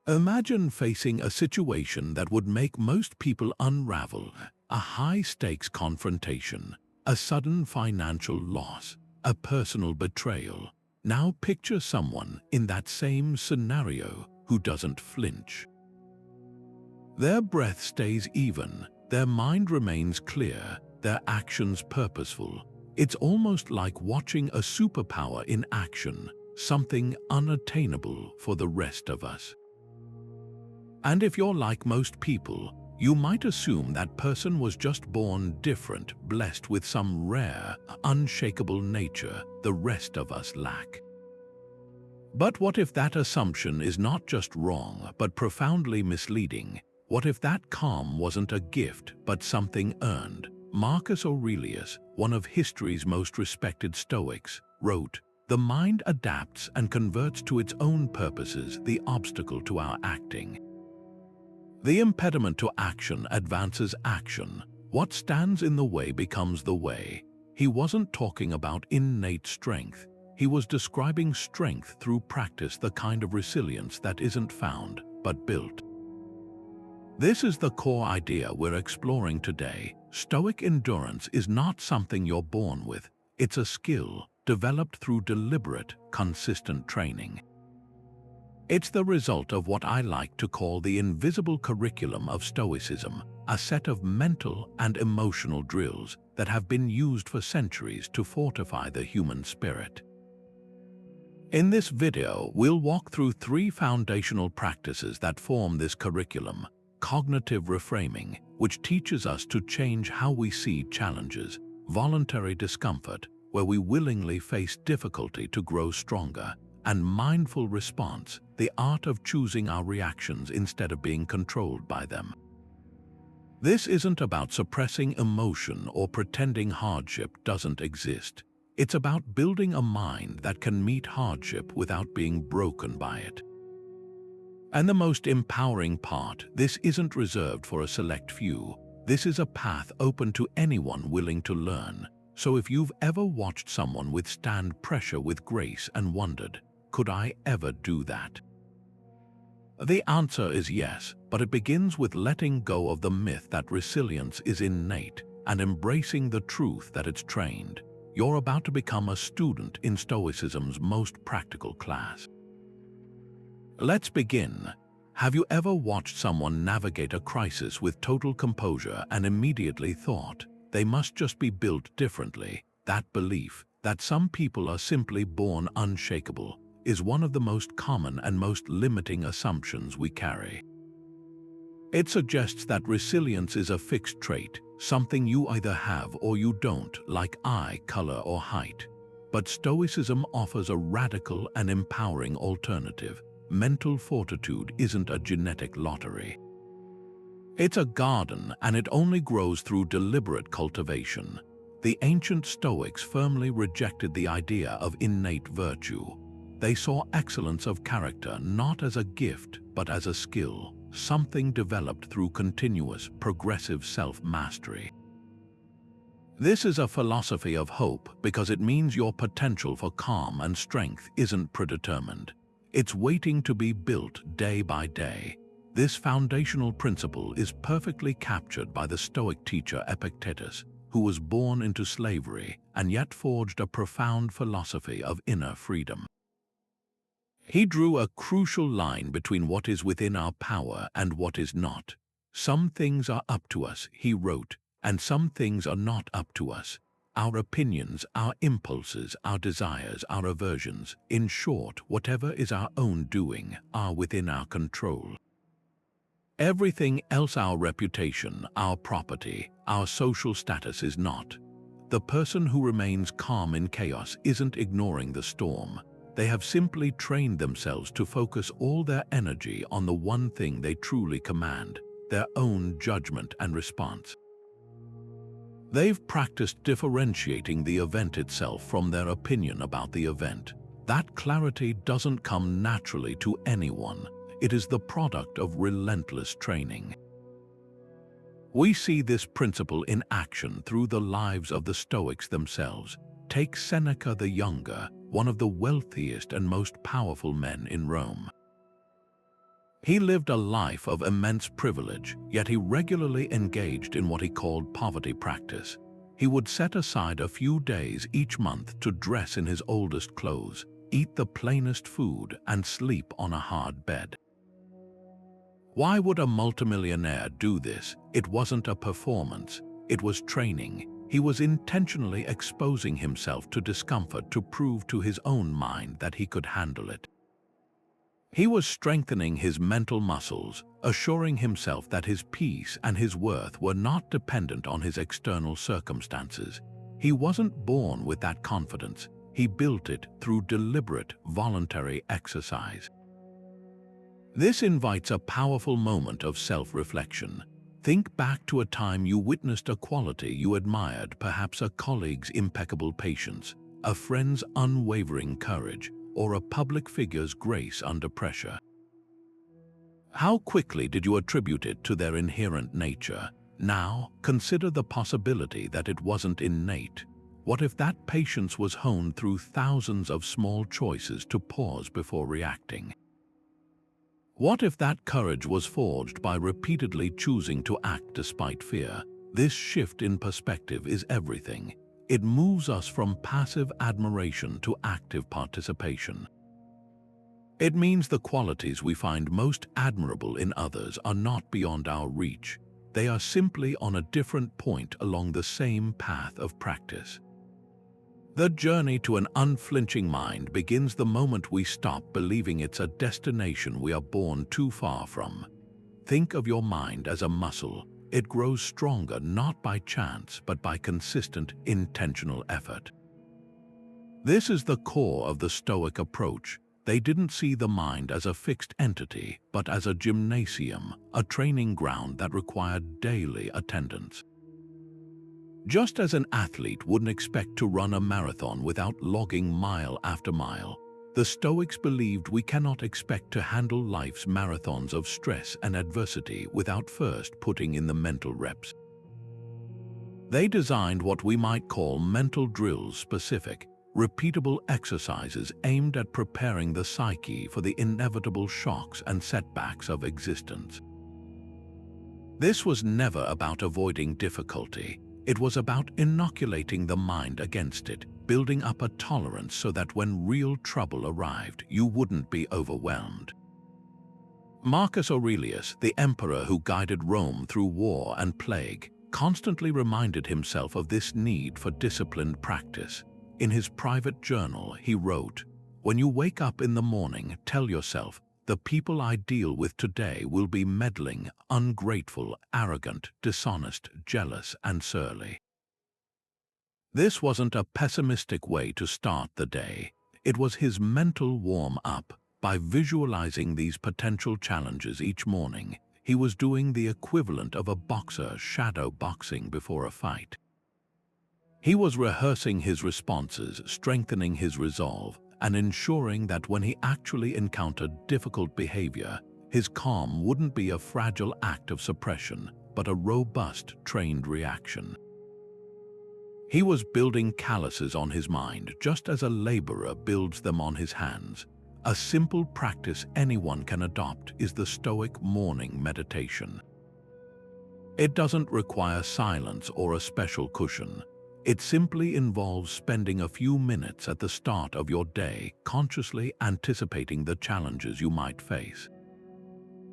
Imagine facing a situation that would make most people unravel: a high-stakes confrontation, a sudden financial loss, a personal betrayal. Now picture someone in that same scenario who doesn't flinch. Their breath stays even, their mind remains clear, their actions purposeful. It's almost like watching a superpower in action, something unattainable for the rest of us. And if you're like most people, you might assume that person was just born different, blessed with some rare, unshakable nature the rest of us lack. But what if that assumption is not just wrong, but profoundly misleading? What if that calm wasn't a gift, but something earned? Marcus Aurelius, one of history's most respected Stoics, wrote, "The mind adapts and converts to its own purposes the obstacle to our acting. The impediment to action advances action. What stands in the way becomes the way." He wasn't talking about innate strength. He was describing strength through practice, the kind of resilience that isn't found, but built. This is the core idea we're exploring today. Stoic endurance is not something you're born with. It's a skill developed through deliberate, consistent training. It's the result of what I like to call the invisible curriculum of Stoicism, a set of mental and emotional drills that have been used for centuries to fortify the human spirit. In this video, we'll walk through 3 foundational practices that form this curriculum. Cognitive reframing, which teaches us to change how we see challenges. Voluntary discomfort, where we willingly face difficulty to grow stronger. And mindful response, the art of choosing our reactions instead of being controlled by them. This isn't about suppressing emotion or pretending hardship doesn't exist. It's about building a mind that can meet hardship without being broken by it. And the most empowering part, this isn't reserved for a select few. This is a path open to anyone willing to learn. So if you've ever watched someone withstand pressure with grace and wondered, could I ever do that? The answer is yes, but it begins with letting go of the myth that resilience is innate and embracing the truth that it's trained. You're about to become a student in Stoicism's most practical class. Let's begin. Have you ever watched someone navigate a crisis with total composure and immediately thought, they must just be built differently? That belief, that some people are simply born unshakable, is one of the most common and most limiting assumptions we carry. It suggests that resilience is a fixed trait, something you either have or you don't, like eye color or height. But Stoicism offers a radical and empowering alternative. Mental fortitude isn't a genetic lottery. It's a garden, and it only grows through deliberate cultivation. The ancient Stoics firmly rejected the idea of innate virtue. They saw excellence of character not as a gift, but as a skill, something developed through continuous, progressive self-mastery. This is a philosophy of hope because it means your potential for calm and strength isn't predetermined. It's waiting to be built day by day. This foundational principle is perfectly captured by the Stoic teacher Epictetus, who was born into slavery and yet forged a profound philosophy of inner freedom. He drew a crucial line between what is within our power and what is not. Some things are up to us, he wrote, and some things are not up to us. Our opinions, our impulses, our desires, our aversions, in short, whatever is our own doing, are within our control. Everything else, our reputation, our property, our social status, is not. The person who remains calm in chaos isn't ignoring the storm. They have simply trained themselves to focus all their energy on the one thing they truly command, their own judgment and response. They've practiced differentiating the event itself from their opinion about the event. That clarity doesn't come naturally to anyone. It is the product of relentless training. We see this principle in action through the lives of the Stoics themselves. Take Seneca the Younger, one of the wealthiest and most powerful men in Rome. He lived a life of immense privilege, yet he regularly engaged in what he called poverty practice. He would set aside a few days each month to dress in his oldest clothes, eat the plainest food, and sleep on a hard bed. Why would a multimillionaire do this? It wasn't a performance, it was training. He was intentionally exposing himself to discomfort to prove to his own mind that he could handle it. He was strengthening his mental muscles, assuring himself that his peace and his worth were not dependent on his external circumstances. He wasn't born with that confidence. He built it through deliberate, voluntary exercise. This invites a powerful moment of self-reflection. Think back to a time you witnessed a quality you admired, perhaps a colleague's impeccable patience, a friend's unwavering courage, or a public figure's grace under pressure. How quickly did you attribute it to their inherent nature? Now, consider the possibility that it wasn't innate. What if that patience was honed through thousands of small choices to pause before reacting? What if that courage was forged by repeatedly choosing to act despite fear? This shift in perspective is everything. It moves us from passive admiration to active participation. It means the qualities we find most admirable in others are not beyond our reach. They are simply on a different point along the same path of practice. The journey to an unflinching mind begins the moment we stop believing it's a destination we are born too far from. Think of your mind as a muscle. It grows stronger not by chance but by consistent, intentional effort. This is the core of the Stoic approach. They didn't see the mind as a fixed entity, but as a gymnasium, a training ground that required daily attendance. Just as an athlete wouldn't expect to run a marathon without logging mile after mile, the Stoics believed we cannot expect to handle life's marathons of stress and adversity without first putting in the mental reps. They designed what we might call mental drills, specific, repeatable exercises aimed at preparing the psyche for the inevitable shocks and setbacks of existence. This was never about avoiding difficulty. It was about inoculating the mind against it, building up a tolerance so that when real trouble arrived, you wouldn't be overwhelmed. Marcus Aurelius, the emperor who guided Rome through war and plague, constantly reminded himself of this need for disciplined practice. In his private journal, he wrote, "When you wake up in the morning, tell yourself, the people I deal with today will be meddling, ungrateful, arrogant, dishonest, jealous, and surly." This wasn't a pessimistic way to start the day. It was his mental warm-up. By visualizing these potential challenges each morning, he was doing the equivalent of a boxer shadow boxing before a fight. He was rehearsing his responses, strengthening his resolve, and ensuring that when he actually encountered difficult behavior, his calm wouldn't be a fragile act of suppression, but a robust, trained reaction. He was building calluses on his mind, just as a laborer builds them on his hands. A simple practice anyone can adopt is the Stoic morning meditation. It doesn't require silence or a special cushion. It simply involves spending a few minutes at the start of your day consciously anticipating the challenges you might face.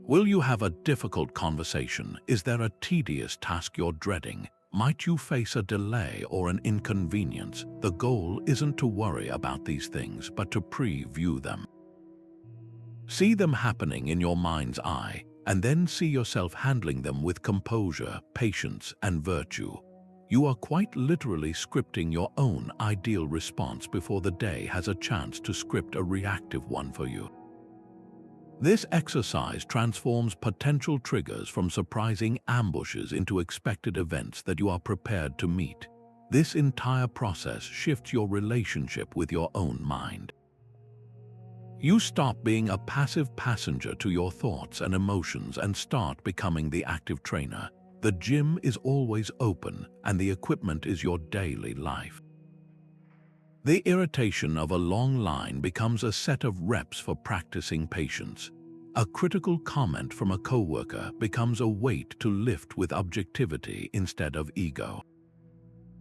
Will you have a difficult conversation? Is there a tedious task you're dreading? Might you face a delay or an inconvenience? The goal isn't to worry about these things, but to preview them. See them happening in your mind's eye, and then see yourself handling them with composure, patience, and virtue. You are quite literally scripting your own ideal response before the day has a chance to script a reactive one for you. This exercise transforms potential triggers from surprising ambushes into expected events that you are prepared to meet. This entire process shifts your relationship with your own mind. You stop being a passive passenger to your thoughts and emotions and start becoming the active trainer. The gym is always open, and the equipment is your daily life. The irritation of a long line becomes a set of reps for practicing patience. A critical comment from a coworker becomes a weight to lift with objectivity instead of ego.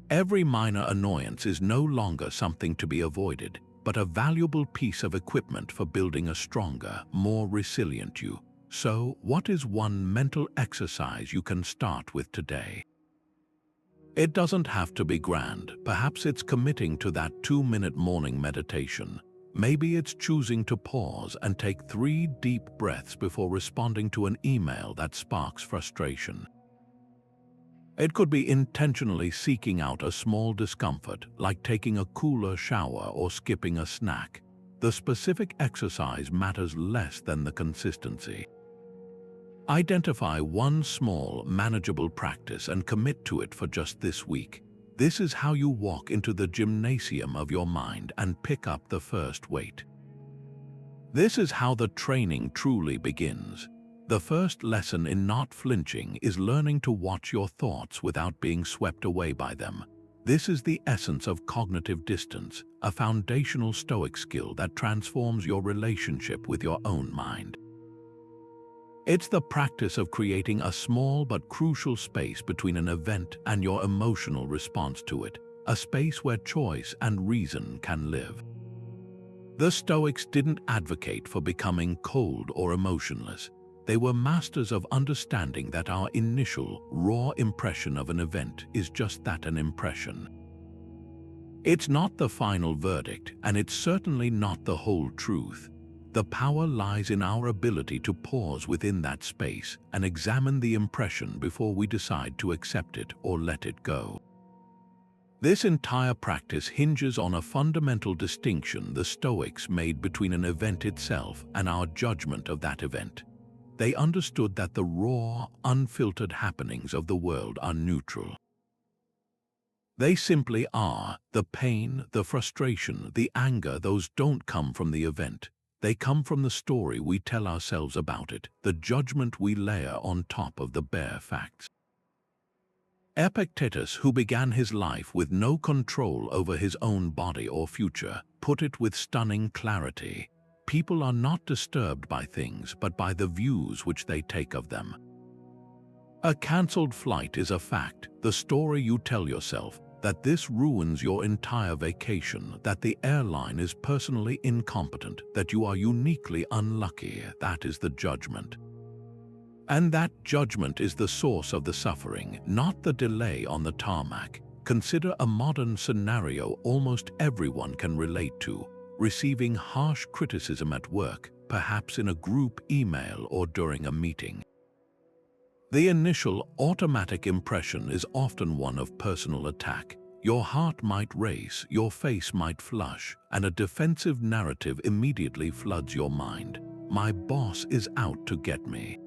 Every minor annoyance is no longer something to be avoided, but a valuable piece of equipment for building a stronger, more resilient you. So, what is one mental exercise you can start with today? It doesn't have to be grand. Perhaps it's committing to that 2-minute morning meditation. Maybe it's choosing to pause and take 3 deep breaths before responding to an email that sparks frustration. It could be intentionally seeking out a small discomfort, like taking a cooler shower or skipping a snack. The specific exercise matters less than the consistency. Identify one small, manageable practice and commit to it for just this week. This is how you walk into the gymnasium of your mind and pick up the first weight. This is how the training truly begins. The first lesson in not flinching is learning to watch your thoughts without being swept away by them. This is the essence of cognitive distance, a foundational Stoic skill that transforms your relationship with your own mind. It's the practice of creating a small but crucial space between an event and your emotional response to it, a space where choice and reason can live. The Stoics didn't advocate for becoming cold or emotionless. They were masters of understanding that our initial, raw impression of an event is just that, an impression. It's not the final verdict, and it's certainly not the whole truth. The power lies in our ability to pause within that space and examine the impression before we decide to accept it or let it go. This entire practice hinges on a fundamental distinction the Stoics made between an event itself and our judgment of that event. They understood that the raw, unfiltered happenings of the world are neutral. They simply are. The pain, the frustration, the anger, those don't come from the event. They come from the story we tell ourselves about it, the judgment we layer on top of the bare facts. Epictetus, who began his life with no control over his own body or future, put it with stunning clarity. People are not disturbed by things, but by the views which they take of them. A cancelled flight is a fact, the story you tell yourself, that this ruins your entire vacation, that the airline is personally incompetent, that you are uniquely unlucky, that is the judgment. And that judgment is the source of the suffering, not the delay on the tarmac. Consider a modern scenario almost everyone can relate to: receiving harsh criticism at work, perhaps in a group email or during a meeting. The initial, automatic impression is often one of personal attack. Your heart might race, your face might flush, and a defensive narrative immediately floods your mind. My boss is out to get me.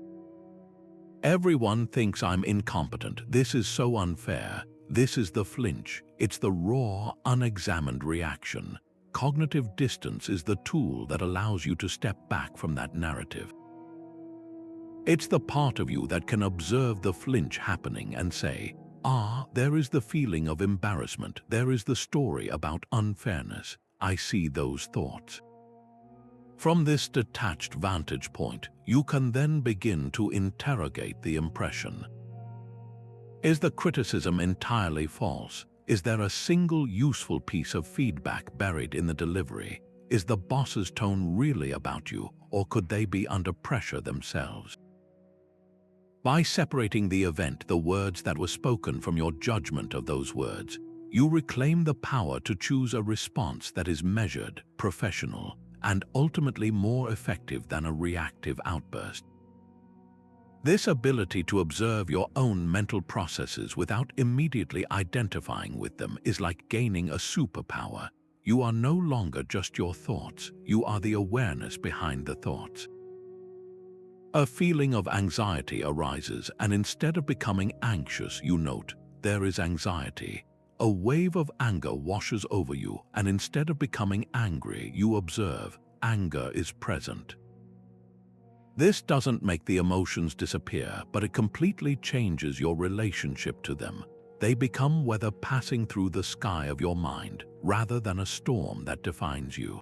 Everyone thinks I'm incompetent. This is so unfair. This is the flinch. It's the raw, unexamined reaction. Cognitive distance is the tool that allows you to step back from that narrative. It's the part of you that can observe the flinch happening and say, there is the feeling of embarrassment. There is the story about unfairness. I see those thoughts. From this detached vantage point, you can then begin to interrogate the impression. Is the criticism entirely false? Is there a single useful piece of feedback buried in the delivery? Is the boss's tone really about you, or could they be under pressure themselves? By separating the event, the words that were spoken, from your judgment of those words, you reclaim the power to choose a response that is measured, professional, and ultimately more effective than a reactive outburst. This ability to observe your own mental processes without immediately identifying with them is like gaining a superpower. You are no longer just your thoughts, you are the awareness behind the thoughts. A feeling of anxiety arises, and instead of becoming anxious, you note, there is anxiety. A wave of anger washes over you, and instead of becoming angry, you observe, anger is present. This doesn't make the emotions disappear, but it completely changes your relationship to them. They become weather passing through the sky of your mind, rather than a storm that defines you.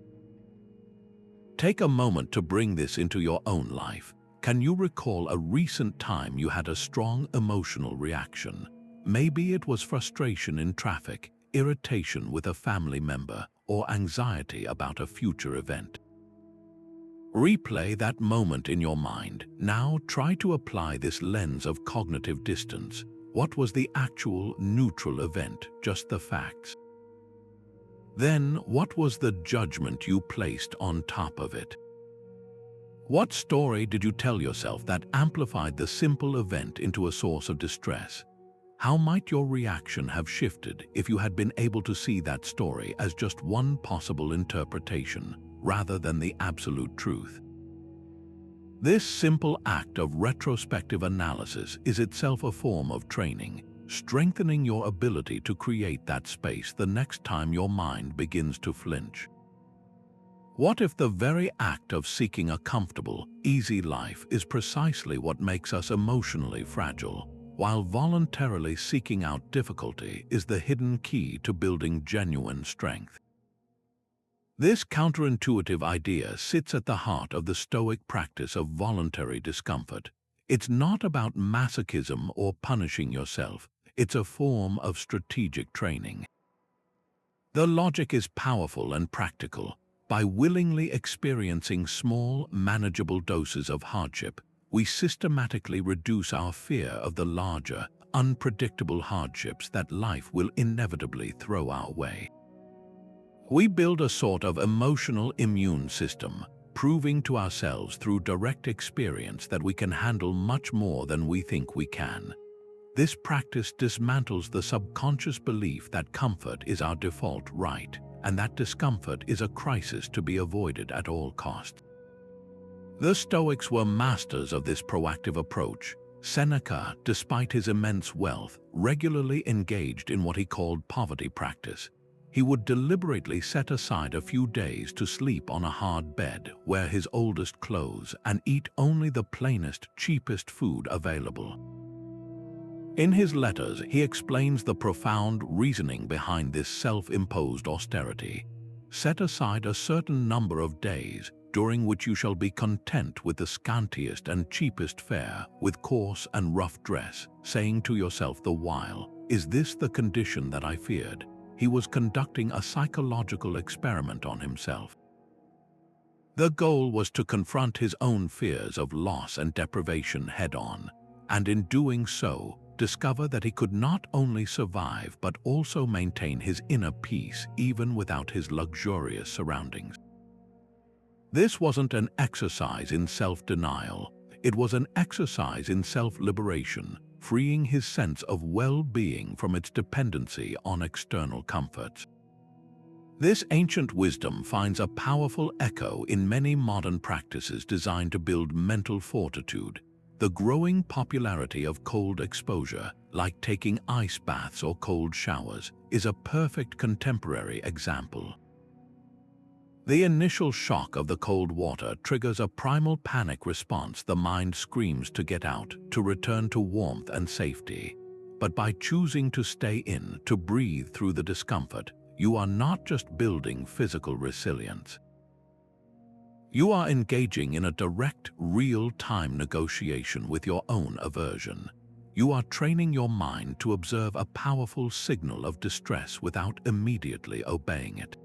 Take a moment to bring this into your own life. Can you recall a recent time you had a strong emotional reaction? Maybe it was frustration in traffic, irritation with a family member, or anxiety about a future event. Replay that moment in your mind. Now try to apply this lens of cognitive distance. What was the actual neutral event, just the facts? Then, what was the judgment you placed on top of it? What story did you tell yourself that amplified the simple event into a source of distress? How might your reaction have shifted if you had been able to see that story as just one possible interpretation, rather than the absolute truth? This simple act of retrospective analysis is itself a form of training, strengthening your ability to create that space the next time your mind begins to flinch. What if the very act of seeking a comfortable, easy life is precisely what makes us emotionally fragile, while voluntarily seeking out difficulty is the hidden key to building genuine strength? This counterintuitive idea sits at the heart of the Stoic practice of voluntary discomfort. It's not about masochism or punishing yourself. It's a form of strategic training. The logic is powerful and practical. By willingly experiencing small, manageable doses of hardship, we systematically reduce our fear of the larger, unpredictable hardships that life will inevitably throw our way. We build a sort of emotional immune system, proving to ourselves through direct experience that we can handle much more than we think we can. This practice dismantles the subconscious belief that comfort is our default right, and that discomfort is a crisis to be avoided at all costs. The Stoics were masters of this proactive approach. Seneca, despite his immense wealth, regularly engaged in what he called poverty practice. He would deliberately set aside a few days to sleep on a hard bed, wear his oldest clothes, and eat only the plainest, cheapest food available. In his letters, he explains the profound reasoning behind this self-imposed austerity. Set aside a certain number of days, during which you shall be content with the scantiest and cheapest fare, with coarse and rough dress, saying to yourself the while, "Is this the condition that I feared?" He was conducting a psychological experiment on himself. The goal was to confront his own fears of loss and deprivation head-on, and in doing so, discover that he could not only survive but also maintain his inner peace even without his luxurious surroundings. This wasn't an exercise in self-denial, it was an exercise in self-liberation, freeing his sense of well-being from its dependency on external comforts. This ancient wisdom finds a powerful echo in many modern practices designed to build mental fortitude. The growing popularity of cold exposure, like taking ice baths or cold showers, is a perfect contemporary example. The initial shock of the cold water triggers a primal panic response. The mind screams to get out, to return to warmth and safety. But by choosing to stay in, to breathe through the discomfort, you are not just building physical resilience. You are engaging in a direct, real-time negotiation with your own aversion. You are training your mind to observe a powerful signal of distress without immediately obeying it.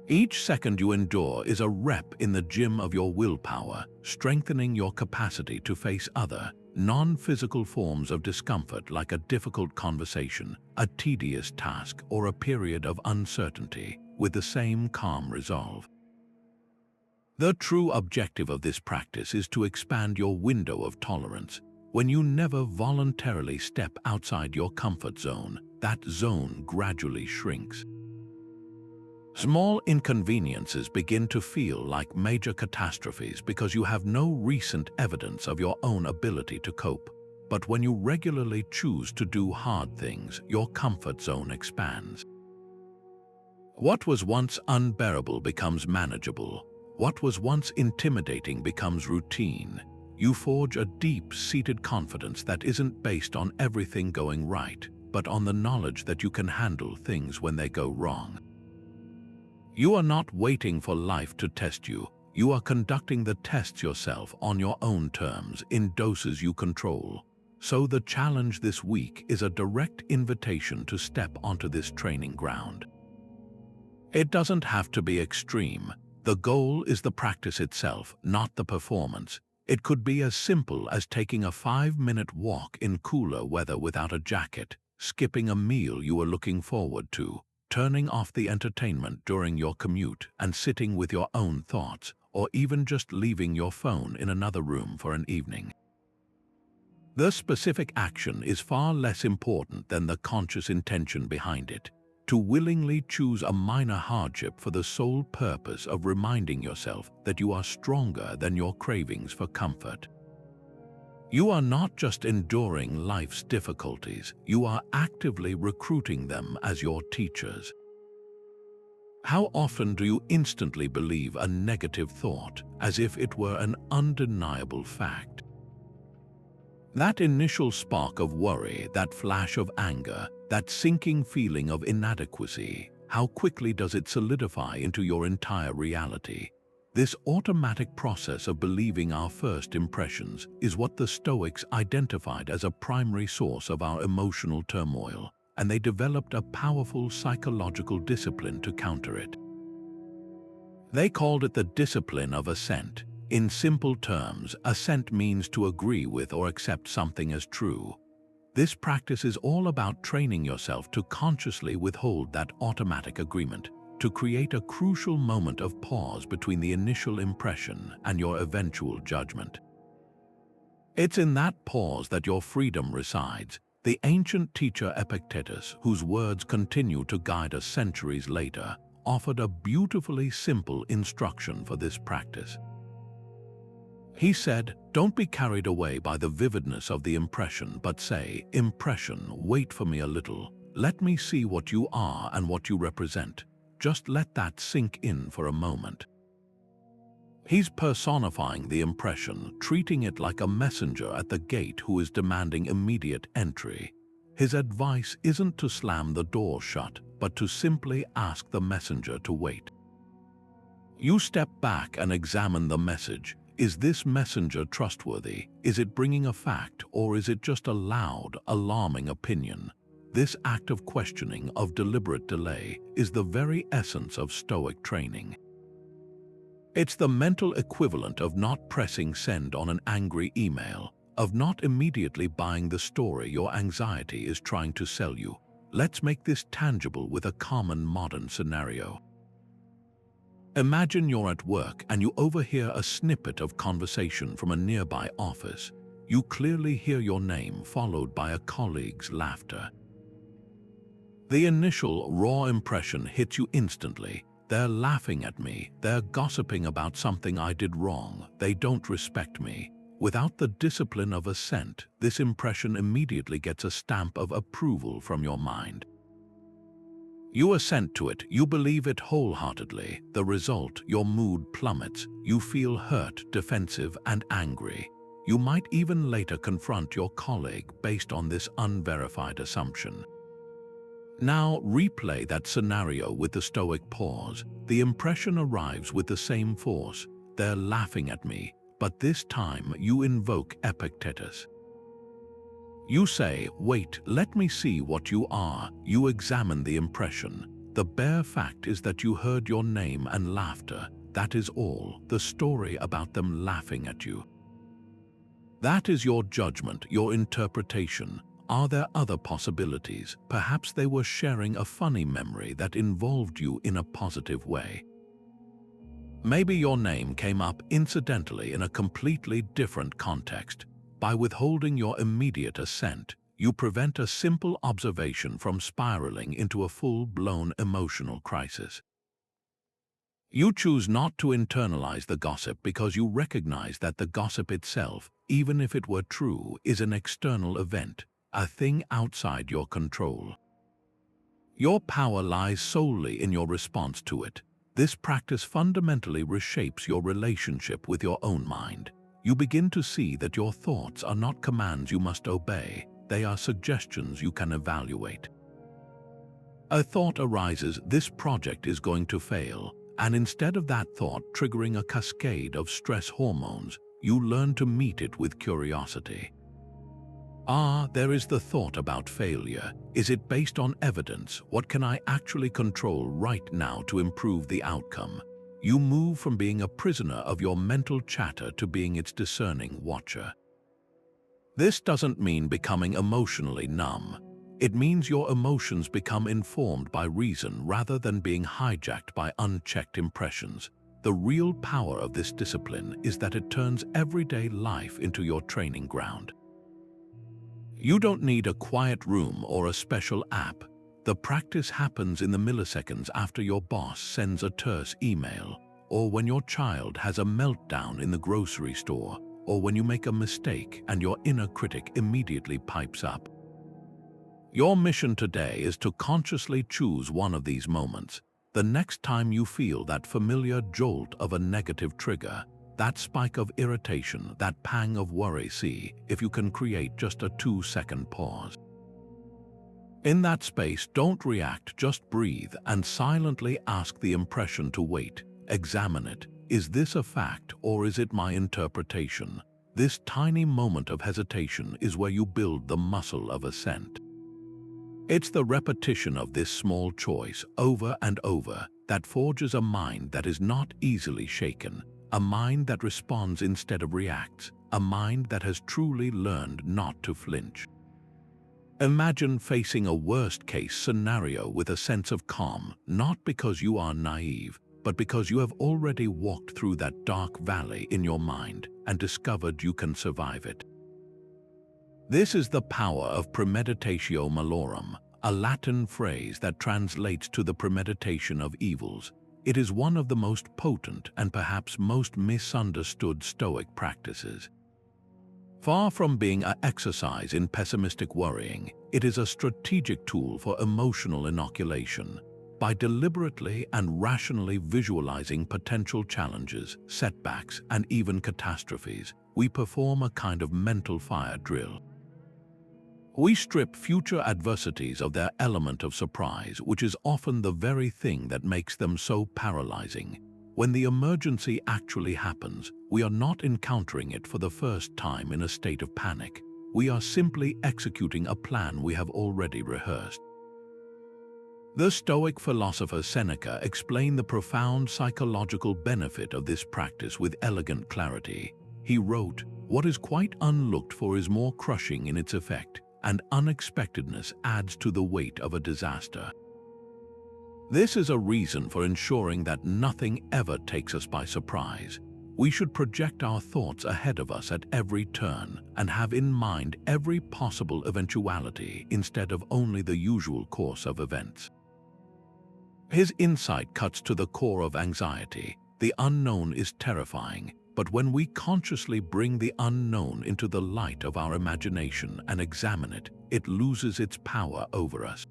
Each second you endure is a rep in the gym of your willpower, strengthening your capacity to face other, non-physical forms of discomfort like a difficult conversation, a tedious task, or a period of uncertainty, with the same calm resolve. The true objective of this practice is to expand your window of tolerance. When you never voluntarily step outside your comfort zone, that zone gradually shrinks. Small inconveniences begin to feel like major catastrophes because you have no recent evidence of your own ability to cope. But when you regularly choose to do hard things, your comfort zone expands. What was once unbearable becomes manageable. What was once intimidating becomes routine. You forge a deep-seated confidence that isn't based on everything going right, but on the knowledge that you can handle things when they go wrong. You are not waiting for life to test you. You are conducting the tests yourself on your own terms in doses you control. So the challenge this week is a direct invitation to step onto this training ground. It doesn't have to be extreme. The goal is the practice itself, not the performance. It could be as simple as taking a 5-minute walk in cooler weather without a jacket, skipping a meal you were looking forward to, turning off the entertainment during your commute and sitting with your own thoughts, or even just leaving your phone in another room for an evening. The specific action is far less important than the conscious intention behind it. To willingly choose a minor hardship for the sole purpose of reminding yourself that you are stronger than your cravings for comfort. You are not just enduring life's difficulties, you are actively recruiting them as your teachers. How often do you instantly believe a negative thought as if it were an undeniable fact? That initial spark of worry, that flash of anger, that sinking feeling of inadequacy, how quickly does it solidify into your entire reality? This automatic process of believing our first impressions is what the Stoics identified as a primary source of our emotional turmoil, and they developed a powerful psychological discipline to counter it. They called it the discipline of assent. In simple terms, assent means to agree with or accept something as true. This practice is all about training yourself to consciously withhold that automatic agreement, to create a crucial moment of pause between the initial impression and your eventual judgment. It's in that pause that your freedom resides. The ancient teacher Epictetus, whose words continue to guide us centuries later, offered a beautifully simple instruction for this practice. He said, "Don't be carried away by the vividness of the impression, but say, 'Impression, wait for me a little. Let me see what you are and what you represent.' Just let that sink in for a moment." He's personifying the impression, treating it like a messenger at the gate who is demanding immediate entry. His advice isn't to slam the door shut, but to simply ask the messenger to wait. You step back and examine the message. Is this messenger trustworthy? Is it bringing a fact, or is it just a loud, alarming opinion? This act of questioning, of deliberate delay, is the very essence of Stoic training. It's the mental equivalent of not pressing send on an angry email, of not immediately buying the story your anxiety is trying to sell you. Let's make this tangible with a common modern scenario. Imagine you're at work and you overhear a snippet of conversation from a nearby office. You clearly hear your name followed by a colleague's laughter. The initial raw impression hits you instantly. They're laughing at me. They're gossiping about something I did wrong. They don't respect me. Without the discipline of assent, this impression immediately gets a stamp of approval from your mind. You assent to it, you believe it wholeheartedly. The result, your mood plummets. You feel hurt, defensive, and angry. You might even later confront your colleague based on this unverified assumption. Now replay that scenario with the Stoic pause. The impression arrives with the same force. They're laughing at me, but this time you invoke Epictetus. You say, "Wait, let me see what you are." You examine the impression. The bare fact is that you heard your name and laughter. That is all, the story about them laughing at you. That is your judgment, your interpretation. Are there other possibilities? Perhaps they were sharing a funny memory that involved you in a positive way. Maybe your name came up incidentally in a completely different context. By withholding your immediate assent, you prevent a simple observation from spiraling into a full-blown emotional crisis. You choose not to internalize the gossip because you recognize that the gossip itself, even if it were true, is an external event, a thing outside your control. Your power lies solely in your response to it. This practice fundamentally reshapes your relationship with your own mind. You begin to see that your thoughts are not commands you must obey, they are suggestions you can evaluate. A thought arises, this project is going to fail, and instead of that thought triggering a cascade of stress hormones, you learn to meet it with curiosity. There is the thought about failure. Is it based on evidence? What can I actually control right now to improve the outcome? You move from being a prisoner of your mental chatter to being its discerning watcher. This doesn't mean becoming emotionally numb. It means your emotions become informed by reason rather than being hijacked by unchecked impressions. The real power of this discipline is that it turns everyday life into your training ground. You don't need a quiet room or a special app. The practice happens in the milliseconds after your boss sends a terse email, or when your child has a meltdown in the grocery store, or when you make a mistake and your inner critic immediately pipes up. Your mission today is to consciously choose one of these moments. The next time you feel that familiar jolt of a negative trigger, that spike of irritation, that pang of worry, see if you can create just a 2-second pause. In that space, don't react, just breathe and silently ask the impression to wait. Examine it. Is this a fact or is it my interpretation? This tiny moment of hesitation is where you build the muscle of assent. It's the repetition of this small choice over and over that forges a mind that is not easily shaken, a mind that responds instead of reacts, a mind that has truly learned not to flinch. Imagine facing a worst-case scenario with a sense of calm, not because you are naive, but because you have already walked through that dark valley in your mind and discovered you can survive it. This is the power of Premeditatio Malorum, a Latin phrase that translates to the premeditation of evils. It is one of the most potent and perhaps most misunderstood Stoic practices. Far from being an exercise in pessimistic worrying, it is a strategic tool for emotional inoculation. By deliberately and rationally visualizing potential challenges, setbacks, and even catastrophes, we perform a kind of mental fire drill. We strip future adversities of their element of surprise, which is often the very thing that makes them so paralyzing. When the emergency actually happens, we are not encountering it for the first time in a state of panic. We are simply executing a plan we have already rehearsed. The Stoic philosopher Seneca explained the profound psychological benefit of this practice with elegant clarity. He wrote, "What is quite unlooked for is more crushing in its effect, and unexpectedness adds to the weight of a disaster." This is a reason for ensuring that nothing ever takes us by surprise. We should project our thoughts ahead of us at every turn and have in mind every possible eventuality instead of only the usual course of events. His insight cuts to the core of anxiety. The unknown is terrifying, but when we consciously bring the unknown into the light of our imagination and examine it, it loses its power over us.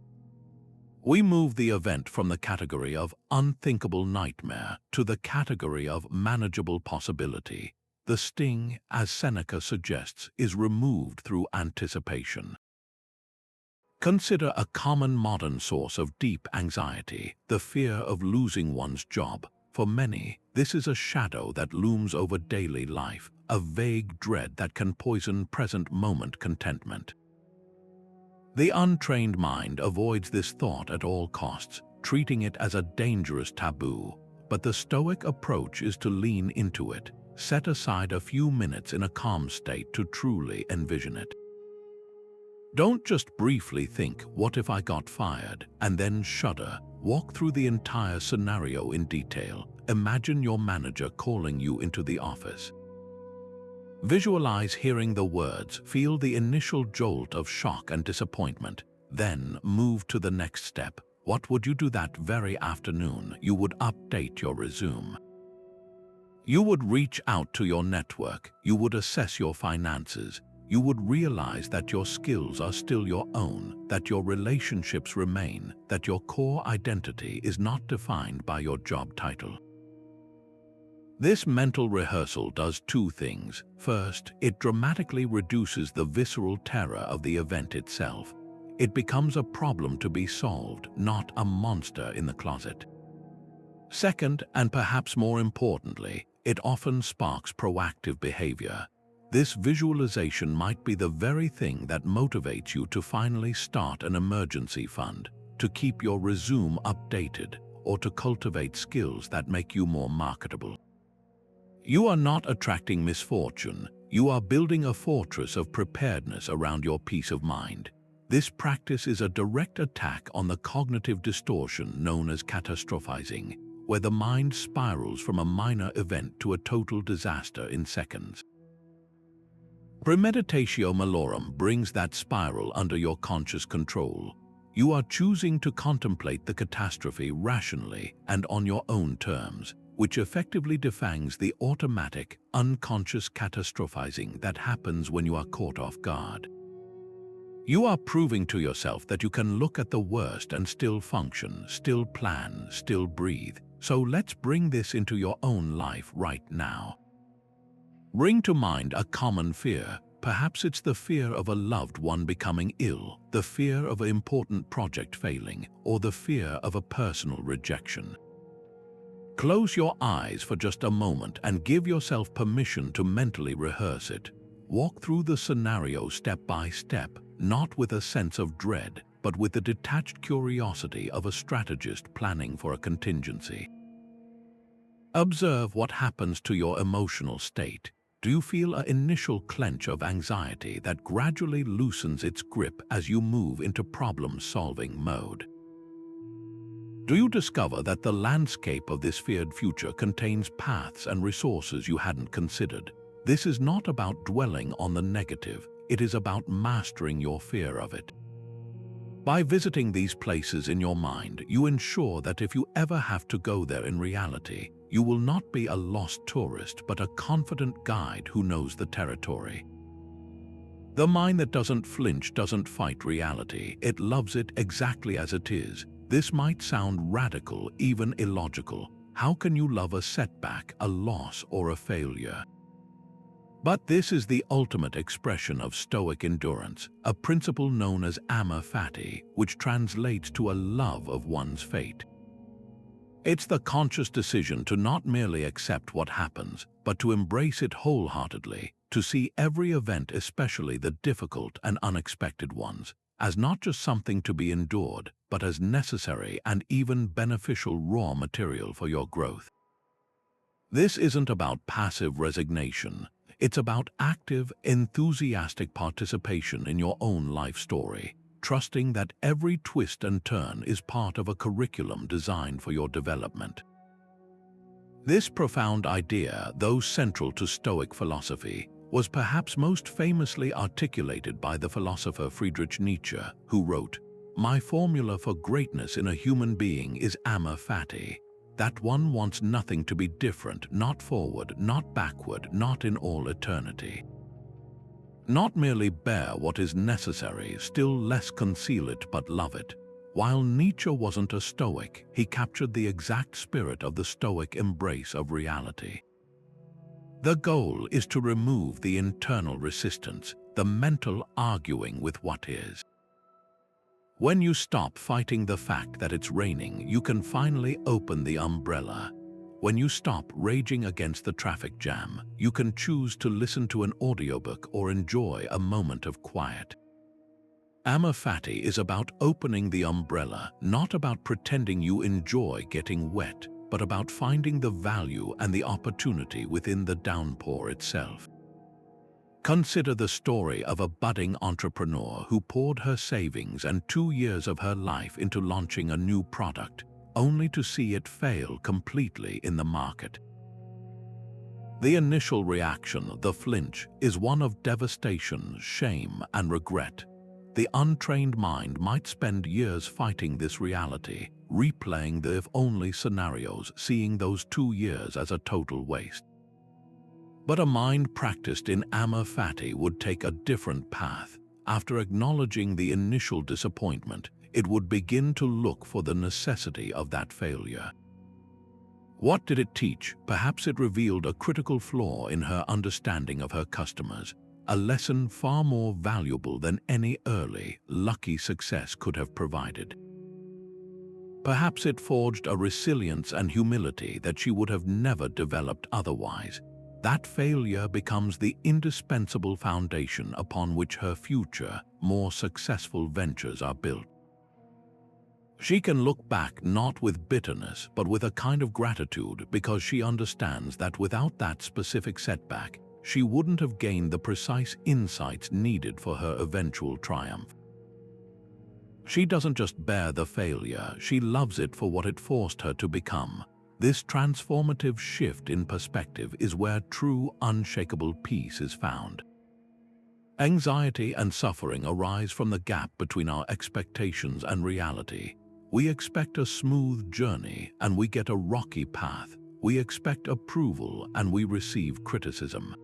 We move the event from the category of unthinkable nightmare to the category of manageable possibility. The sting, as Seneca suggests, is removed through anticipation. Consider a common modern source of deep anxiety, the fear of losing one's job. For many, this is a shadow that looms over daily life, a vague dread that can poison present-moment contentment. The untrained mind avoids this thought at all costs, treating it as a dangerous taboo. But the Stoic approach is to lean into it, set aside a few minutes in a calm state to truly envision it. Don't just briefly think, "What if I got fired?" and then shudder. Walk through the entire scenario in detail. Imagine your manager calling you into the office. Visualize hearing the words, feel the initial jolt of shock and disappointment, then move to the next step. What would you do that very afternoon? You would update your resume. You would reach out to your network. You would assess your finances. You would realize that your skills are still your own, that your relationships remain, that your core identity is not defined by your job title. This mental rehearsal does two things. First, it dramatically reduces the visceral terror of the event itself. it becomes a problem to be solved, not a monster in the closet. Second, and perhaps more importantly, it often sparks proactive behavior. This visualization might be the very thing that motivates you to finally start an emergency fund, to keep your resume updated, or to cultivate skills that make you more marketable. You are not attracting misfortune, you are building a fortress of preparedness around your peace of mind. This practice is a direct attack on the cognitive distortion known as catastrophizing, where the mind spirals from a minor event to a total disaster in seconds. Premeditatio Malorum brings that spiral under your conscious control. You are choosing to contemplate the catastrophe rationally and on your own terms, which effectively defangs the automatic, unconscious catastrophizing that happens when you are caught off guard. You are proving to yourself that you can look at the worst and still function, still plan, still breathe. So let's bring this into your own life right now. Bring to mind a common fear. Perhaps it's the fear of a loved one becoming ill, the fear of an important project failing, or the fear of a personal rejection. Close your eyes for just a moment and give yourself permission to mentally rehearse it. Walk through the scenario step by step, not with a sense of dread, but with the detached curiosity of a strategist planning for a contingency. Observe what happens to your emotional state. Do you feel an initial clench of anxiety that gradually loosens its grip as you move into problem-solving mode? Do you discover that the landscape of this feared future contains paths and resources you hadn't considered? This is not about dwelling on the negative, it is about mastering your fear of it. By visiting these places in your mind, you ensure that if you ever have to go there in reality, you will not be a lost tourist but a confident guide who knows the territory. The mind that doesn't flinch doesn't fight reality, it loves it exactly as it is. This might sound radical, even illogical. How can you love a setback, a loss, or a failure? But this is the ultimate expression of Stoic endurance, a principle known as Amor Fati, which translates to a love of one's fate. It's the conscious decision to not merely accept what happens, but to embrace it wholeheartedly, to see every event, especially the difficult and unexpected ones, as not just something to be endured, but as necessary and even beneficial raw material for your growth. This isn't about passive resignation. It's about active, enthusiastic participation in your own life story, trusting that every twist and turn is part of a curriculum designed for your development. This profound idea, though central to Stoic philosophy, was perhaps most famously articulated by the philosopher Friedrich Nietzsche, who wrote, "My formula for greatness in a human being is Amor Fati, that one wants nothing to be different, not forward, not backward, not in all eternity. Not merely bear what is necessary, still less conceal it but love it." While Nietzsche wasn't a Stoic, he captured the exact spirit of the Stoic embrace of reality. The goal is to remove the internal resistance, the mental arguing with what is. When you stop fighting the fact that it's raining, you can finally open the umbrella. When you stop raging against the traffic jam, you can choose to listen to an audiobook or enjoy a moment of quiet. Amor Fati is about opening the umbrella, not about pretending you enjoy getting wet, but about finding the value and the opportunity within the downpour itself. Consider the story of a budding entrepreneur who poured her savings and 2 years of her life into launching a new product, only to see it fail completely in the market. The initial reaction, the flinch, is one of devastation, shame, and regret. The untrained mind might spend years fighting this reality, replaying the if-only scenarios, seeing those 2 years as a total waste. But a mind practiced in Amor Fati would take a different path. After acknowledging the initial disappointment, it would begin to look for the necessity of that failure. What did it teach? Perhaps it revealed a critical flaw in her understanding of her customers. a lesson far more valuable than any early, lucky success could have provided. Perhaps it forged a resilience and humility that she would have never developed otherwise. That failure becomes the indispensable foundation upon which her future, more successful ventures are built. She can look back not with bitterness, but with a kind of gratitude, because she understands that without that specific setback, she wouldn't have gained the precise insights needed for her eventual triumph. She doesn't just bear the failure, she loves it for what it forced her to become. This transformative shift in perspective is where true, unshakable peace is found. Anxiety and suffering arise from the gap between our expectations and reality. We expect a smooth journey and we get a rocky path. We expect approval and we receive criticism.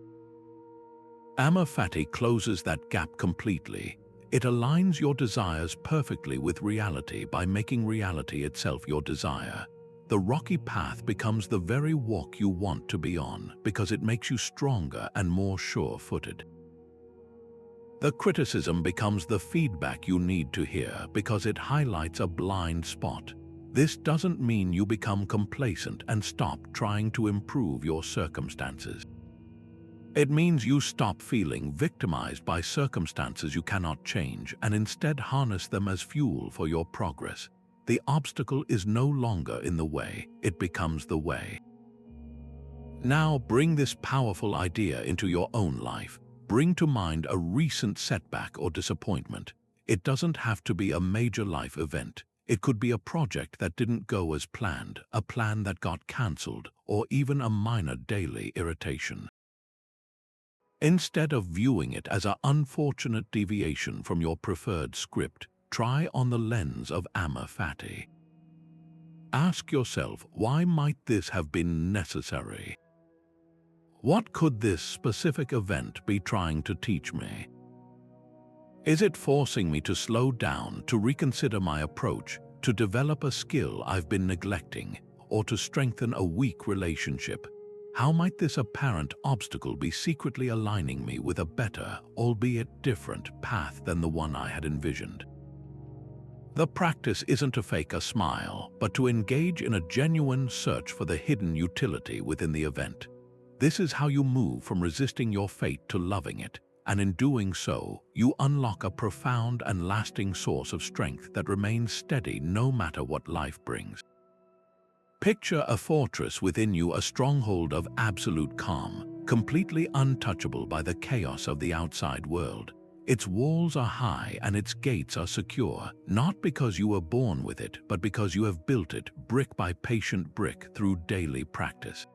Amor Fati closes that gap completely. It aligns your desires perfectly with reality by making reality itself your desire. The rocky path becomes the very walk you want to be on because it makes you stronger and more sure-footed. The criticism becomes the feedback you need to hear because it highlights a blind spot. This doesn't mean you become complacent and stop trying to improve your circumstances. It means you stop feeling victimized by circumstances you cannot change and instead harness them as fuel for your progress. The obstacle is no longer in the way, it becomes the way. Now bring this powerful idea into your own life. Bring to mind a recent setback or disappointment. It doesn't have to be a major life event. It could be a project that didn't go as planned, a plan that got cancelled, or even a minor daily irritation. Instead of viewing it as an unfortunate deviation from your preferred script, try on the lens of Amor Fati. Ask yourself, why might this have been necessary? What could this specific event be trying to teach me? Is it forcing me to slow down, to reconsider my approach, to develop a skill I've been neglecting, or to strengthen a weak relationship? How might this apparent obstacle be secretly aligning me with a better, albeit different, path than the one I had envisioned? The practice isn't to fake a smile, but to engage in a genuine search for the hidden utility within the event. This is how you move from resisting your fate to loving it, and in doing so, you unlock a profound and lasting source of strength that remains steady no matter what life brings. Picture a fortress within you, a stronghold of absolute calm, completely untouchable by the chaos of the outside world. Its walls are high and its gates are secure, not because you were born with it, but because you have built it brick by patient brick through daily practice.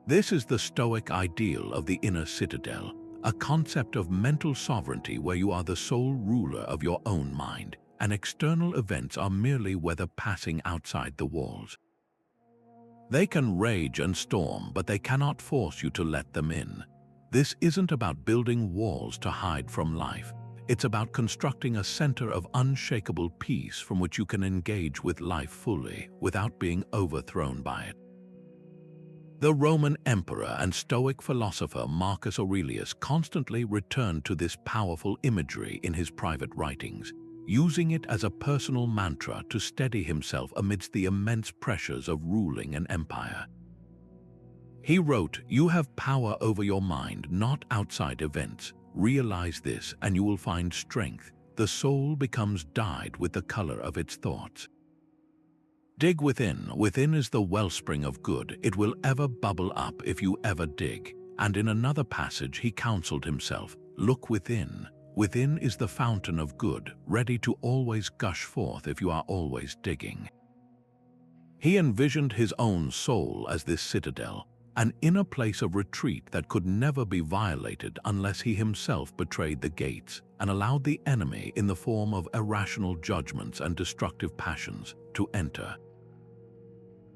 This is the Stoic ideal of the inner citadel, a concept of mental sovereignty where you are the sole ruler of your own mind, and external events are merely weather passing outside the walls. They can rage and storm, but they cannot force you to let them in. This isn't about building walls to hide from life. It's about constructing a center of unshakable peace from which you can engage with life fully without being overthrown by it. The Roman emperor and Stoic philosopher Marcus Aurelius constantly returned to this powerful imagery in his private writings, using it as a personal mantra to steady himself amidst the immense pressures of ruling an empire. He wrote, "You have power over your mind, not outside events. Realize this and you will find strength. The soul becomes dyed with the color of its thoughts. Dig within. Within is the wellspring of good. It will ever bubble up if you ever dig." And in another passage he counseled himself, "Look within. Within is the fountain of good, ready to always gush forth if you are always digging." He envisioned his own soul as this citadel, an inner place of retreat that could never be violated unless he himself betrayed the gates and allowed the enemy, in the form of irrational judgments and destructive passions, to enter.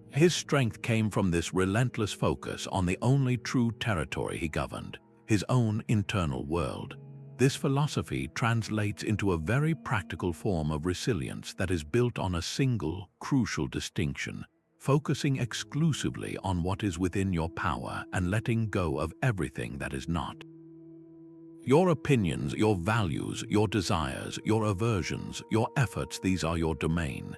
His strength came from this relentless focus on the only true territory he governed, his own internal world. This philosophy translates into a very practical form of resilience that is built on a single, crucial distinction: focusing exclusively on what is within your power and letting go of everything that is not. Your opinions, your values, your desires, your aversions, your efforts, these are your domain.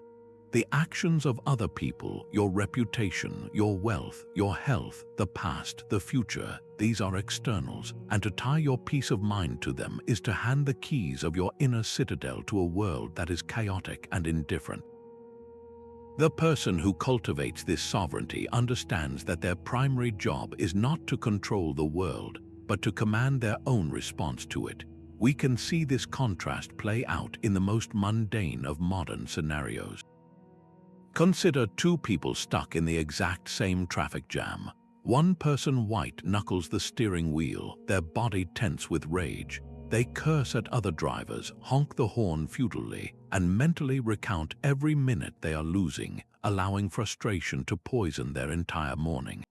The actions of other people, your reputation, your wealth, your health, the past, the future, these are externals, and to tie your peace of mind to them is to hand the keys of your inner citadel to a world that is chaotic and indifferent. The person who cultivates this sovereignty understands that their primary job is not to control the world, but to command their own response to it. We can see this contrast play out in the most mundane of modern scenarios. Consider two people stuck in the exact same traffic jam. One person white-knuckles the steering wheel, their body tense with rage. They curse at other drivers, honk the horn futilely, and mentally recount every minute they are losing, allowing frustration to poison their entire morning.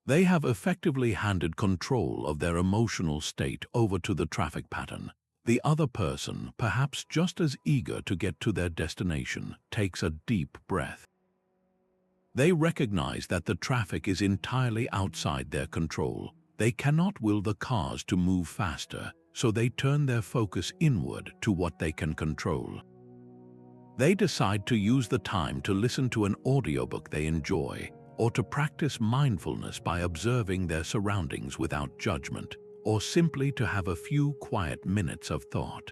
They have effectively handed control of their emotional state over to the traffic pattern. The other person, perhaps just as eager to get to their destination, takes a deep breath. They recognize that the traffic is entirely outside their control. They cannot will the cars to move faster, so they turn their focus inward to what they can control. They decide to use the time to listen to an audiobook they enjoy, or to practice mindfulness by observing their surroundings without judgment, or simply to have a few quiet minutes of thought.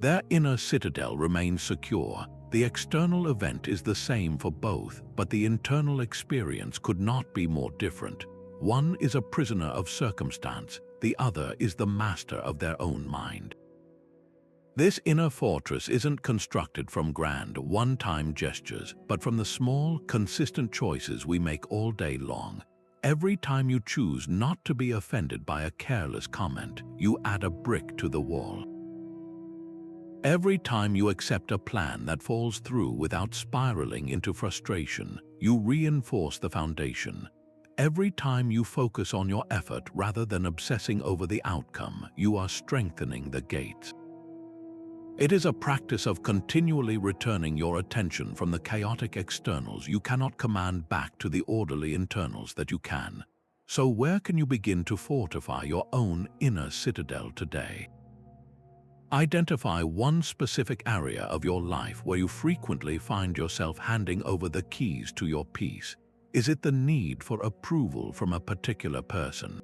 Their inner citadel remains secure. The external event is the same for both, but the internal experience could not be more different. One is a prisoner of circumstance, the other is the master of their own mind. This inner fortress isn't constructed from grand, one-time gestures, but from the small, consistent choices we make all day long. Every time you choose not to be offended by a careless comment, you add a brick to the wall. Every time you accept a plan that falls through without spiraling into frustration, you reinforce the foundation. Every time you focus on your effort rather than obsessing over the outcome, you are strengthening the gates. It is a practice of continually returning your attention from the chaotic externals you cannot command back to the orderly internals that you can. So where can you begin to fortify your own inner citadel today? Identify one specific area of your life where you frequently find yourself handing over the keys to your peace. Is it the need for approval from a particular person?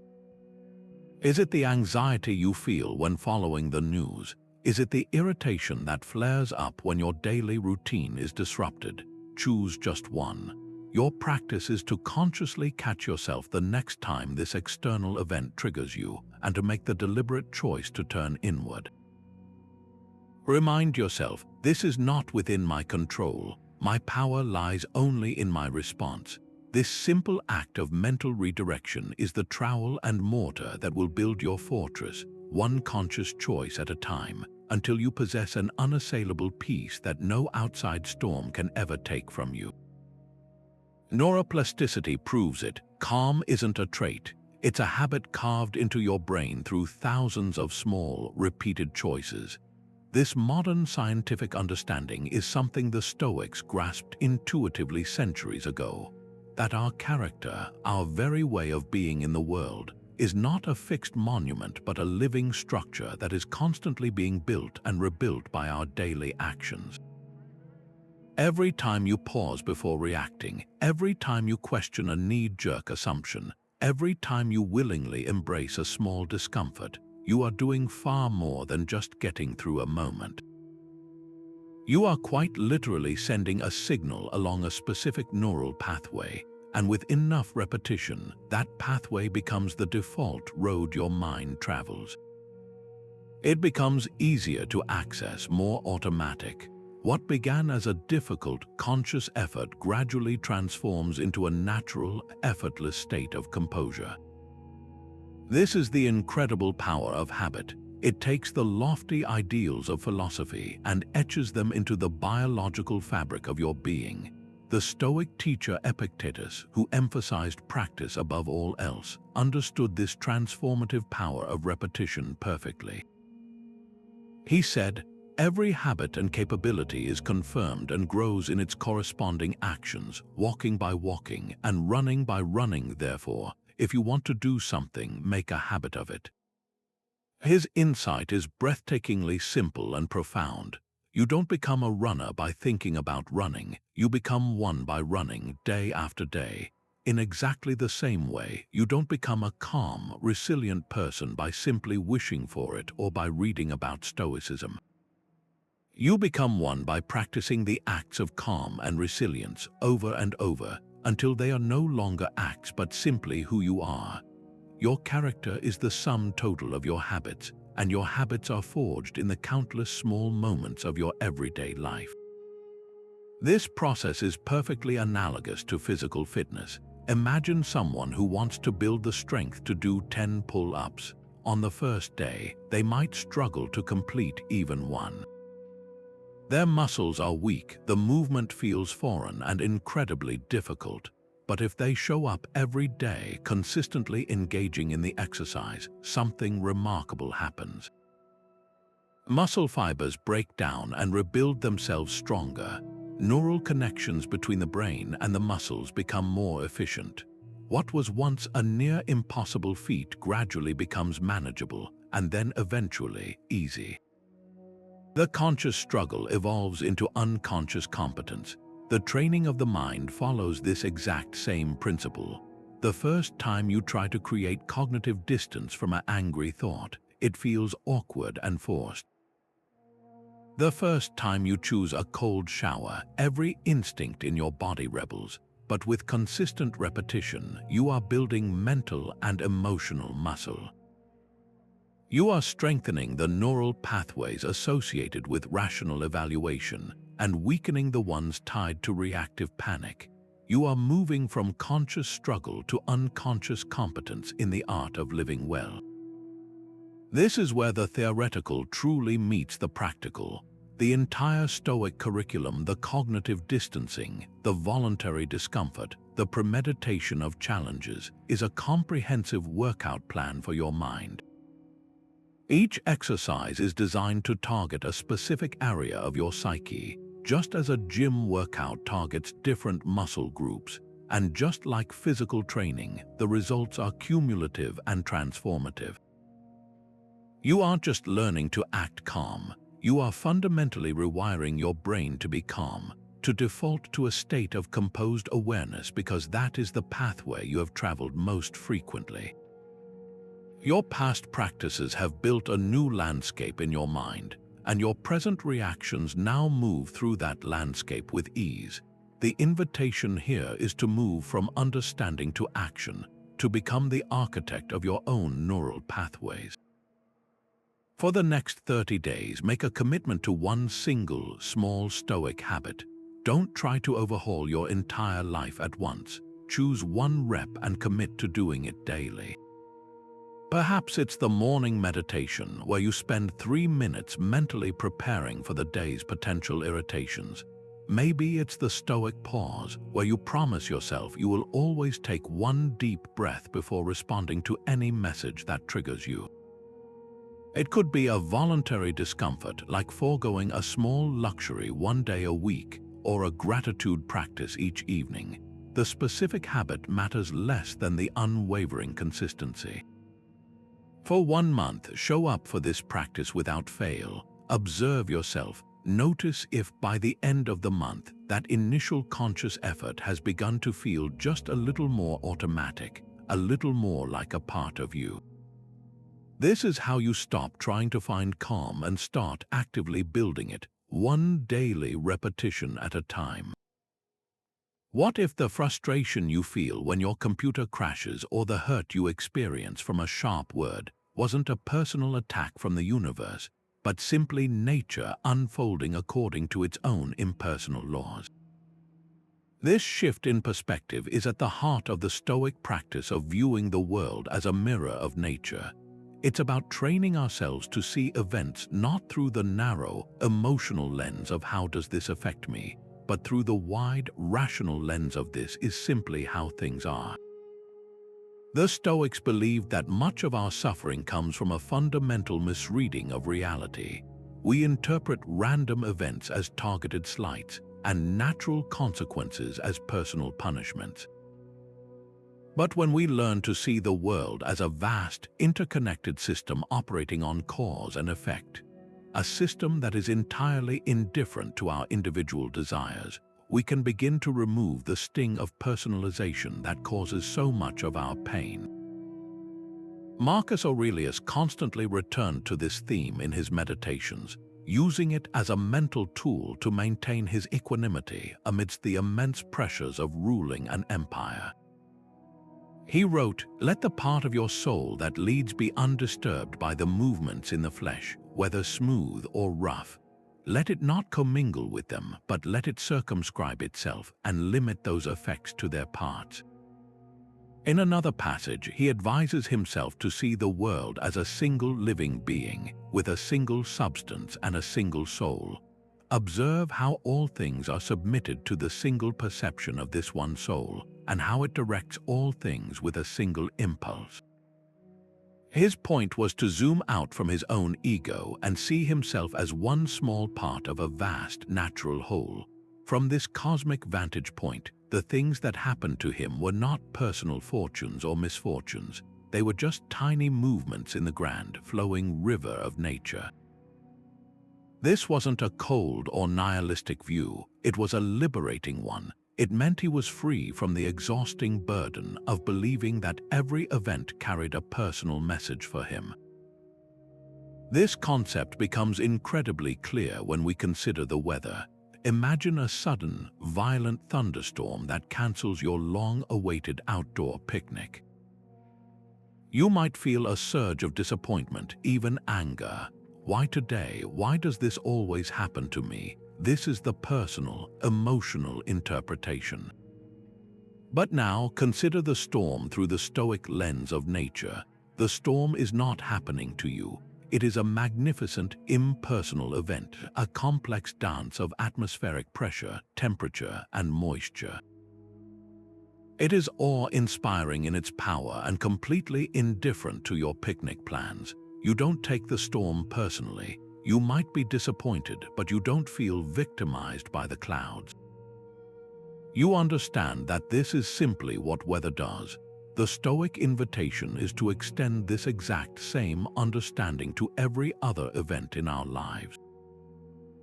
Is it the anxiety you feel when following the news? Is it the irritation that flares up when your daily routine is disrupted? Choose just one. Your practice is to consciously catch yourself the next time this external event triggers you, and to make the deliberate choice to turn inward. Remind yourself, this is not within my control. My power lies only in my response. This simple act of mental redirection is the trowel and mortar that will build your fortress, one conscious choice at a time, until you possess an unassailable peace that no outside storm can ever take from you. Neuroplasticity proves it. Calm isn't a trait. It's a habit carved into your brain through thousands of small, repeated choices. This modern scientific understanding is something the Stoics grasped intuitively centuries ago. That our character, our very way of being in the world, is not a fixed monument but a living structure that is constantly being built and rebuilt by our daily actions. Every time you pause before reacting, every time you question a knee-jerk assumption, every time you willingly embrace a small discomfort, you are doing far more than just getting through a moment. You are quite literally sending a signal along a specific neural pathway, and with enough repetition, that pathway becomes the default road your mind travels. It becomes easier to access, more automatic. What began as a difficult, conscious effort gradually transforms into a natural, effortless state of composure. This is the incredible power of habit. It takes the lofty ideals of philosophy and etches them into the biological fabric of your being. The Stoic teacher Epictetus, who emphasized practice above all else, understood this transformative power of repetition perfectly. He said, "Every habit and capability is confirmed and grows in its corresponding actions, walking by walking and running by running. Therefore, if you want to do something, make a habit of it." His insight is breathtakingly simple and profound. You don't become a runner by thinking about running, you become one by running day after day. In exactly the same way, you don't become a calm, resilient person by simply wishing for it or by reading about Stoicism. You become one by practicing the acts of calm and resilience over and over until they are no longer acts but simply who you are. Your character is the sum total of your habits, and your habits are forged in the countless small moments of your everyday life. This process is perfectly analogous to physical fitness. Imagine someone who wants to build the strength to do 10 pull-ups. On the first day, they might struggle to complete even one. Their muscles are weak, the movement feels foreign and incredibly difficult. But if they show up every day, consistently engaging in the exercise, something remarkable happens. Muscle fibers break down and rebuild themselves stronger. Neural connections between the brain and the muscles become more efficient. What was once a near impossible feat gradually becomes manageable and then eventually easy. The conscious struggle evolves into unconscious competence. The training of the mind follows this exact same principle. The first time you try to create cognitive distance from an angry thought, it feels awkward and forced. The first time you choose a cold shower, every instinct in your body rebels. But with consistent repetition, you are building mental and emotional muscle. You are strengthening the neural pathways associated with rational evaluation and weakening the ones tied to reactive panic. You are moving from conscious struggle to unconscious competence in the art of living well. This is where the theoretical truly meets the practical. The entire Stoic curriculum, the cognitive distancing, the voluntary discomfort, the premeditation of challenges, is a comprehensive workout plan for your mind. Each exercise is designed to target a specific area of your psyche, just as a gym workout targets different muscle groups. And just like physical training, the results are cumulative and transformative. You aren't just learning to act calm, you are fundamentally rewiring your brain to be calm, to default to a state of composed awareness because that is the pathway you have traveled most frequently. Your past practices have built a new landscape in your mind, and your present reactions now move through that landscape with ease. The invitation here is to move from understanding to action, to become the architect of your own neural pathways. For the next 30 days, make a commitment to one single, small Stoic habit. Don't try to overhaul your entire life at once. Choose one rep and commit to doing it daily. Perhaps it's the morning meditation where you spend 3 minutes mentally preparing for the day's potential irritations. Maybe it's the Stoic Pause where you promise yourself you will always take one deep breath before responding to any message that triggers you. It could be a voluntary discomfort like foregoing a small luxury one day a week or a gratitude practice each evening. The specific habit matters less than the unwavering consistency. For 1 month, show up for this practice without fail. Observe yourself. Notice if by the end of the month, that initial conscious effort has begun to feel just a little more automatic, a little more like a part of you. This is how you stop trying to find calm and start actively building it, one daily repetition at a time. What if the frustration you feel when your computer crashes or the hurt you experience from a sharp word wasn't a personal attack from the universe, but simply nature unfolding according to its own impersonal laws? This shift in perspective is at the heart of the Stoic practice of viewing the world as a mirror of nature. It's about training ourselves to see events not through the narrow, emotional lens of how does this affect me, but through the wide, rational lens of this is simply how things are. The Stoics believed that much of our suffering comes from a fundamental misreading of reality. We interpret random events as targeted slights and natural consequences as personal punishments. But when we learn to see the world as a vast, interconnected system operating on cause and effect, a system that is entirely indifferent to our individual desires, we can begin to remove the sting of personalization that causes so much of our pain. Marcus Aurelius constantly returned to this theme in his meditations, using it as a mental tool to maintain his equanimity amidst the immense pressures of ruling an empire. He wrote, "Let the part of your soul that leads be undisturbed by the movements in the flesh, whether smooth or rough. Let it not commingle with them, but let it circumscribe itself and limit those effects to their parts." In another passage, he advises himself to see the world as a single living being, with a single substance and a single soul. Observe how all things are submitted to the single perception of this one soul, and how it directs all things with a single impulse. His point was to zoom out from his own ego and see himself as one small part of a vast natural whole. From this cosmic vantage point, the things that happened to him were not personal fortunes or misfortunes. They were just tiny movements in the grand, flowing river of nature. This wasn't a cold or nihilistic view, it was a liberating one. It meant he was free from the exhausting burden of believing that every event carried a personal message for him. This concept becomes incredibly clear when we consider the weather. Imagine a sudden, violent thunderstorm that cancels your long-awaited outdoor picnic. You might feel a surge of disappointment, even anger. Why today? Why does this always happen to me? This is the personal, emotional interpretation. But now consider the storm through the Stoic lens of nature. The storm is not happening to you. It is a magnificent, impersonal event, a complex dance of atmospheric pressure, temperature, and moisture. It is awe-inspiring in its power and completely indifferent to your picnic plans. You don't take the storm personally. You might be disappointed, but you don't feel victimized by the clouds. You understand that this is simply what weather does. The Stoic invitation is to extend this exact same understanding to every other event in our lives.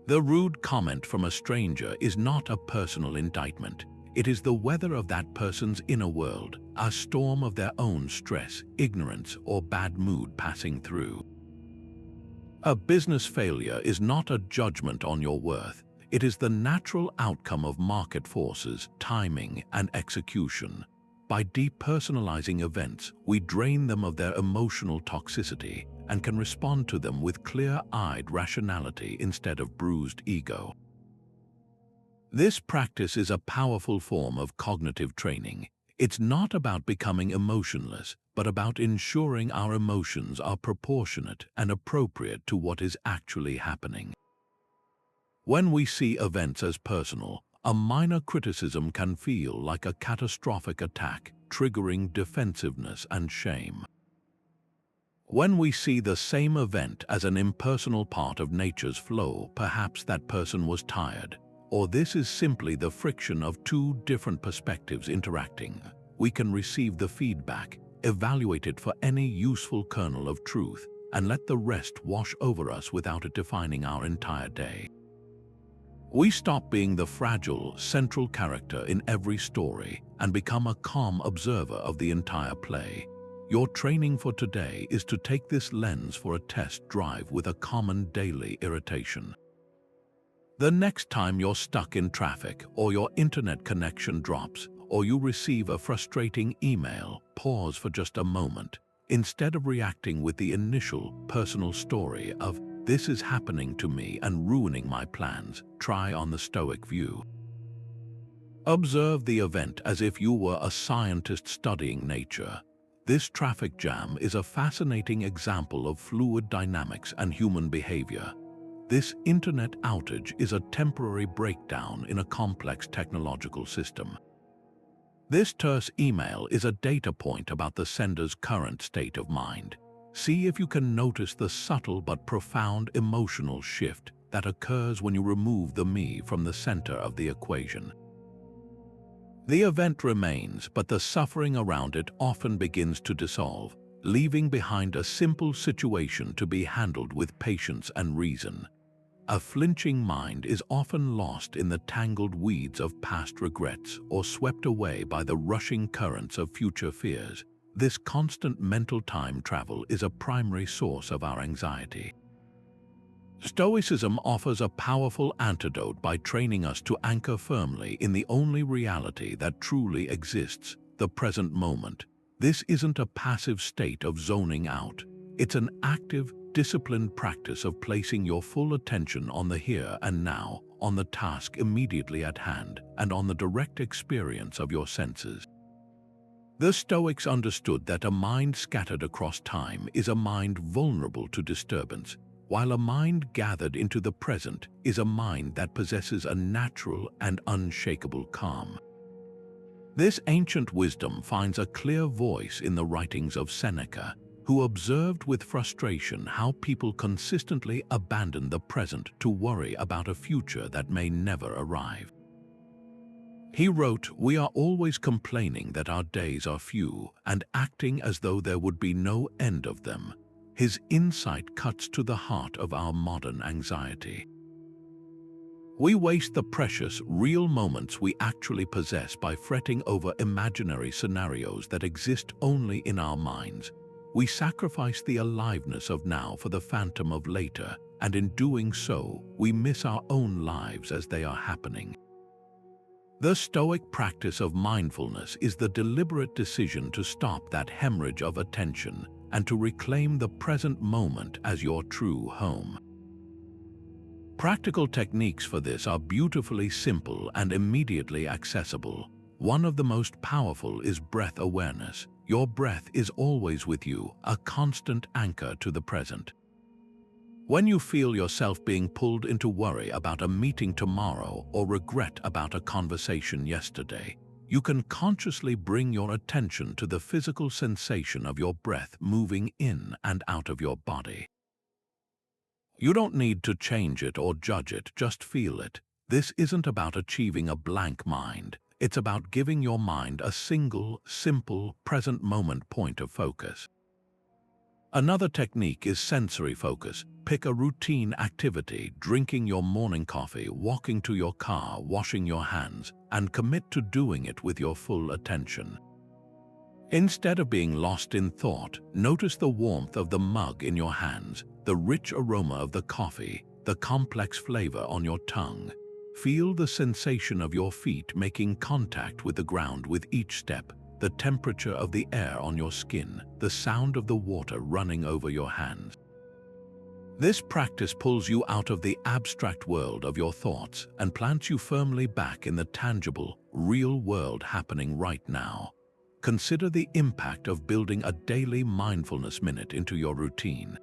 The rude comment from a stranger is not a personal indictment. It is the weather of that person's inner world, a storm of their own stress, ignorance, or bad mood passing through. A business failure is not a judgment on your worth. It is the natural outcome of market forces, timing, and execution. By depersonalizing events, we drain them of their emotional toxicity and can respond to them with clear-eyed rationality instead of bruised ego. This practice is a powerful form of cognitive training. It's not about becoming emotionless, but about ensuring our emotions are proportionate and appropriate to what is actually happening. When we see events as personal, a minor criticism can feel like a catastrophic attack, triggering defensiveness and shame. When we see the same event as an impersonal part of nature's flow, perhaps that person was tired, or this is simply the friction of two different perspectives interacting, we can receive the feedback, evaluate it for any useful kernel of truth, and let the rest wash over us without it defining our entire day. We stop being the fragile, central character in every story and become a calm observer of the entire play. Your training for today is to take this lens for a test drive with a common daily irritation. The next time you're stuck in traffic, or your internet connection drops, or you receive a frustrating email, pause for just a moment. Instead of reacting with the initial, personal story of, "This is happening to me and ruining my plans," try on the Stoic view. Observe the event as if you were a scientist studying nature. This traffic jam is a fascinating example of fluid dynamics and human behavior. This internet outage is a temporary breakdown in a complex technological system. This terse email is a data point about the sender's current state of mind. See if you can notice the subtle but profound emotional shift that occurs when you remove the me from the center of the equation. The event remains, but the suffering around it often begins to dissolve, leaving behind a simple situation to be handled with patience and reason. A flinching mind is often lost in the tangled weeds of past regrets or swept away by the rushing currents of future fears. This constant mental time travel is a primary source of our anxiety. Stoicism offers a powerful antidote by training us to anchor firmly in the only reality that truly exists, the present moment. This isn't a passive state of zoning out. It's an active, disciplined practice of placing your full attention on the here and now, on the task immediately at hand, and on the direct experience of your senses. The Stoics understood that a mind scattered across time is a mind vulnerable to disturbance, while a mind gathered into the present is a mind that possesses a natural and unshakable calm. This ancient wisdom finds a clear voice in the writings of Seneca, who observed with frustration how people consistently abandon the present to worry about a future that may never arrive. He wrote, "We are always complaining that our days are few and acting as though there would be no end of them." His insight cuts to the heart of our modern anxiety. We waste the precious, real moments we actually possess by fretting over imaginary scenarios that exist only in our minds. We sacrifice the aliveness of now for the phantom of later, and in doing so, we miss our own lives as they are happening. The Stoic practice of mindfulness is the deliberate decision to stop that hemorrhage of attention and to reclaim the present moment as your true home. Practical techniques for this are beautifully simple and immediately accessible. One of the most powerful is breath awareness. Your breath is always with you, a constant anchor to the present. When you feel yourself being pulled into worry about a meeting tomorrow or regret about a conversation yesterday, you can consciously bring your attention to the physical sensation of your breath moving in and out of your body. You don't need to change it or judge it, just feel it. This isn't about achieving a blank mind. It's about giving your mind a single, simple, present moment point of focus. Another technique is sensory focus. Pick a routine activity, drinking your morning coffee, walking to your car, washing your hands, and commit to doing it with your full attention. Instead of being lost in thought, notice the warmth of the mug in your hands, the rich aroma of the coffee, the complex flavor on your tongue. Feel the sensation of your feet making contact with the ground with each step, the temperature of the air on your skin, the sound of the water running over your hands. This practice pulls you out of the abstract world of your thoughts and plants you firmly back in the tangible, real world happening right now. Consider the impact of building a daily mindfulness minute into your routine.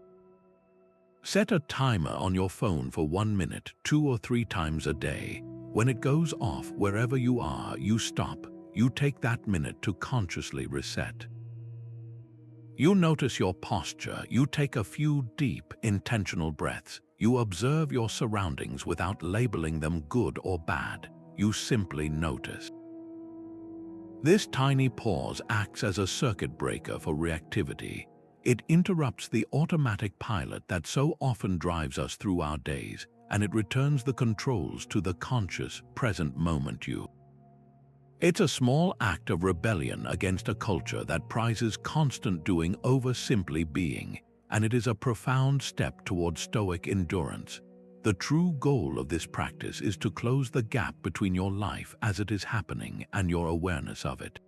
Set a timer on your phone for 1 minute, 2 or 3 times a day. When it goes off, wherever you are, you stop. You take that minute to consciously reset. You notice your posture. You take a few deep, intentional breaths. You observe your surroundings without labeling them good or bad. You simply notice. This tiny pause acts as a circuit breaker for reactivity. It interrupts the automatic pilot that so often drives us through our days, and it returns the controls to the conscious, present moment you. It's a small act of rebellion against a culture that prizes constant doing over simply being, and it is a profound step toward Stoic endurance. The true goal of this practice is to close the gap between your life as it is happening and your awareness of it.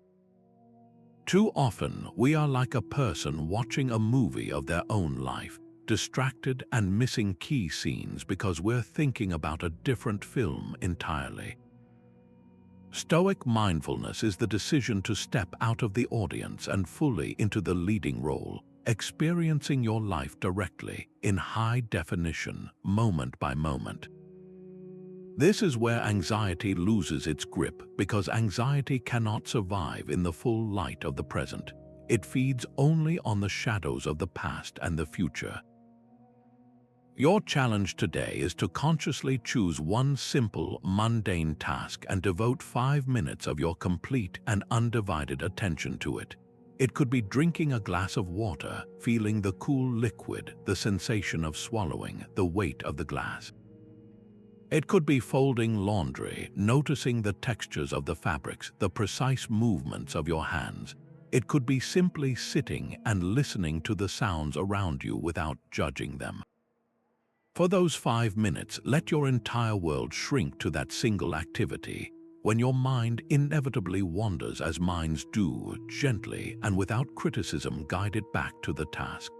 Too often, we are like a person watching a movie of their own life, distracted and missing key scenes because we're thinking about a different film entirely. Stoic mindfulness is the decision to step out of the audience and fully into the leading role, experiencing your life directly, in high definition, moment by moment. This is where anxiety loses its grip, because anxiety cannot survive in the full light of the present. It feeds only on the shadows of the past and the future. Your challenge today is to consciously choose one simple, mundane task and devote 5 minutes of your complete and undivided attention to it. It could be drinking a glass of water, feeling the cool liquid, the sensation of swallowing, the weight of the glass. It could be folding laundry, noticing the textures of the fabrics, the precise movements of your hands. It could be simply sitting and listening to the sounds around you without judging them. For those 5 minutes, let your entire world shrink to that single activity. When your mind inevitably wanders, as minds do, gently and without criticism, guide it back to the task.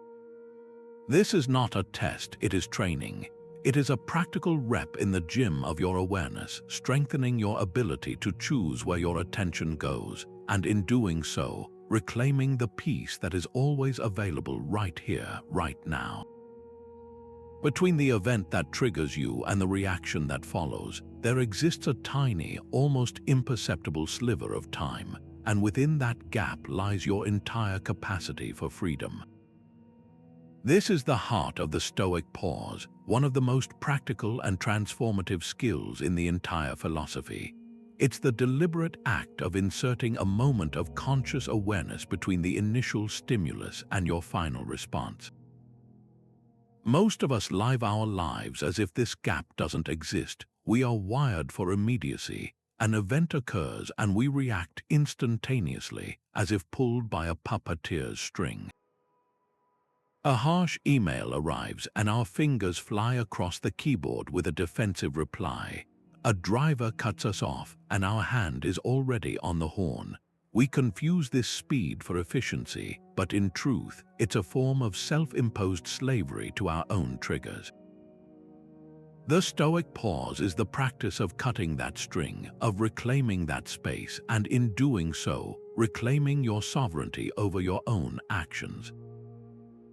This is not a test, it is training. It is a practical rep in the gym of your awareness, strengthening your ability to choose where your attention goes, and in doing so, reclaiming the peace that is always available right here, right now. Between the event that triggers you and the reaction that follows, there exists a tiny, almost imperceptible sliver of time, and within that gap lies your entire capacity for freedom. This is the heart of the Stoic Pause, one of the most practical and transformative skills in the entire philosophy. It's the deliberate act of inserting a moment of conscious awareness between the initial stimulus and your final response. Most of us live our lives as if this gap doesn't exist. We are wired for immediacy. An event occurs and we react instantaneously, as if pulled by a puppeteer's string. A harsh email arrives and our fingers fly across the keyboard with a defensive reply. A driver cuts us off and our hand is already on the horn. We confuse this speed for efficiency, but in truth, it's a form of self-imposed slavery to our own triggers. The Stoic Pause is the practice of cutting that string, of reclaiming that space, and in doing so, reclaiming your sovereignty over your own actions.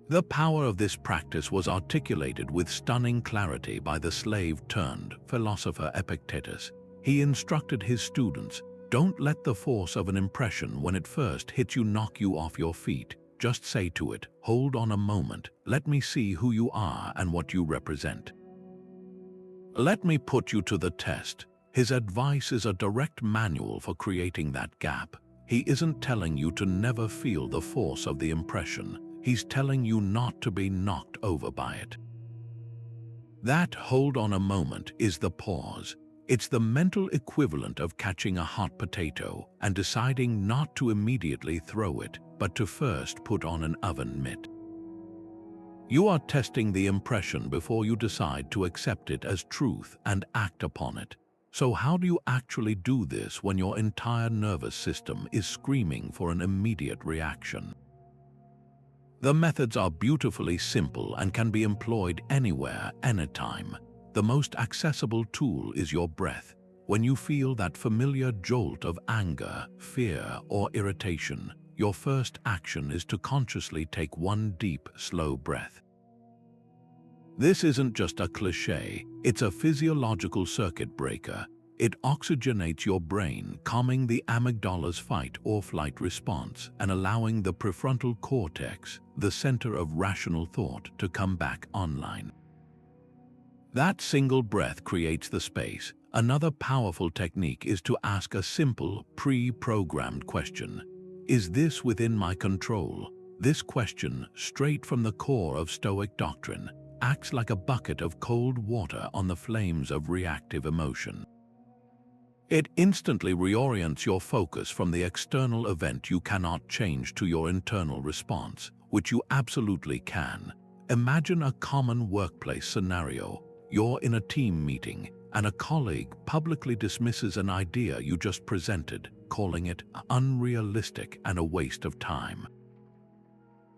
The power of this practice was articulated with stunning clarity by the slave-turned-philosopher Epictetus. He instructed his students, "Don't let the force of an impression when it first hits you knock you off your feet. Just say to it, 'Hold on a moment, let me see who you are and what you represent. Let me put you to the test.'" His advice is a direct manual for creating that gap. He isn't telling you to never feel the force of the impression. He's telling you not to be knocked over by it. That "hold on a moment" is the pause. It's the mental equivalent of catching a hot potato and deciding not to immediately throw it, but to first put on an oven mitt. You are testing the impression before you decide to accept it as truth and act upon it. So how do you actually do this when your entire nervous system is screaming for an immediate reaction? The methods are beautifully simple and can be employed anywhere, anytime. The most accessible tool is your breath. When you feel that familiar jolt of anger, fear, or irritation, your first action is to consciously take one deep, slow breath. This isn't just a cliché, it's a physiological circuit breaker. It oxygenates your brain, calming the amygdala's fight or flight response and allowing the prefrontal cortex, the center of rational thought, to come back online. That single breath creates the space. Another powerful technique is to ask a simple, pre-programmed question. Is this within my control? This question, straight from the core of Stoic doctrine, acts like a bucket of cold water on the flames of reactive emotion. It instantly reorients your focus from the external event you cannot change to your internal response, which you absolutely can. Imagine a common workplace scenario. You're in a team meeting, and a colleague publicly dismisses an idea you just presented, calling it unrealistic and a waste of time.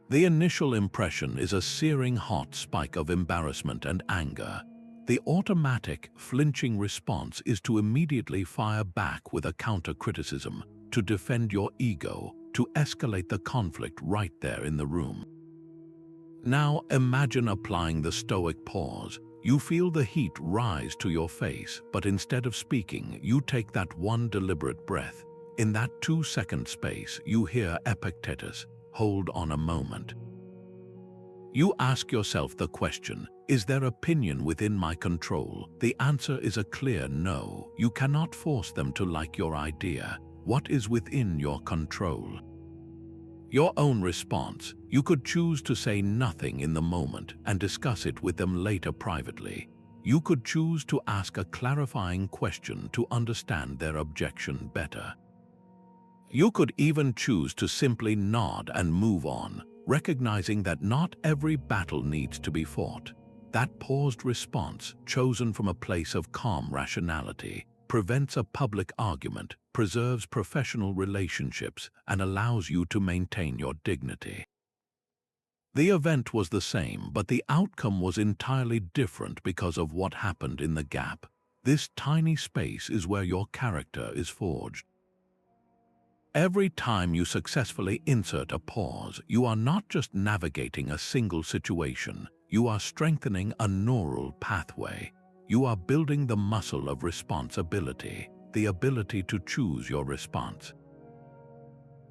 The initial impression is a searing hot spike of embarrassment and anger. The automatic, flinching response is to immediately fire back with a counter-criticism, to defend your ego, to escalate the conflict right there in the room. Now imagine applying the Stoic Pause. You feel the heat rise to your face, but instead of speaking, you take that one deliberate breath. In that 2-second space, you hear Epictetus, "Hold on a moment." You ask yourself the question, is their opinion within my control? The answer is a clear no. You cannot force them to like your idea. What is within your control? Your own response. You could choose to say nothing in the moment and discuss it with them later privately. You could choose to ask a clarifying question to understand their objection better. You could even choose to simply nod and move on, recognizing that not every battle needs to be fought. That paused response, chosen from a place of calm rationality, prevents a public argument, preserves professional relationships, and allows you to maintain your dignity. The event was the same, but the outcome was entirely different because of what happened in the gap. This tiny space is where your character is forged. Every time you successfully insert a pause, you are not just navigating a single situation, you are strengthening a neural pathway. You are building the muscle of responsibility, the ability to choose your response.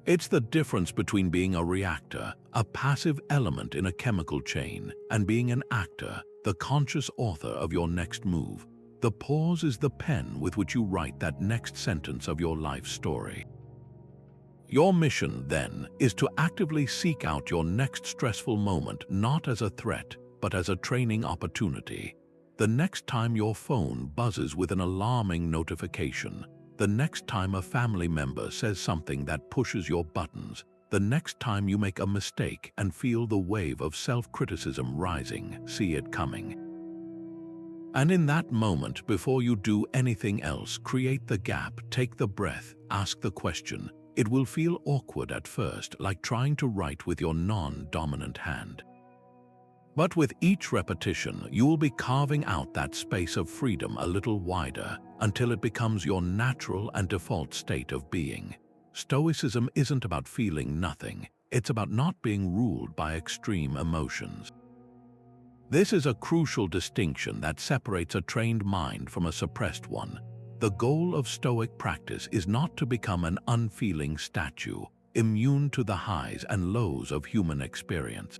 It's the difference between being a reactor, a passive element in a chemical chain, and being an actor, the conscious author of your next move. The pause is the pen with which you write that next sentence of your life story. Your mission, then, is to actively seek out your next stressful moment not as a threat, but as a training opportunity. The next time your phone buzzes with an alarming notification, the next time a family member says something that pushes your buttons, the next time you make a mistake and feel the wave of self-criticism rising, see it coming. And in that moment, before you do anything else, create the gap, take the breath, ask the question. It will feel awkward at first, like trying to write with your non-dominant hand. But with each repetition, you will be carving out that space of freedom a little wider until it becomes your natural and default state of being. Stoicism isn't about feeling nothing, it's about not being ruled by extreme emotions. This is a crucial distinction that separates a trained mind from a suppressed one. The goal of Stoic practice is not to become an unfeeling statue, immune to the highs and lows of human experience.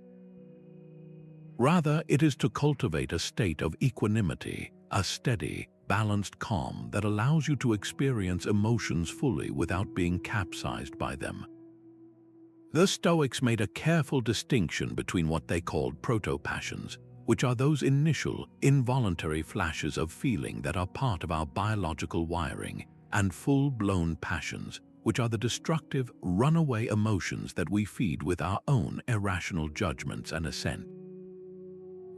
Rather, it is to cultivate a state of equanimity, a steady, balanced calm that allows you to experience emotions fully without being capsized by them. The Stoics made a careful distinction between what they called proto-passions, which are those initial, involuntary flashes of feeling that are part of our biological wiring, and full-blown passions, which are the destructive, runaway emotions that we feed with our own irrational judgments and assent.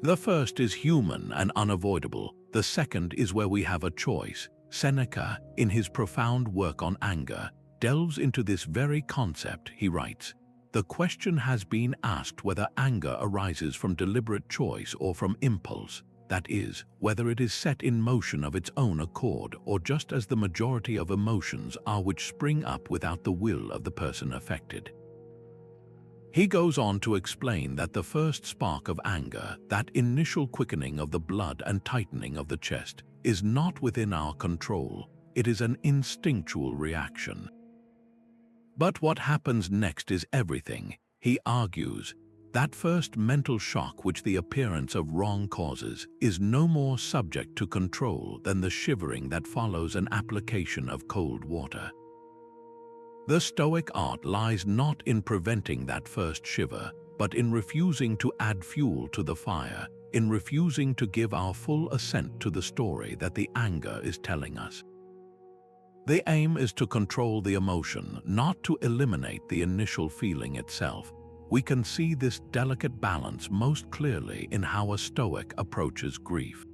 The first is human and unavoidable. The second is where we have a choice. Seneca, in his profound work on anger, delves into this very concept. He writes, "The question has been asked whether anger arises from deliberate choice or from impulse, that is, whether it is set in motion of its own accord or just as the majority of emotions are which spring up without the will of the person affected." He goes on to explain that the first spark of anger, that initial quickening of the blood and tightening of the chest, is not within our control. It is an instinctual reaction. But what happens next is everything, he argues. That first mental shock which the appearance of wrong causes is no more subject to control than the shivering that follows an application of cold water. The Stoic art lies not in preventing that first shiver, but in refusing to add fuel to the fire, in refusing to give our full assent to the story that the anger is telling us. The aim is to control the emotion, not to eliminate the initial feeling itself. We can see this delicate balance most clearly in how a Stoic approaches grief.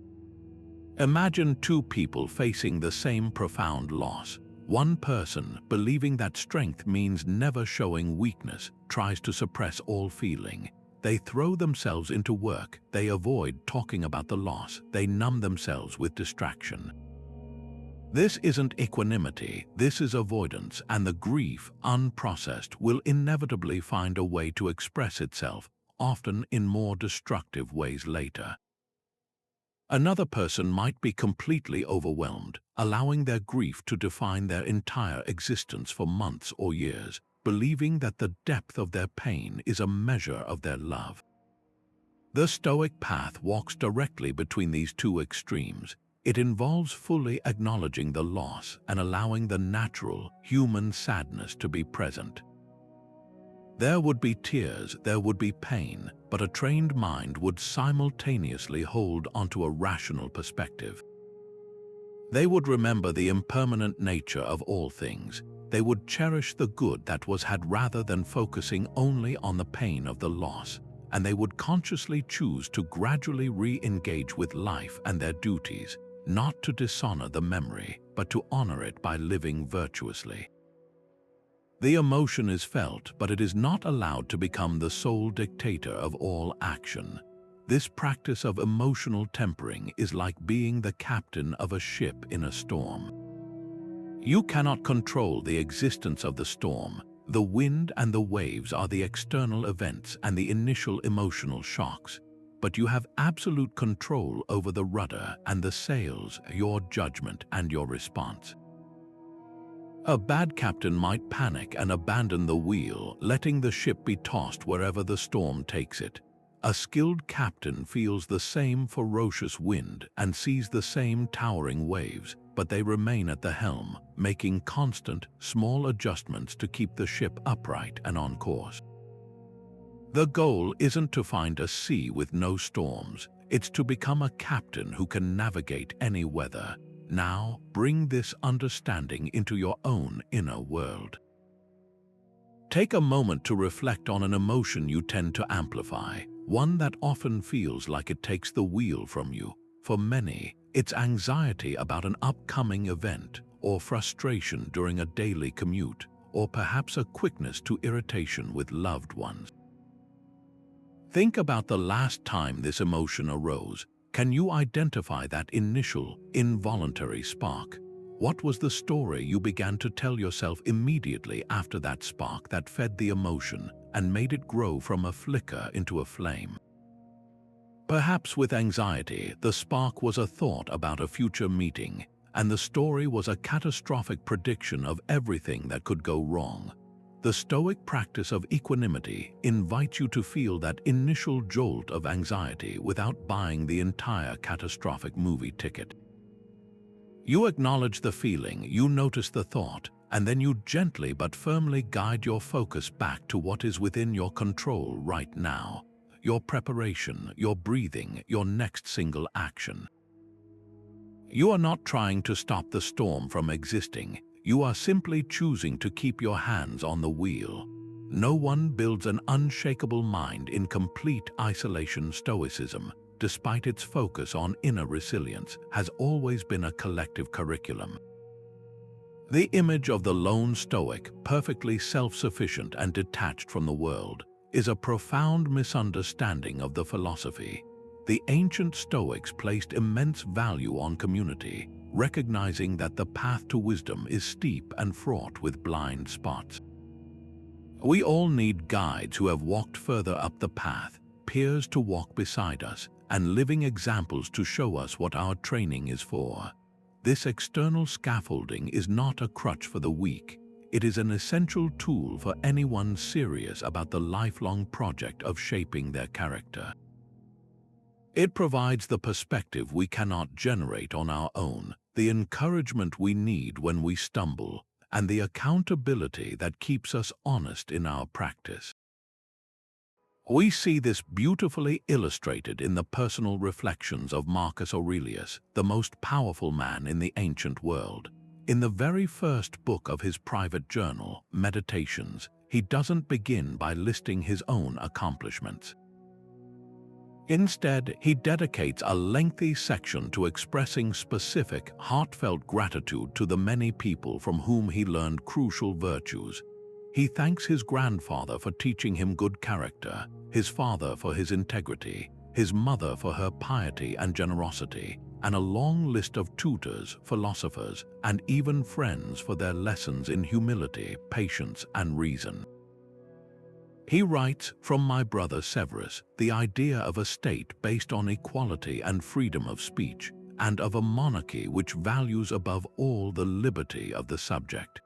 Imagine two people facing the same profound loss. One person, believing that strength means never showing weakness, tries to suppress all feeling. They throw themselves into work, they avoid talking about the loss, they numb themselves with distraction. This isn't equanimity, this is avoidance, and the grief, unprocessed, will inevitably find a way to express itself, often in more destructive ways later. Another person might be completely overwhelmed, allowing their grief to define their entire existence for months or years, believing that the depth of their pain is a measure of their love. The Stoic path walks directly between these two extremes. It involves fully acknowledging the loss and allowing the natural, human sadness to be present. There would be tears, there would be pain, but a trained mind would simultaneously hold onto a rational perspective. They would remember the impermanent nature of all things. They would cherish the good that was had rather than focusing only on the pain of the loss, and they would consciously choose to gradually re-engage with life and their duties, not to dishonor the memory, but to honor it by living virtuously. The emotion is felt, but it is not allowed to become the sole dictator of all action. This practice of emotional tempering is like being the captain of a ship in a storm. You cannot control the existence of the storm. The wind and the waves are the external events and the initial emotional shocks, but you have absolute control over the rudder and the sails, your judgment and your response. A bad captain might panic and abandon the wheel, letting the ship be tossed wherever the storm takes it. A skilled captain feels the same ferocious wind and sees the same towering waves, but they remain at the helm, making constant, small adjustments to keep the ship upright and on course. The goal isn't to find a sea with no storms, it's to become a captain who can navigate any weather. Now, bring this understanding into your own inner world. Take a moment to reflect on an emotion you tend to amplify, one that often feels like it takes the wheel from you. For many, it's anxiety about an upcoming event, or frustration during a daily commute, or perhaps a quickness to irritation with loved ones. Think about the last time this emotion arose. Can you identify that initial, involuntary spark? What was the story you began to tell yourself immediately after that spark that fed the emotion and made it grow from a flicker into a flame? Perhaps with anxiety, the spark was a thought about a future meeting, and the story was a catastrophic prediction of everything that could go wrong. The Stoic practice of equanimity invites you to feel that initial jolt of anxiety without buying the entire catastrophic movie ticket. You acknowledge the feeling, you notice the thought, and then you gently but firmly guide your focus back to what is within your control right now. Your preparation, your breathing, your next single action. You are not trying to stop the storm from existing. You are simply choosing to keep your hands on the wheel. No one builds an unshakable mind in complete isolation. Stoicism, despite its focus on inner resilience, has always been a collective curriculum. The image of the lone Stoic, perfectly self-sufficient and detached from the world, is a profound misunderstanding of the philosophy. The ancient Stoics placed immense value on community, recognizing that the path to wisdom is steep and fraught with blind spots. We all need guides who have walked further up the path, peers to walk beside us, and living examples to show us what our training is for. This external scaffolding is not a crutch for the weak. It is an essential tool for anyone serious about the lifelong project of shaping their character. It provides the perspective we cannot generate on our own, the encouragement we need when we stumble, and the accountability that keeps us honest in our practice. We see this beautifully illustrated in the personal reflections of Marcus Aurelius, the most powerful man in the ancient world. In the very first book of his private journal, Meditations, he doesn't begin by listing his own accomplishments. Instead, he dedicates a lengthy section to expressing specific, heartfelt gratitude to the many people from whom he learned crucial virtues. He thanks his grandfather for teaching him good character, his father for his integrity, his mother for her piety and generosity, and a long list of tutors, philosophers, and even friends for their lessons in humility, patience, and reason. He writes, "From my brother Severus, the idea of a state based on equality and freedom of speech, and of a monarchy which values above all the liberty of the subject."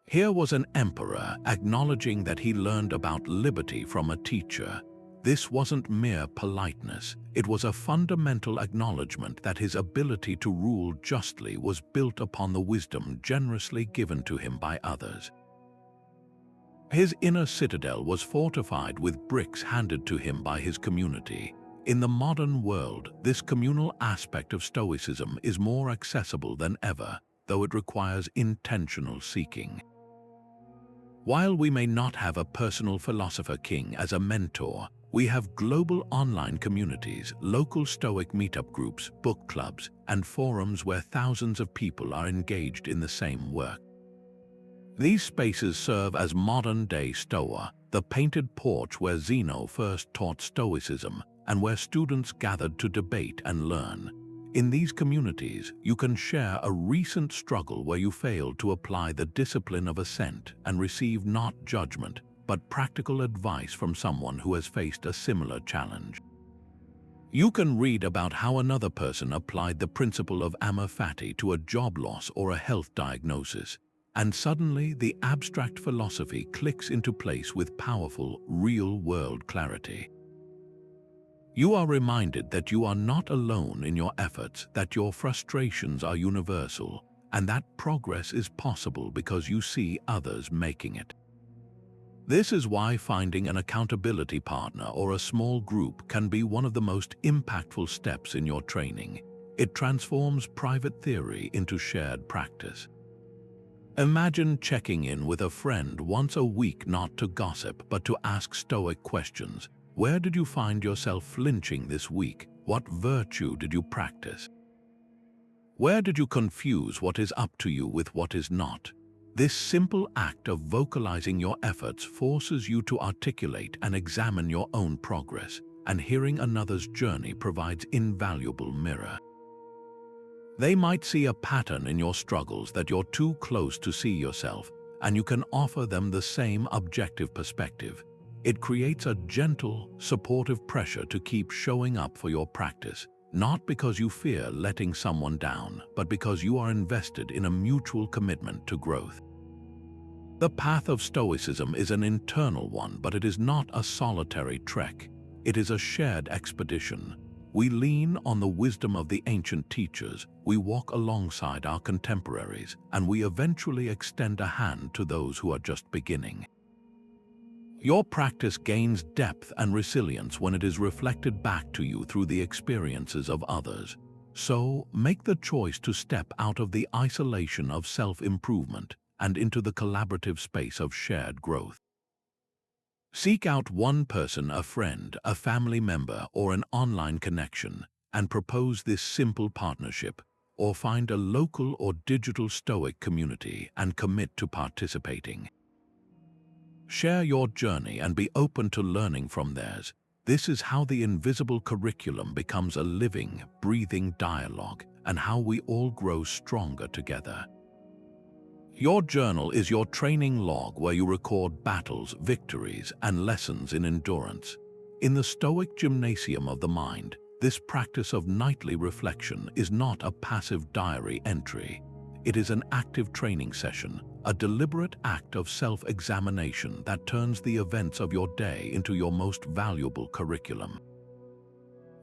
Here was an emperor acknowledging that he learned about liberty from a teacher. This wasn't mere politeness, it was a fundamental acknowledgement that his ability to rule justly was built upon the wisdom generously given to him by others. His inner citadel was fortified with bricks handed to him by his community. In the modern world, this communal aspect of Stoicism is more accessible than ever, though it requires intentional seeking. While we may not have a personal philosopher king as a mentor, we have global online communities, local Stoic meetup groups, book clubs, and forums where thousands of people are engaged in the same work. These spaces serve as modern-day Stoa, the painted porch where Zeno first taught Stoicism and where students gathered to debate and learn. In these communities, you can share a recent struggle where you failed to apply the discipline of Assent and receive not judgment, but practical advice from someone who has faced a similar challenge. You can read about how another person applied the principle of Amor Fati to a job loss or a health diagnosis, and suddenly the abstract philosophy clicks into place with powerful, real-world clarity. You are reminded that you are not alone in your efforts, that your frustrations are universal, and that progress is possible because you see others making it. This is why finding an accountability partner or a small group can be one of the most impactful steps in your training. It transforms private theory into shared practice. Imagine checking in with a friend once a week, not to gossip, but to ask Stoic questions. Where did you find yourself flinching this week? What virtue did you practice? Where did you confuse what is up to you with what is not? This simple act of vocalizing your efforts forces you to articulate and examine your own progress, and hearing another's journey provides invaluable mirror. They might see a pattern in your struggles that you're too close to see yourself, and you can offer them the same objective perspective. It creates a gentle, supportive pressure to keep showing up for your practice, not because you fear letting someone down, but because you are invested in a mutual commitment to growth. The path of Stoicism is an internal one, but it is not a solitary trek. It is a shared expedition. We lean on the wisdom of the ancient teachers, we walk alongside our contemporaries, and we eventually extend a hand to those who are just beginning. Your practice gains depth and resilience when it is reflected back to you through the experiences of others. So, make the choice to step out of the isolation of self-improvement and into the collaborative space of shared growth. Seek out one person, a friend, a family member, or an online connection, and propose this simple partnership, or find a local or digital Stoic community and commit to participating. Share your journey and be open to learning from theirs. This is how the invisible curriculum becomes a living, breathing dialogue, and how we all grow stronger together. Your journal is your training log where you record battles, victories, and lessons in endurance. In the Stoic gymnasium of the mind, this practice of nightly reflection is not a passive diary entry. It is an active training session, a deliberate act of self-examination that turns the events of your day into your most valuable curriculum.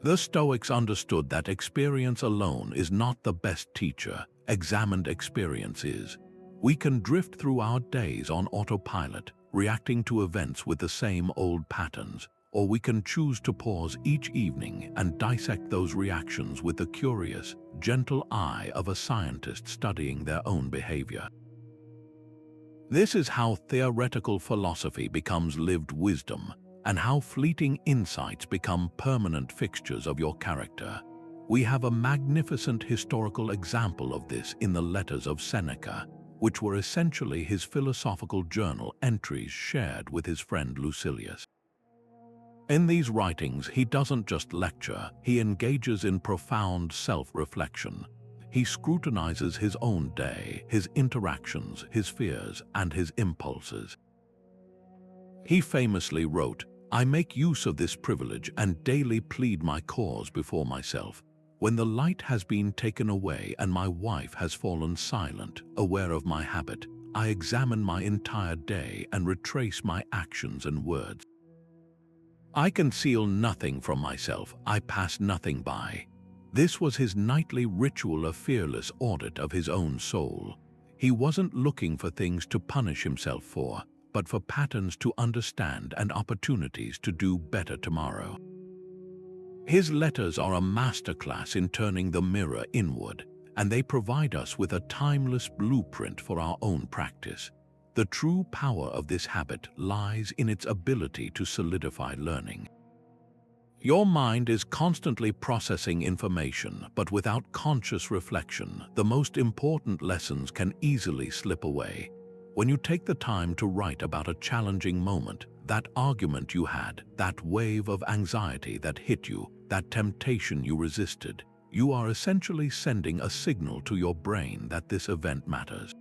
The Stoics understood that experience alone is not the best teacher, examined experience is. We can drift through our days on autopilot, reacting to events with the same old patterns, or we can choose to pause each evening and dissect those reactions with the curious, gentle eye of a scientist studying their own behavior. This is how theoretical philosophy becomes lived wisdom, and how fleeting insights become permanent fixtures of your character. We have a magnificent historical example of this in the letters of Seneca, which were essentially his philosophical journal entries shared with his friend Lucilius. In these writings, he doesn't just lecture, he engages in profound self-reflection. He scrutinizes his own day, his interactions, his fears, and his impulses. He famously wrote, "I make use of this privilege and daily plead my cause before myself. When the light has been taken away and my wife has fallen silent, aware of my habit, I examine my entire day and retrace my actions and words. I conceal nothing from myself, I pass nothing by. This was his nightly ritual, a fearless audit of his own soul. He wasn't looking for things to punish himself for, but for patterns to understand and opportunities to do better tomorrow. His letters are a masterclass in turning the mirror inward, and they provide us with a timeless blueprint for our own practice. The true power of this habit lies in its ability to solidify learning. Your mind is constantly processing information, but without conscious reflection, the most important lessons can easily slip away. When you take the time to write about a challenging moment, that argument you had, that wave of anxiety that hit you, that temptation you resisted, you are essentially sending a signal to your brain that this event matters.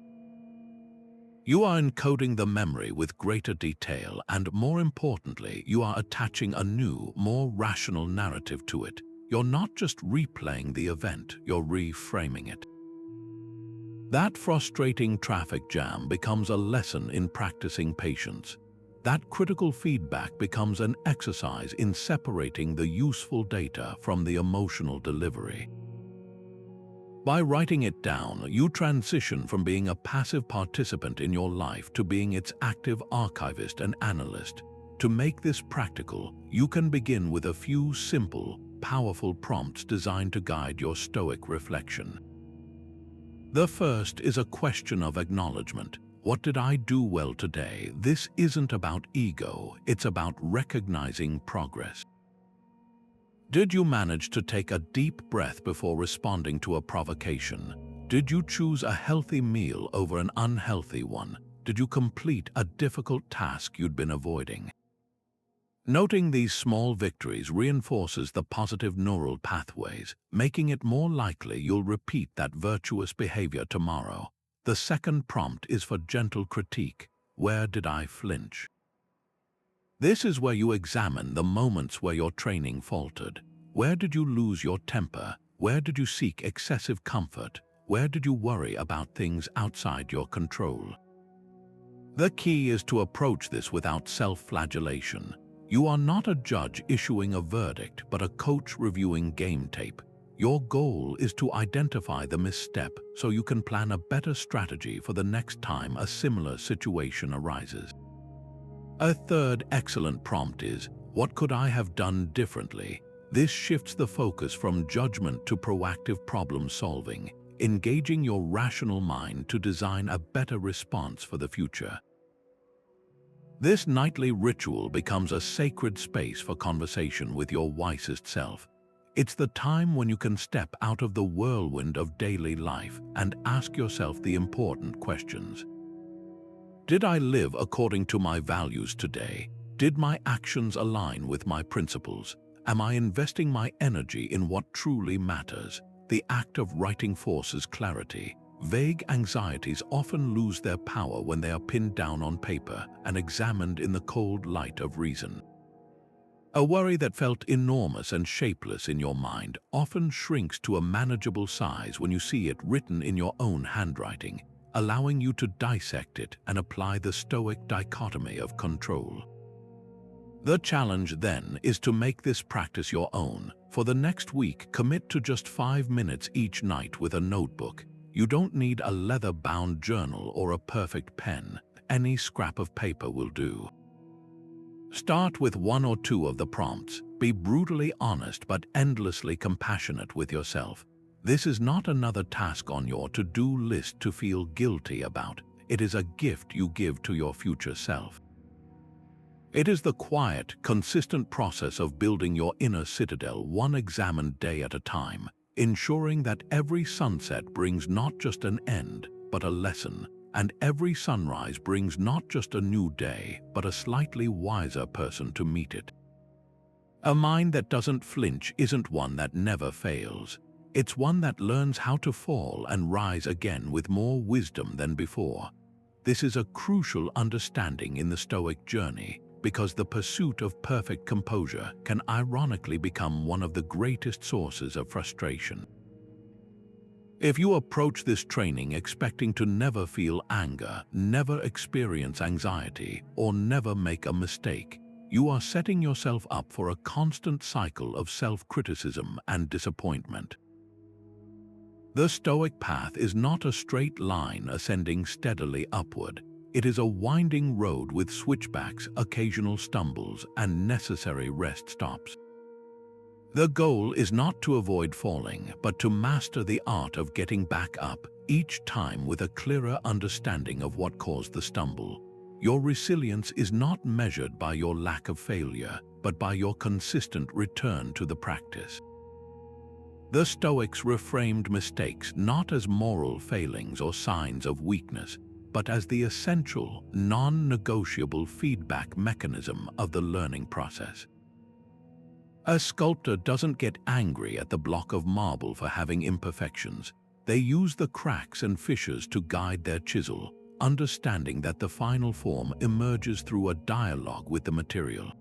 You are encoding the memory with greater detail, and more importantly, you are attaching a new, more rational narrative to it. You're not just replaying the event, you're reframing it. That frustrating traffic jam becomes a lesson in practicing patience. That critical feedback becomes an exercise in separating the useful data from the emotional delivery. By writing it down, you transition from being a passive participant in your life to being its active archivist and analyst. To make this practical, you can begin with a few simple, powerful prompts designed to guide your Stoic reflection. The first is a question of acknowledgement. What did I do well today? This isn't about ego, it's about recognizing progress. Did you manage to take a deep breath before responding to a provocation? Did you choose a healthy meal over an unhealthy one? Did you complete a difficult task you'd been avoiding? Noting these small victories reinforces the positive neural pathways, making it more likely you'll repeat that virtuous behavior tomorrow. The second prompt is for gentle critique. Where did I flinch? This is where you examine the moments where your training faltered. Where did you lose your temper? Where did you seek excessive comfort? Where did you worry about things outside your control? The key is to approach this without self-flagellation. You are not a judge issuing a verdict, but a coach reviewing game tape. Your goal is to identify the misstep so you can plan a better strategy for the next time a similar situation arises. A third excellent prompt is, what could I have done differently? This shifts the focus from judgment to proactive problem solving, engaging your rational mind to design a better response for the future. This nightly ritual becomes a sacred space for conversation with your wisest self. It's the time when you can step out of the whirlwind of daily life and ask yourself the important questions. Did I live according to my values today? Did my actions align with my principles? Am I investing my energy in what truly matters? The act of writing forces clarity. Vague anxieties often lose their power when they are pinned down on paper and examined in the cold light of reason. A worry that felt enormous and shapeless in your mind often shrinks to a manageable size when you see it written in your own handwriting, allowing you to dissect it and apply the Stoic dichotomy of control. The challenge then is to make this practice your own. For the next week, commit to just 5 minutes each night with a notebook. You don't need a leather-bound journal or a perfect pen. Any scrap of paper will do. Start with 1 or 2 of the prompts. Be brutally honest but endlessly compassionate with yourself. This is not another task on your to-do list to feel guilty about. It is a gift you give to your future self. It is the quiet, consistent process of building your inner citadel one examined day at a time, ensuring that every sunset brings not just an end, but a lesson, and every sunrise brings not just a new day, but a slightly wiser person to meet it. A mind that doesn't flinch isn't one that never fails. It's one that learns how to fall and rise again with more wisdom than before. This is a crucial understanding in the Stoic journey, because the pursuit of perfect composure can ironically become one of the greatest sources of frustration. If you approach this training expecting to never feel anger, never experience anxiety, or never make a mistake, you are setting yourself up for a constant cycle of self-criticism and disappointment. The Stoic path is not a straight line ascending steadily upward. It is a winding road with switchbacks, occasional stumbles, and necessary rest stops. The goal is not to avoid falling, but to master the art of getting back up, each time with a clearer understanding of what caused the stumble. Your resilience is not measured by your lack of failure, but by your consistent return to the practice. The Stoics reframed mistakes not as moral failings or signs of weakness, but as the essential, non-negotiable feedback mechanism of the learning process. A sculptor doesn't get angry at the block of marble for having imperfections. They use the cracks and fissures to guide their chisel, understanding that the final form emerges through a dialogue with the material.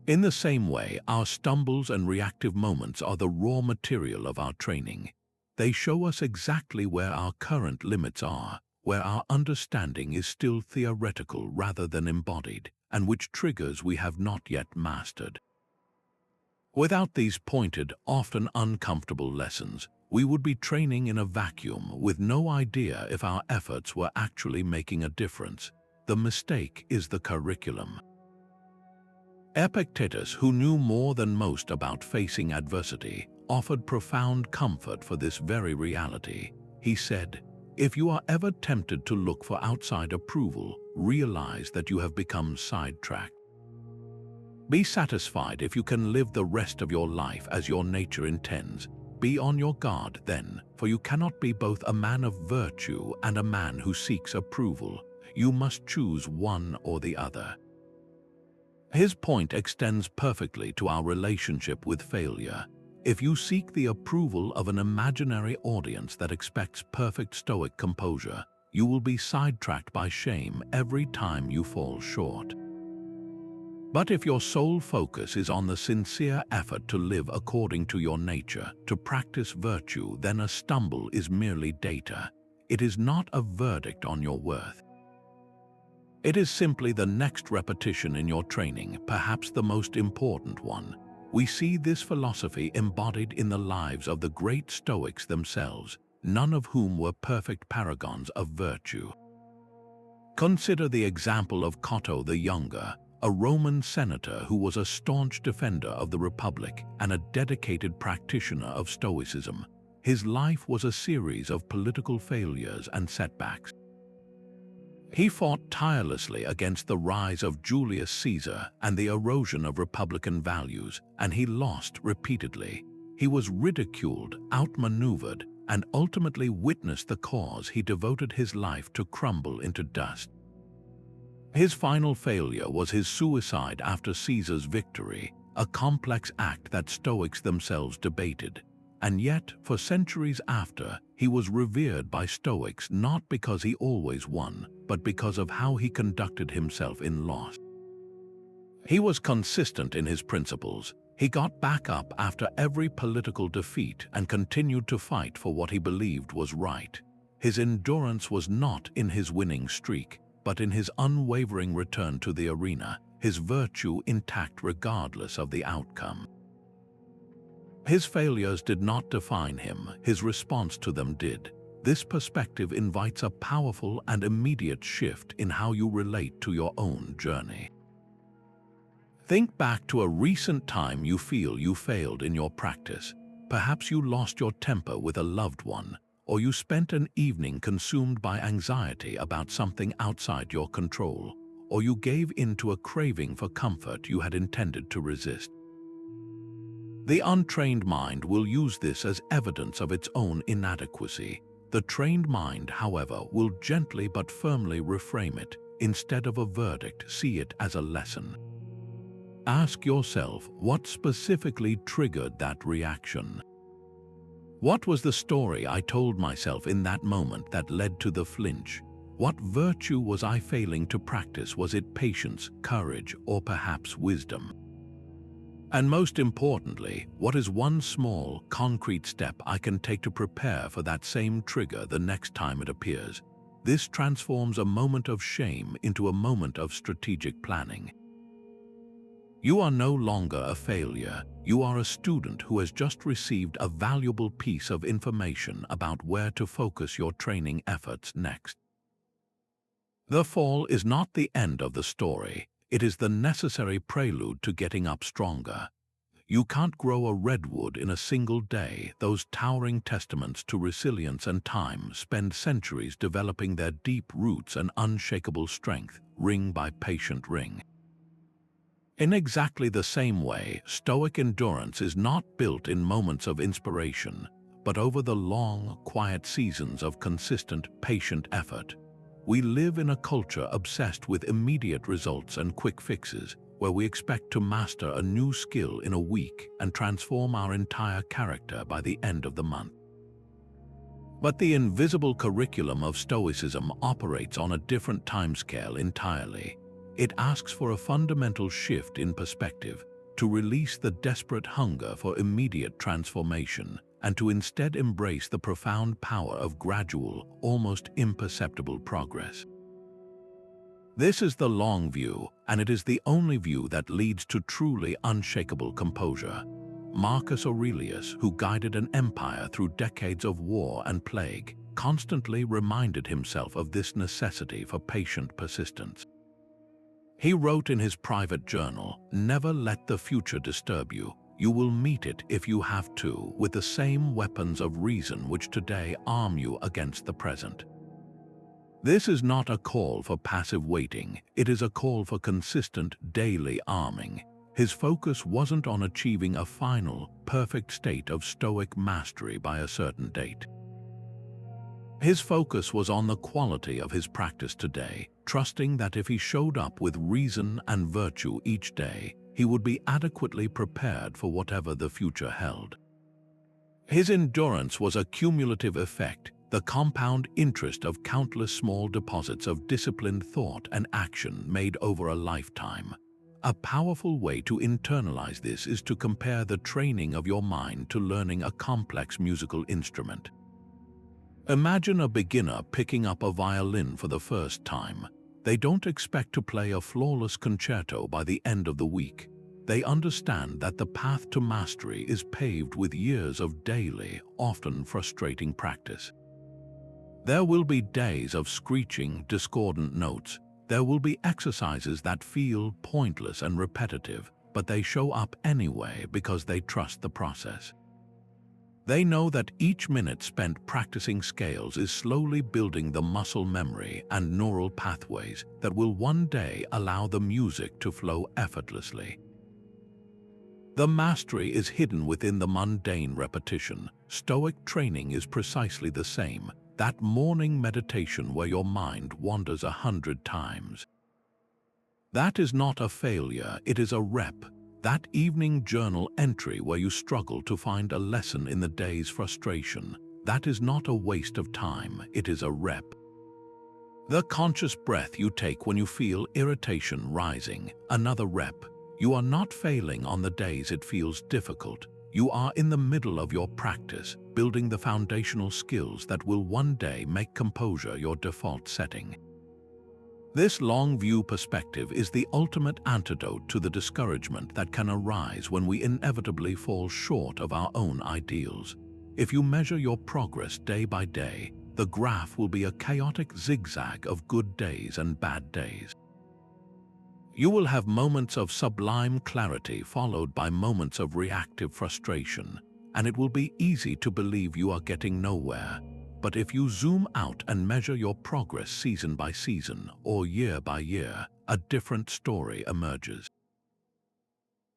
In the same way, our stumbles and reactive moments are the raw material of our training. They show us exactly where our current limits are, where our understanding is still theoretical rather than embodied, and which triggers we have not yet mastered. Without these pointed, often uncomfortable lessons, we would be training in a vacuum with no idea if our efforts were actually making a difference. The mistake is the curriculum. Epictetus, who knew more than most about facing adversity, offered profound comfort for this very reality. He said, "If you are ever tempted to look for outside approval, realize that you have become sidetracked. Be satisfied if you can live the rest of your life as your nature intends. Be on your guard then, for you cannot be both a man of virtue and a man who seeks approval. You must choose one or the other." His point extends perfectly to our relationship with failure. If you seek the approval of an imaginary audience that expects perfect Stoic composure, you will be sidetracked by shame every time you fall short. But if your sole focus is on the sincere effort to live according to your nature, to practice virtue, then a stumble is merely data. It is not a verdict on your worth. It is simply the next repetition in your training, perhaps the most important one. We see this philosophy embodied in the lives of the great Stoics themselves, none of whom were perfect paragons of virtue. Consider the example of Cato the Younger, a Roman senator who was a staunch defender of the Republic and a dedicated practitioner of Stoicism. His life was a series of political failures and setbacks. He fought tirelessly against the rise of Julius Caesar and the erosion of republican values, and he lost repeatedly. He was ridiculed, outmaneuvered, and ultimately witnessed the cause he devoted his life to crumble into dust. His final failure was his suicide after Caesar's victory, a complex act that Stoics themselves debated. And yet, for centuries after, he was revered by Stoics not because he always won, but because of how he conducted himself in loss. He was consistent in his principles. He got back up after every political defeat and continued to fight for what he believed was right. His endurance was not in his winning streak, but in his unwavering return to the arena, his virtue intact regardless of the outcome. His failures did not define him, his response to them did. This perspective invites a powerful and immediate shift in how you relate to your own journey. Think back to a recent time you feel you failed in your practice. Perhaps you lost your temper with a loved one, or you spent an evening consumed by anxiety about something outside your control, or you gave in to a craving for comfort you had intended to resist. The untrained mind will use this as evidence of its own inadequacy. The trained mind, however, will gently but firmly reframe it. Instead of a verdict, see it as a lesson. Ask yourself, what specifically triggered that reaction? What was the story I told myself in that moment that led to the flinch? What virtue was I failing to practice? Was it patience, courage, or perhaps wisdom? And most importantly, what is one small, concrete step I can take to prepare for that same trigger the next time it appears? This transforms a moment of shame into a moment of strategic planning. You are no longer a failure. You are a student who has just received a valuable piece of information about where to focus your training efforts next. The fall is not the end of the story. It is the necessary prelude to getting up stronger. You can't grow a redwood in a single day. Those towering testaments to resilience and time spend centuries developing their deep roots and unshakable strength, ring by patient ring. In exactly the same way, Stoic endurance is not built in moments of inspiration, but over the long, quiet seasons of consistent, patient effort. We live in a culture obsessed with immediate results and quick fixes, where we expect to master a new skill in a week and transform our entire character by the end of the month. But the invisible curriculum of Stoicism operates on a different timescale entirely. It asks for a fundamental shift in perspective, to release the desperate hunger for immediate transformation, and to instead embrace the profound power of gradual, almost imperceptible progress. This is the long view, and it is the only view that leads to truly unshakable composure. Marcus Aurelius, who guided an empire through decades of war and plague, constantly reminded himself of this necessity for patient persistence. He wrote in his private journal, "Never let the future disturb you. You will meet it, if you have to, with the same weapons of reason which today arm you against the present." This is not a call for passive waiting. It is a call for consistent, daily arming. His focus wasn't on achieving a final, perfect state of Stoic mastery by a certain date. His focus was on the quality of his practice today, trusting that if he showed up with reason and virtue each day, he would be adequately prepared for whatever the future held. His endurance was a cumulative effect, the compound interest of countless small deposits of disciplined thought and action made over a lifetime. A powerful way to internalize this is to compare the training of your mind to learning a complex musical instrument. Imagine a beginner picking up a violin for the first time. They don't expect to play a flawless concerto by the end of the week. They understand that the path to mastery is paved with years of daily, often frustrating practice. There will be days of screeching, discordant notes. There will be exercises that feel pointless and repetitive, but they show up anyway because they trust the process. They know that each minute spent practicing scales is slowly building the muscle memory and neural pathways that will one day allow the music to flow effortlessly. The mastery is hidden within the mundane repetition. Stoic training is precisely the same, that morning meditation where your mind wanders 100 times. That is not a failure, it is a rep. That evening journal entry where you struggle to find a lesson in the day's frustration, that is not a waste of time, it is a rep. The conscious breath you take when you feel irritation rising, another rep. You are not failing on the days it feels difficult. You are in the middle of your practice, building the foundational skills that will one day make composure your default setting. This long-view perspective is the ultimate antidote to the discouragement that can arise when we inevitably fall short of our own ideals. If you measure your progress day by day, the graph will be a chaotic zigzag of good days and bad days. You will have moments of sublime clarity followed by moments of reactive frustration, and it will be easy to believe you are getting nowhere. But if you zoom out and measure your progress season by season or year by year, a different story emerges.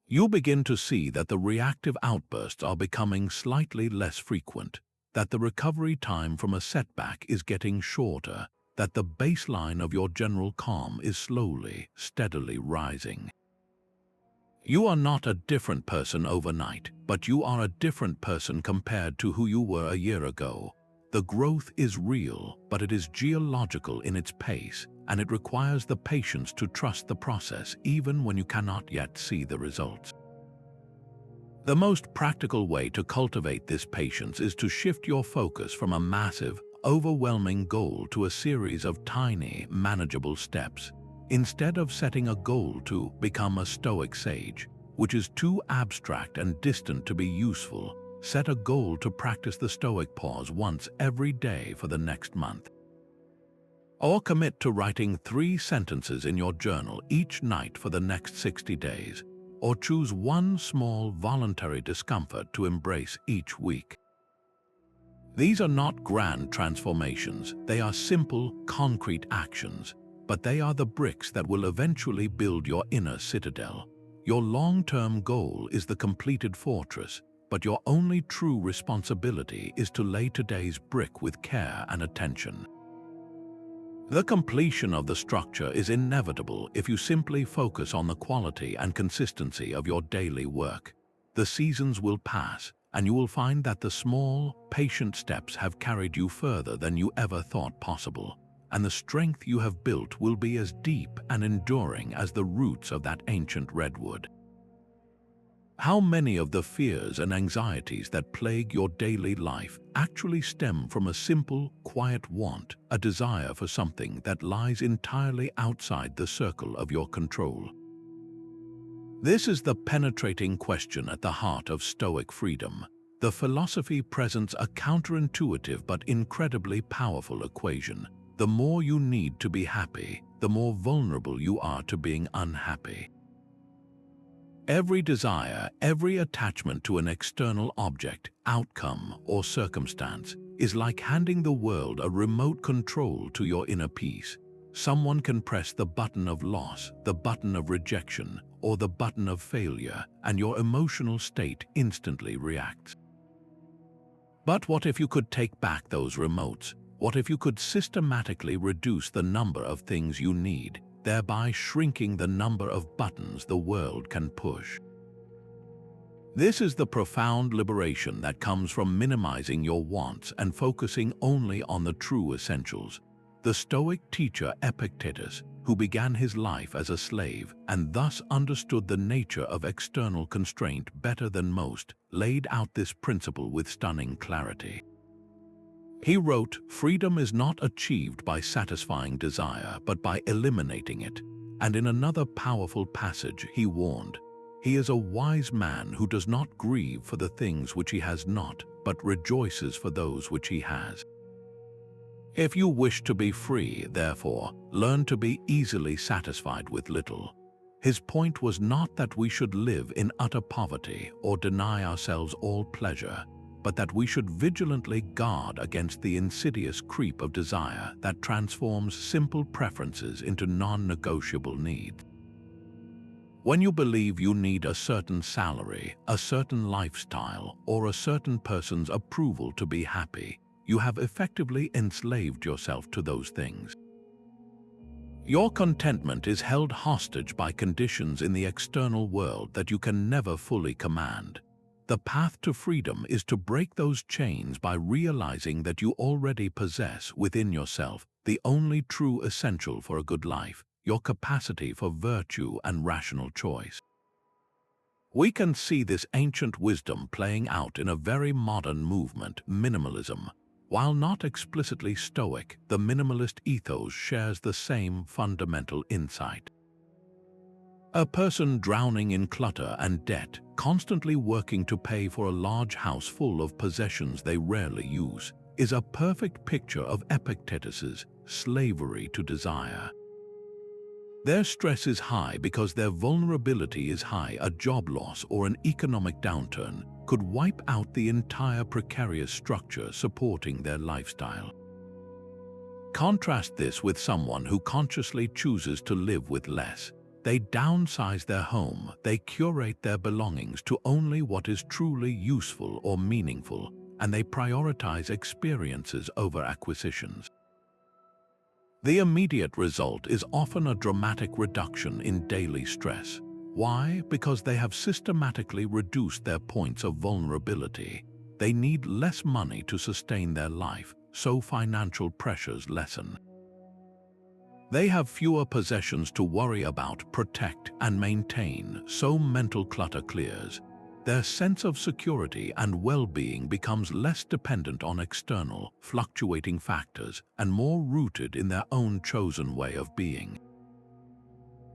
You begin to see that the reactive outbursts are becoming slightly less frequent, that the recovery time from a setback is getting shorter, that the baseline of your general calm is slowly, steadily rising. You are not a different person overnight, but you are a different person compared to who you were a year ago. The growth is real, but it is geological in its pace, and it requires the patience to trust the process even when you cannot yet see the results. The most practical way to cultivate this patience is to shift your focus from a massive, overwhelming goal to a series of tiny, manageable steps. Instead of setting a goal to become a Stoic sage, which is too abstract and distant to be useful, set a goal to practice the Stoic Pause once every day for the next month. Or commit to writing 3 sentences in your journal each night for the next 60 days, or choose one small voluntary discomfort to embrace each week. These are not grand transformations, they are simple, concrete actions, but they are the bricks that will eventually build your inner citadel. Your long-term goal is the completed fortress, but your only true responsibility is to lay today's brick with care and attention. The completion of the structure is inevitable if you simply focus on the quality and consistency of your daily work. The seasons will pass, and you will find that the small, patient steps have carried you further than you ever thought possible, and the strength you have built will be as deep and enduring as the roots of that ancient redwood. How many of the fears and anxieties that plague your daily life actually stem from a simple, quiet want, a desire for something that lies entirely outside the circle of your control? This is the penetrating question at the heart of Stoic freedom. The philosophy presents a counterintuitive but incredibly powerful equation. The more you need to be happy, the more vulnerable you are to being unhappy. Every desire, every attachment to an external object, outcome, or circumstance is like handing the world a remote control to your inner peace. Someone can press the button of loss, the button of rejection, or the button of failure, and your emotional state instantly reacts. But what if you could take back those remotes? What if you could systematically reduce the number of things you need, thereby shrinking the number of buttons the world can push? This is the profound liberation that comes from minimizing your wants and focusing only on the true essentials. The Stoic teacher Epictetus, who began his life as a slave and thus understood the nature of external constraint better than most, laid out this principle with stunning clarity. He wrote, "Freedom is not achieved by satisfying desire, but by eliminating it." And in another powerful passage, he warned, "He is a wise man who does not grieve for the things which he has not, but rejoices for those which he has." If you wish to be free, therefore, learn to be easily satisfied with little. His point was not that we should live in utter poverty or deny ourselves all pleasure, but that we should vigilantly guard against the insidious creep of desire that transforms simple preferences into non-negotiable needs. When you believe you need a certain salary, a certain lifestyle, or a certain person's approval to be happy, you have effectively enslaved yourself to those things. Your contentment is held hostage by conditions in the external world that you can never fully command. The path to freedom is to break those chains by realizing that you already possess within yourself the only true essential for a good life, your capacity for virtue and rational choice. We can see this ancient wisdom playing out in a very modern movement, minimalism. While not explicitly Stoic, the minimalist ethos shares the same fundamental insight. A person drowning in clutter and debt, constantly working to pay for a large house full of possessions they rarely use, is a perfect picture of Epictetus's slavery to desire. Their stress is high because their vulnerability is high. A job loss or an economic downturn could wipe out the entire precarious structure supporting their lifestyle. Contrast this with someone who consciously chooses to live with less. They downsize their home, they curate their belongings to only what is truly useful or meaningful, and they prioritize experiences over acquisitions. The immediate result is often a dramatic reduction in daily stress. Why? Because they have systematically reduced their points of vulnerability. They need less money to sustain their life, so financial pressures lessen. They have fewer possessions to worry about, protect, and maintain, so mental clutter clears. Their sense of security and well-being becomes less dependent on external, fluctuating factors and more rooted in their own chosen way of being.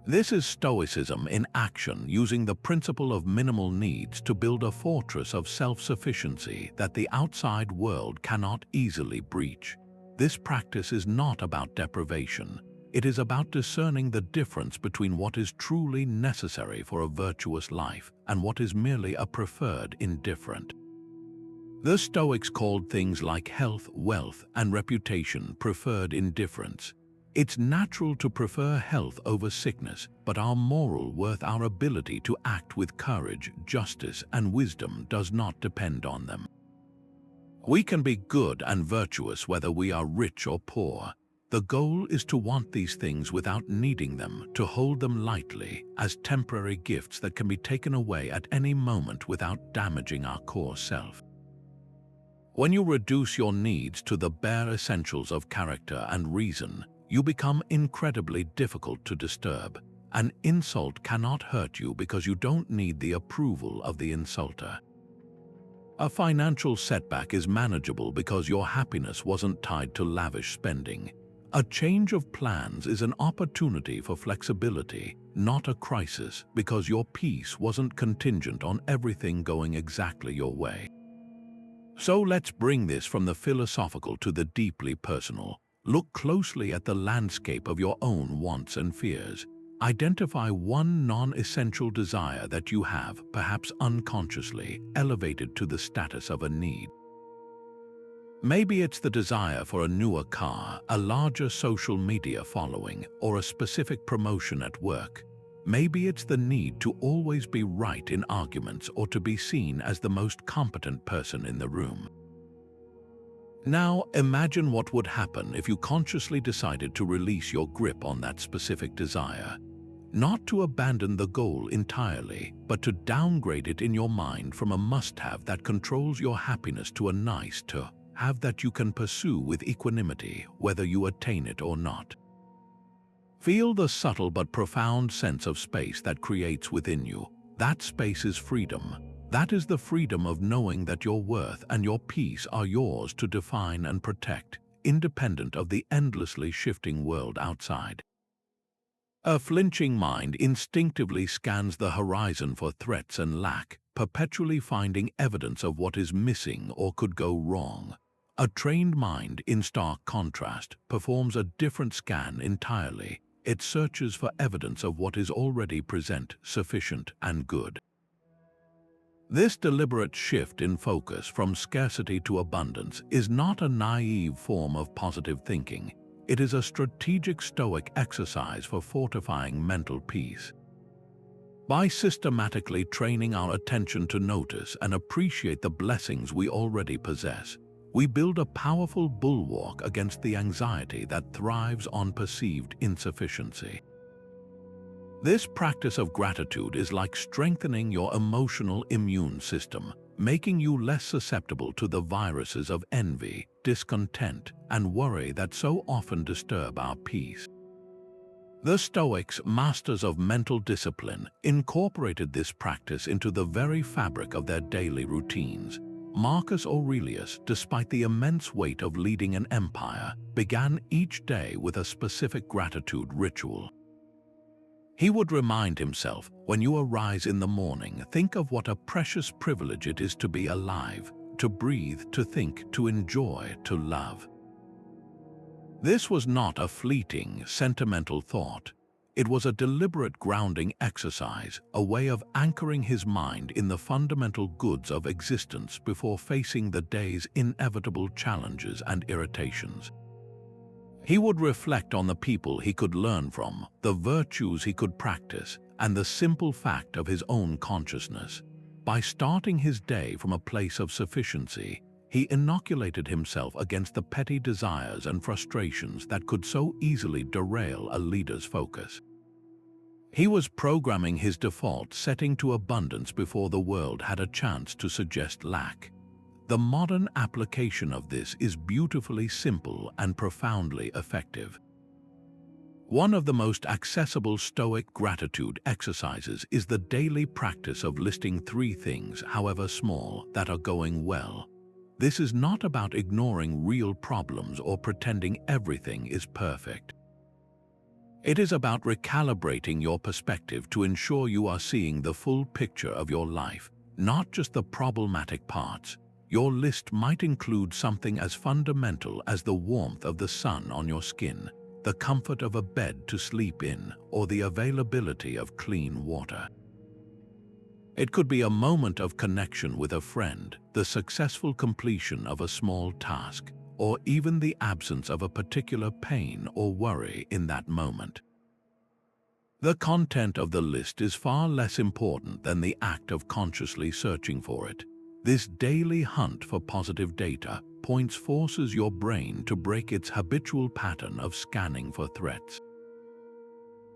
This is Stoicism in action, using the principle of minimal needs to build a fortress of self-sufficiency that the outside world cannot easily breach. This practice is not about deprivation. It is about discerning the difference between what is truly necessary for a virtuous life and what is merely a preferred indifferent. The Stoics called things like health, wealth, and reputation preferred indifference. It's natural to prefer health over sickness, but our moral worth, our ability to act with courage, justice, and wisdom does not depend on them. We can be good and virtuous whether we are rich or poor. The goal is to want these things without needing them, to hold them lightly as temporary gifts that can be taken away at any moment without damaging our core self. When you reduce your needs to the bare essentials of character and reason, you become incredibly difficult to disturb. An insult cannot hurt you because you don't need the approval of the insulter. A financial setback is manageable because your happiness wasn't tied to lavish spending. A change of plans is an opportunity for flexibility, not a crisis, because your peace wasn't contingent on everything going exactly your way. So let's bring this from the philosophical to the deeply personal. Look closely at the landscape of your own wants and fears. Identify one non-essential desire that you have, perhaps unconsciously, elevated to the status of a need. Maybe it's the desire for a newer car, a larger social media following, or a specific promotion at work. Maybe it's the need to always be right in arguments or to be seen as the most competent person in the room. Now, imagine what would happen if you consciously decided to release your grip on that specific desire. Not to abandon the goal entirely, but to downgrade it in your mind from a must-have that controls your happiness to a nice-to-have that you can pursue with equanimity, whether you attain it or not. Feel the subtle but profound sense of space that creates within you. That space is freedom. That is the freedom of knowing that your worth and your peace are yours to define and protect, independent of the endlessly shifting world outside. A flinching mind instinctively scans the horizon for threats and lack, perpetually finding evidence of what is missing or could go wrong. A trained mind, in stark contrast, performs a different scan entirely. It searches for evidence of what is already present, sufficient, and good. This deliberate shift in focus from scarcity to abundance is not a naive form of positive thinking. It is a strategic Stoic exercise for fortifying mental peace. By systematically training our attention to notice and appreciate the blessings we already possess, we build a powerful bulwark against the anxiety that thrives on perceived insufficiency. This practice of gratitude is like strengthening your emotional immune system, making you less susceptible to the viruses of envy, discontent, and worry that so often disturb our peace. The Stoics, masters of mental discipline, incorporated this practice into the very fabric of their daily routines. Marcus Aurelius, despite the immense weight of leading an empire, began each day with a specific gratitude ritual. He would remind himself, when you arise in the morning, think of what a precious privilege it is to be alive, to breathe, to think, to enjoy, to love. This was not a fleeting, sentimental thought. It was a deliberate grounding exercise, a way of anchoring his mind in the fundamental goods of existence before facing the day's inevitable challenges and irritations. He would reflect on the people he could learn from, the virtues he could practice, and the simple fact of his own consciousness. By starting his day from a place of sufficiency, he inoculated himself against the petty desires and frustrations that could so easily derail a leader's focus. He was programming his default setting to abundance before the world had a chance to suggest lack. The modern application of this is beautifully simple and profoundly effective. One of the most accessible Stoic gratitude exercises is the daily practice of listing 3 things, however small, that are going well. This is not about ignoring real problems or pretending everything is perfect. It is about recalibrating your perspective to ensure you are seeing the full picture of your life, not just the problematic parts. Your list might include something as fundamental as the warmth of the sun on your skin, the comfort of a bed to sleep in, or the availability of clean water. It could be a moment of connection with a friend, the successful completion of a small task, or even the absence of a particular pain or worry in that moment. The content of the list is far less important than the act of consciously searching for it. This daily hunt for positive data points forces your brain to break its habitual pattern of scanning for threats.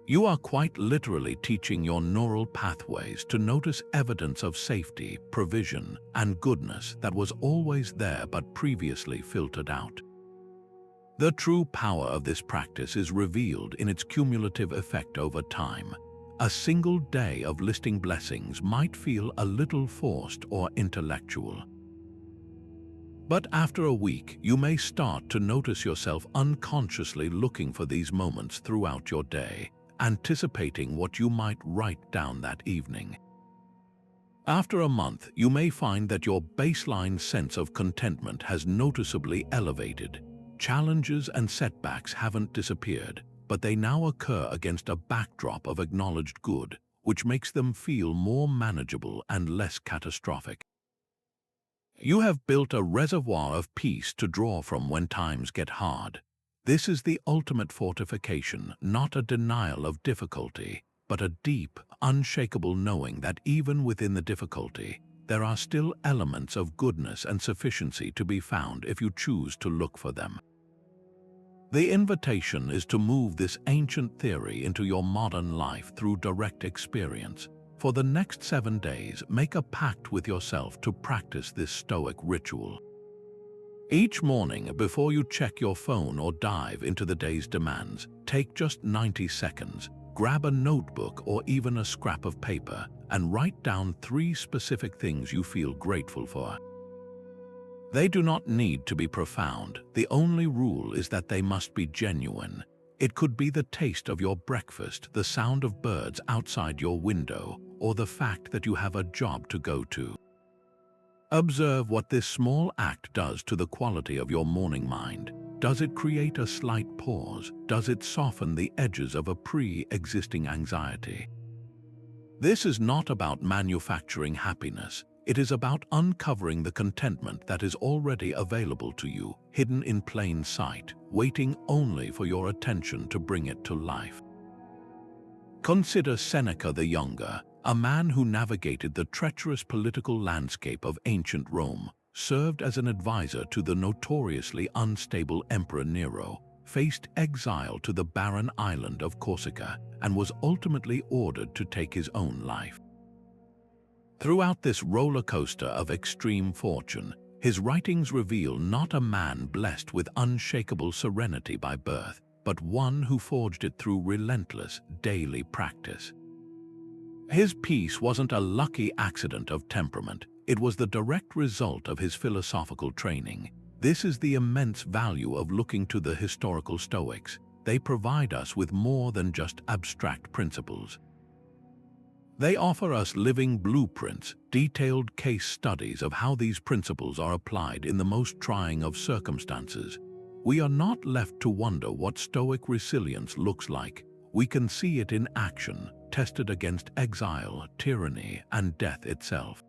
You are quite literally teaching your neural pathways to notice evidence of safety, provision, and goodness that was always there but previously filtered out. The true power of this practice is revealed in its cumulative effect over time. A single day of listing blessings might feel a little forced or intellectual. But after a week, you may start to notice yourself unconsciously looking for these moments throughout your day, anticipating what you might write down that evening. After a month, you may find that your baseline sense of contentment has noticeably elevated. Challenges and setbacks haven't disappeared, but they now occur against a backdrop of acknowledged good, which makes them feel more manageable and less catastrophic. You have built a reservoir of peace to draw from when times get hard. This is the ultimate fortification, not a denial of difficulty, but a deep, unshakable knowing that even within the difficulty, there are still elements of goodness and sufficiency to be found if you choose to look for them. The invitation is to move this ancient theory into your modern life through direct experience. For the next 7 days, make a pact with yourself to practice this Stoic ritual. Each morning, before you check your phone or dive into the day's demands, take just 90 seconds, grab a notebook or even a scrap of paper, and write down 3 specific things you feel grateful for. They do not need to be profound. The only rule is that they must be genuine. It could be the taste of your breakfast, the sound of birds outside your window, or the fact that you have a job to go to. Observe what this small act does to the quality of your morning mind. Does it create a slight pause? Does it soften the edges of a pre-existing anxiety? This is not about manufacturing happiness. It is about uncovering the contentment that is already available to you, hidden in plain sight, waiting only for your attention to bring it to life. Consider Seneca the Younger, a man who navigated the treacherous political landscape of ancient Rome, served as an advisor to the notoriously unstable Emperor Nero, faced exile to the barren island of Corsica, and was ultimately ordered to take his own life. Throughout this roller coaster of extreme fortune, his writings reveal not a man blessed with unshakable serenity by birth, but one who forged it through relentless, daily practice. His peace wasn't a lucky accident of temperament, it was the direct result of his philosophical training. This is the immense value of looking to the historical Stoics. They provide us with more than just abstract principles. They offer us living blueprints, detailed case studies of how these principles are applied in the most trying of circumstances. We are not left to wonder what Stoic resilience looks like. We can see it in action, tested against exile, tyranny, and death itself.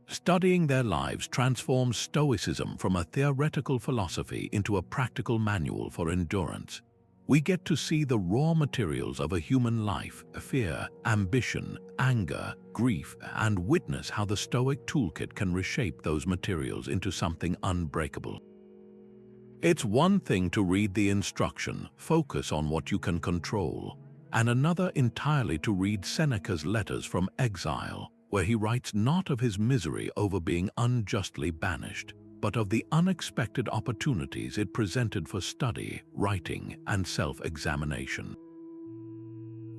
Studying their lives transforms Stoicism from a theoretical philosophy into a practical manual for endurance. We get to see the raw materials of a human life, fear, ambition, anger, grief, and witness how the Stoic toolkit can reshape those materials into something unbreakable. It's one thing to read the instruction, focus on what you can control, and another entirely to read Seneca's letters from exile, where he writes not of his misery over being unjustly banished, but of the unexpected opportunities it presented for study, writing, and self-examination.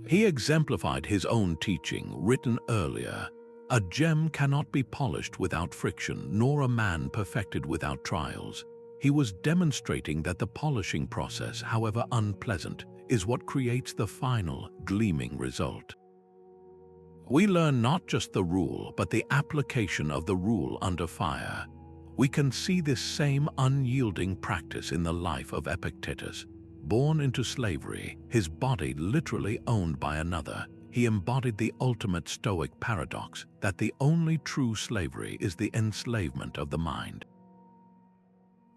He exemplified his own teaching, written earlier, "A gem cannot be polished without friction, nor a man perfected without trials." He was demonstrating that the polishing process, however unpleasant, is what creates the final, gleaming result. We learn not just the rule, but the application of the rule under fire. We can see this same unyielding practice in the life of Epictetus. Born into slavery, his body literally owned by another, he embodied the ultimate Stoic paradox that the only true slavery is the enslavement of the mind.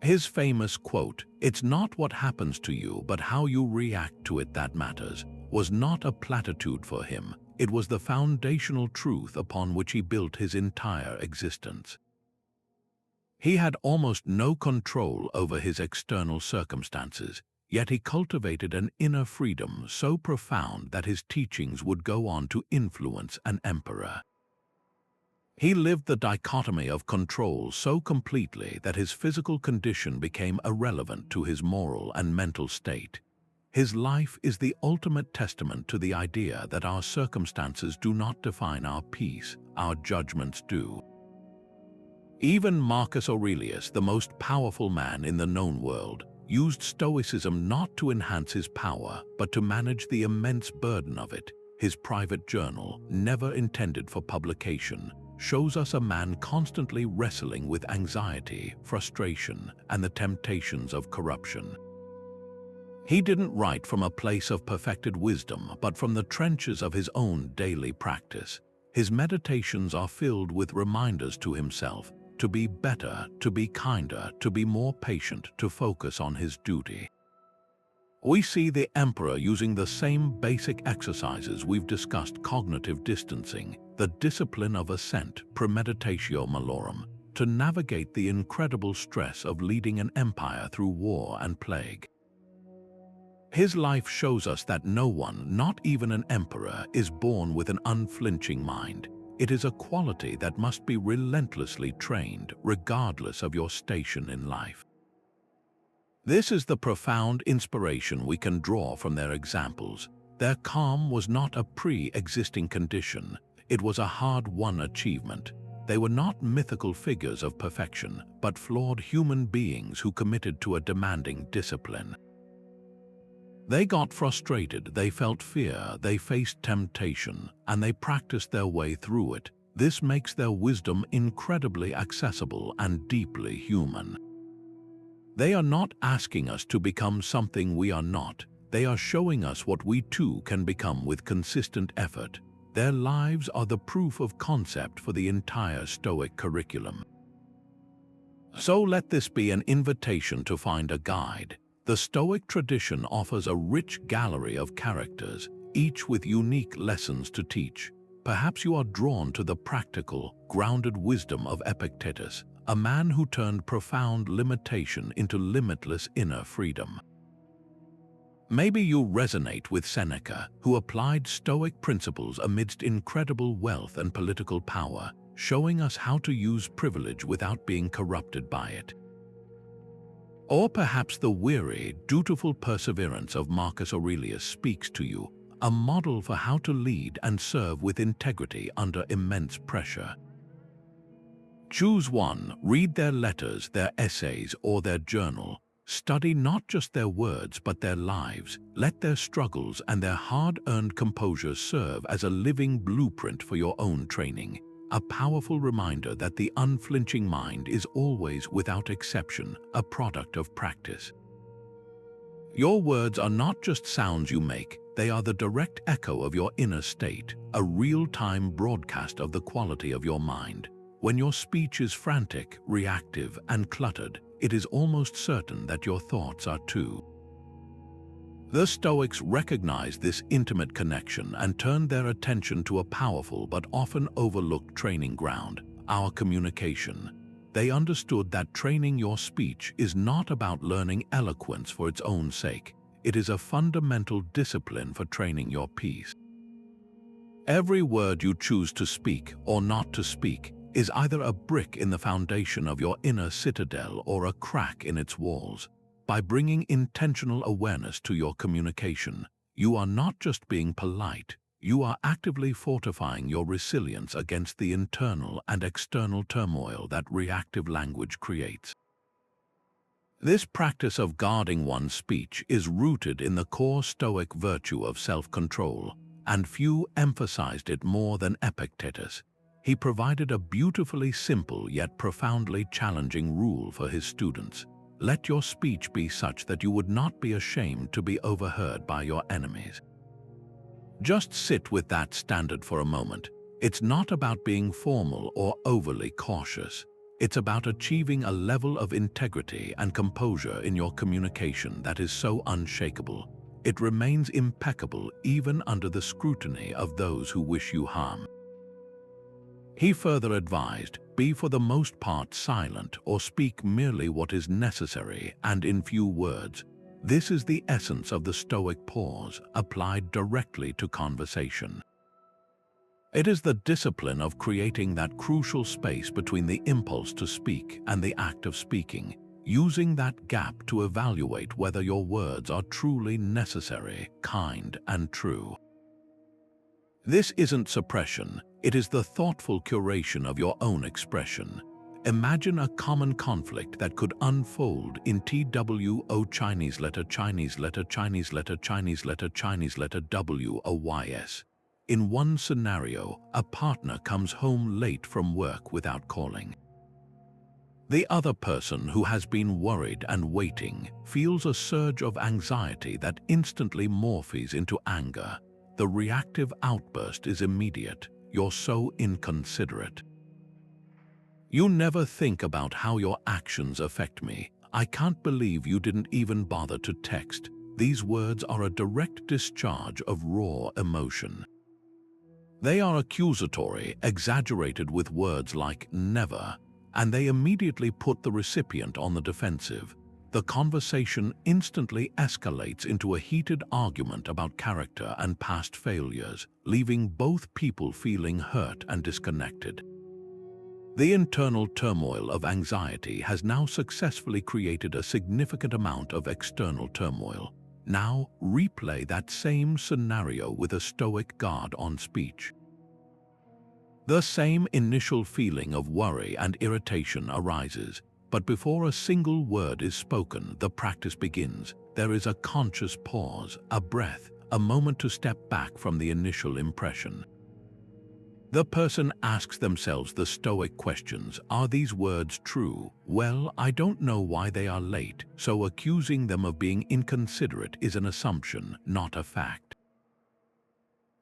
His famous quote, "It's not what happens to you, but how you react to it that matters," was not a platitude for him. It was the foundational truth upon which he built his entire existence. He had almost no control over his external circumstances, yet he cultivated an inner freedom so profound that his teachings would go on to influence an emperor. He lived the dichotomy of control so completely that his physical condition became irrelevant to his moral and mental state. His life is the ultimate testament to the idea that our circumstances do not define our peace, our judgments do. Even Marcus Aurelius, the most powerful man in the known world, used Stoicism not to enhance his power, but to manage the immense burden of it. His private journal, never intended for publication, shows us a man constantly wrestling with anxiety, frustration, and the temptations of corruption. He didn't write from a place of perfected wisdom, but from the trenches of his own daily practice. His meditations are filled with reminders to himself to be better, to be kinder, to be more patient, to focus on his duty. We see the emperor using the same basic exercises we've discussed: cognitive distancing, the discipline of assent, Premeditatio Malorum, to navigate the incredible stress of leading an empire through war and plague. His life shows us that no one, not even an emperor, is born with an unflinching mind. It is a quality that must be relentlessly trained, regardless of your station in life. This is the profound inspiration we can draw from their examples. Their calm was not a pre-existing condition, it was a hard-won achievement. They were not mythical figures of perfection, but flawed human beings who committed to a demanding discipline. They got frustrated, they felt fear, they faced temptation, and they practiced their way through it. This makes their wisdom incredibly accessible and deeply human. They are not asking us to become something we are not. They are showing us what we too can become with consistent effort. Their lives are the proof of concept for the entire Stoic curriculum. So let this be an invitation to find a guide. The Stoic tradition offers a rich gallery of characters, each with unique lessons to teach. Perhaps you are drawn to the practical, grounded wisdom of Epictetus, a man who turned profound limitation into limitless inner freedom. Maybe you resonate with Seneca, who applied Stoic principles amidst incredible wealth and political power, showing us how to use privilege without being corrupted by it. Or perhaps the weary, dutiful perseverance of Marcus Aurelius speaks to you, a model for how to lead and serve with integrity under immense pressure. Choose one, read their letters, their essays, or their journal. Study not just their words but their lives. Let their struggles and their hard-earned composure serve as a living blueprint for your own training. A powerful reminder that the unflinching mind is always, without exception, a product of practice. Your words are not just sounds you make, they are the direct echo of your inner state, a real-time broadcast of the quality of your mind. When your speech is frantic, reactive, and cluttered, it is almost certain that your thoughts are too. The Stoics recognized this intimate connection and turned their attention to a powerful but often overlooked training ground, our communication. They understood that training your speech is not about learning eloquence for its own sake. It is a fundamental discipline for training your peace. Every word you choose to speak or not to speak is either a brick in the foundation of your inner citadel or a crack in its walls. By bringing intentional awareness to your communication, you are not just being polite, you are actively fortifying your resilience against the internal and external turmoil that reactive language creates. This practice of guarding one's speech is rooted in the core Stoic virtue of self-control, and few emphasized it more than Epictetus. He provided a beautifully simple yet profoundly challenging rule for his students. Let your speech be such that you would not be ashamed to be overheard by your enemies. Just sit with that standard for a moment. It's not about being formal or overly cautious. It's about achieving a level of integrity and composure in your communication that is so unshakable. It remains impeccable even under the scrutiny of those who wish you harm. He further advised, be for the most part silent or speak merely what is necessary and in few words. This is the essence of the Stoic pause applied directly to conversation. It is the discipline of creating that crucial space between the impulse to speak and the act of speaking, using that gap to evaluate whether your words are truly necessary, kind, and true. This isn't suppression, it is the thoughtful curation of your own expression. Imagine a common conflict that could unfold in TWO Chinese letter Chinese letter Chinese letter Chinese letter Chinese letter WOYS. In one scenario, a partner comes home late from work without calling. The other person, who has been worried and waiting, feels a surge of anxiety that instantly morphs into anger. The reactive outburst is immediate. You're so inconsiderate. You never think about how your actions affect me. I can't believe you didn't even bother to text. These words are a direct discharge of raw emotion. They are accusatory, exaggerated with words like never, and they immediately put the recipient on the defensive. The conversation instantly escalates into a heated argument about character and past failures, leaving both people feeling hurt and disconnected. The internal turmoil of anxiety has now successfully created a significant amount of external turmoil. Now, replay that same scenario with a Stoic guard on speech. The same initial feeling of worry and irritation arises, but before a single word is spoken, the practice begins. There is a conscious pause, a breath, a moment to step back from the initial impression. The person asks themselves the Stoic questions. Are these words true? Well, I don't know why they are late, so accusing them of being inconsiderate is an assumption, not a fact.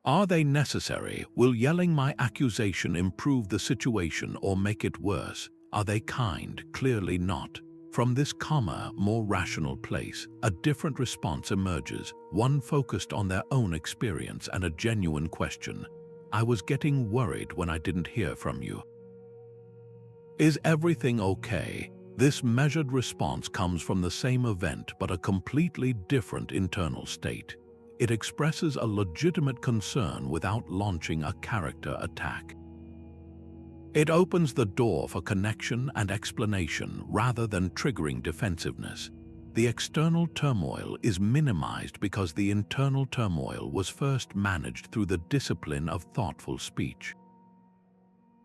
Are they necessary? Will yelling my accusation improve the situation or make it worse? Are they kind? Clearly not. From this calmer, more rational place, a different response emerges, one focused on their own experience and a genuine question. I was getting worried when I didn't hear from you. Is everything okay? This measured response comes from the same event but a completely different internal state. It expresses a legitimate concern without launching a character attack. It opens the door for connection and explanation rather than triggering defensiveness. The external turmoil is minimized because the internal turmoil was first managed through the discipline of thoughtful speech.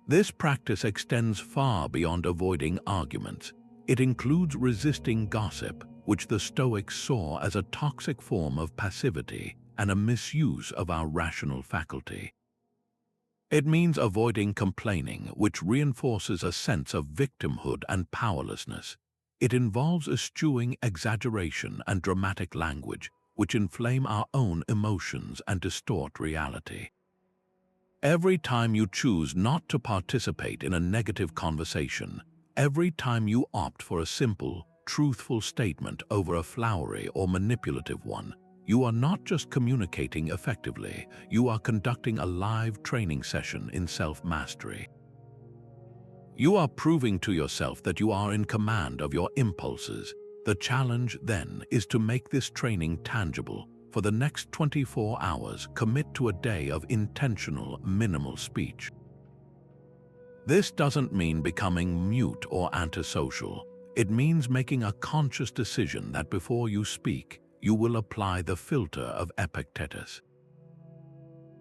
This practice extends far beyond avoiding arguments. It includes resisting gossip, which the Stoics saw as a toxic form of passivity and a misuse of our rational faculty. It means avoiding complaining, which reinforces a sense of victimhood and powerlessness. It involves eschewing exaggeration and dramatic language, which inflame our own emotions and distort reality. Every time you choose not to participate in a negative conversation, every time you opt for a simple, truthful statement over a flowery or manipulative one, you are not just communicating effectively, you are conducting a live training session in self-mastery. You are proving to yourself that you are in command of your impulses. The challenge, then, is to make this training tangible. For the next 24 hours, commit to a day of intentional, minimal speech. This doesn't mean becoming mute or antisocial. It means making a conscious decision that before you speak, you will apply the filter of Epictetus.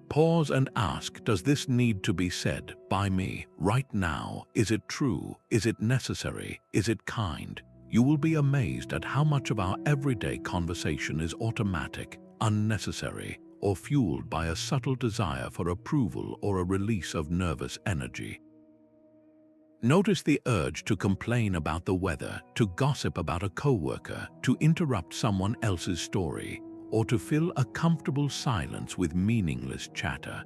Pause and ask, does this need to be said by me right now? Is it true? Is it necessary? Is it kind? you will be amazed at how much of our everyday conversation is automatic, unnecessary, or fueled by a subtle desire for approval or a release of nervous energy. Notice the urge to complain about the weather, to gossip about a coworker, to interrupt someone else's story, or to fill a comfortable silence with meaningless chatter.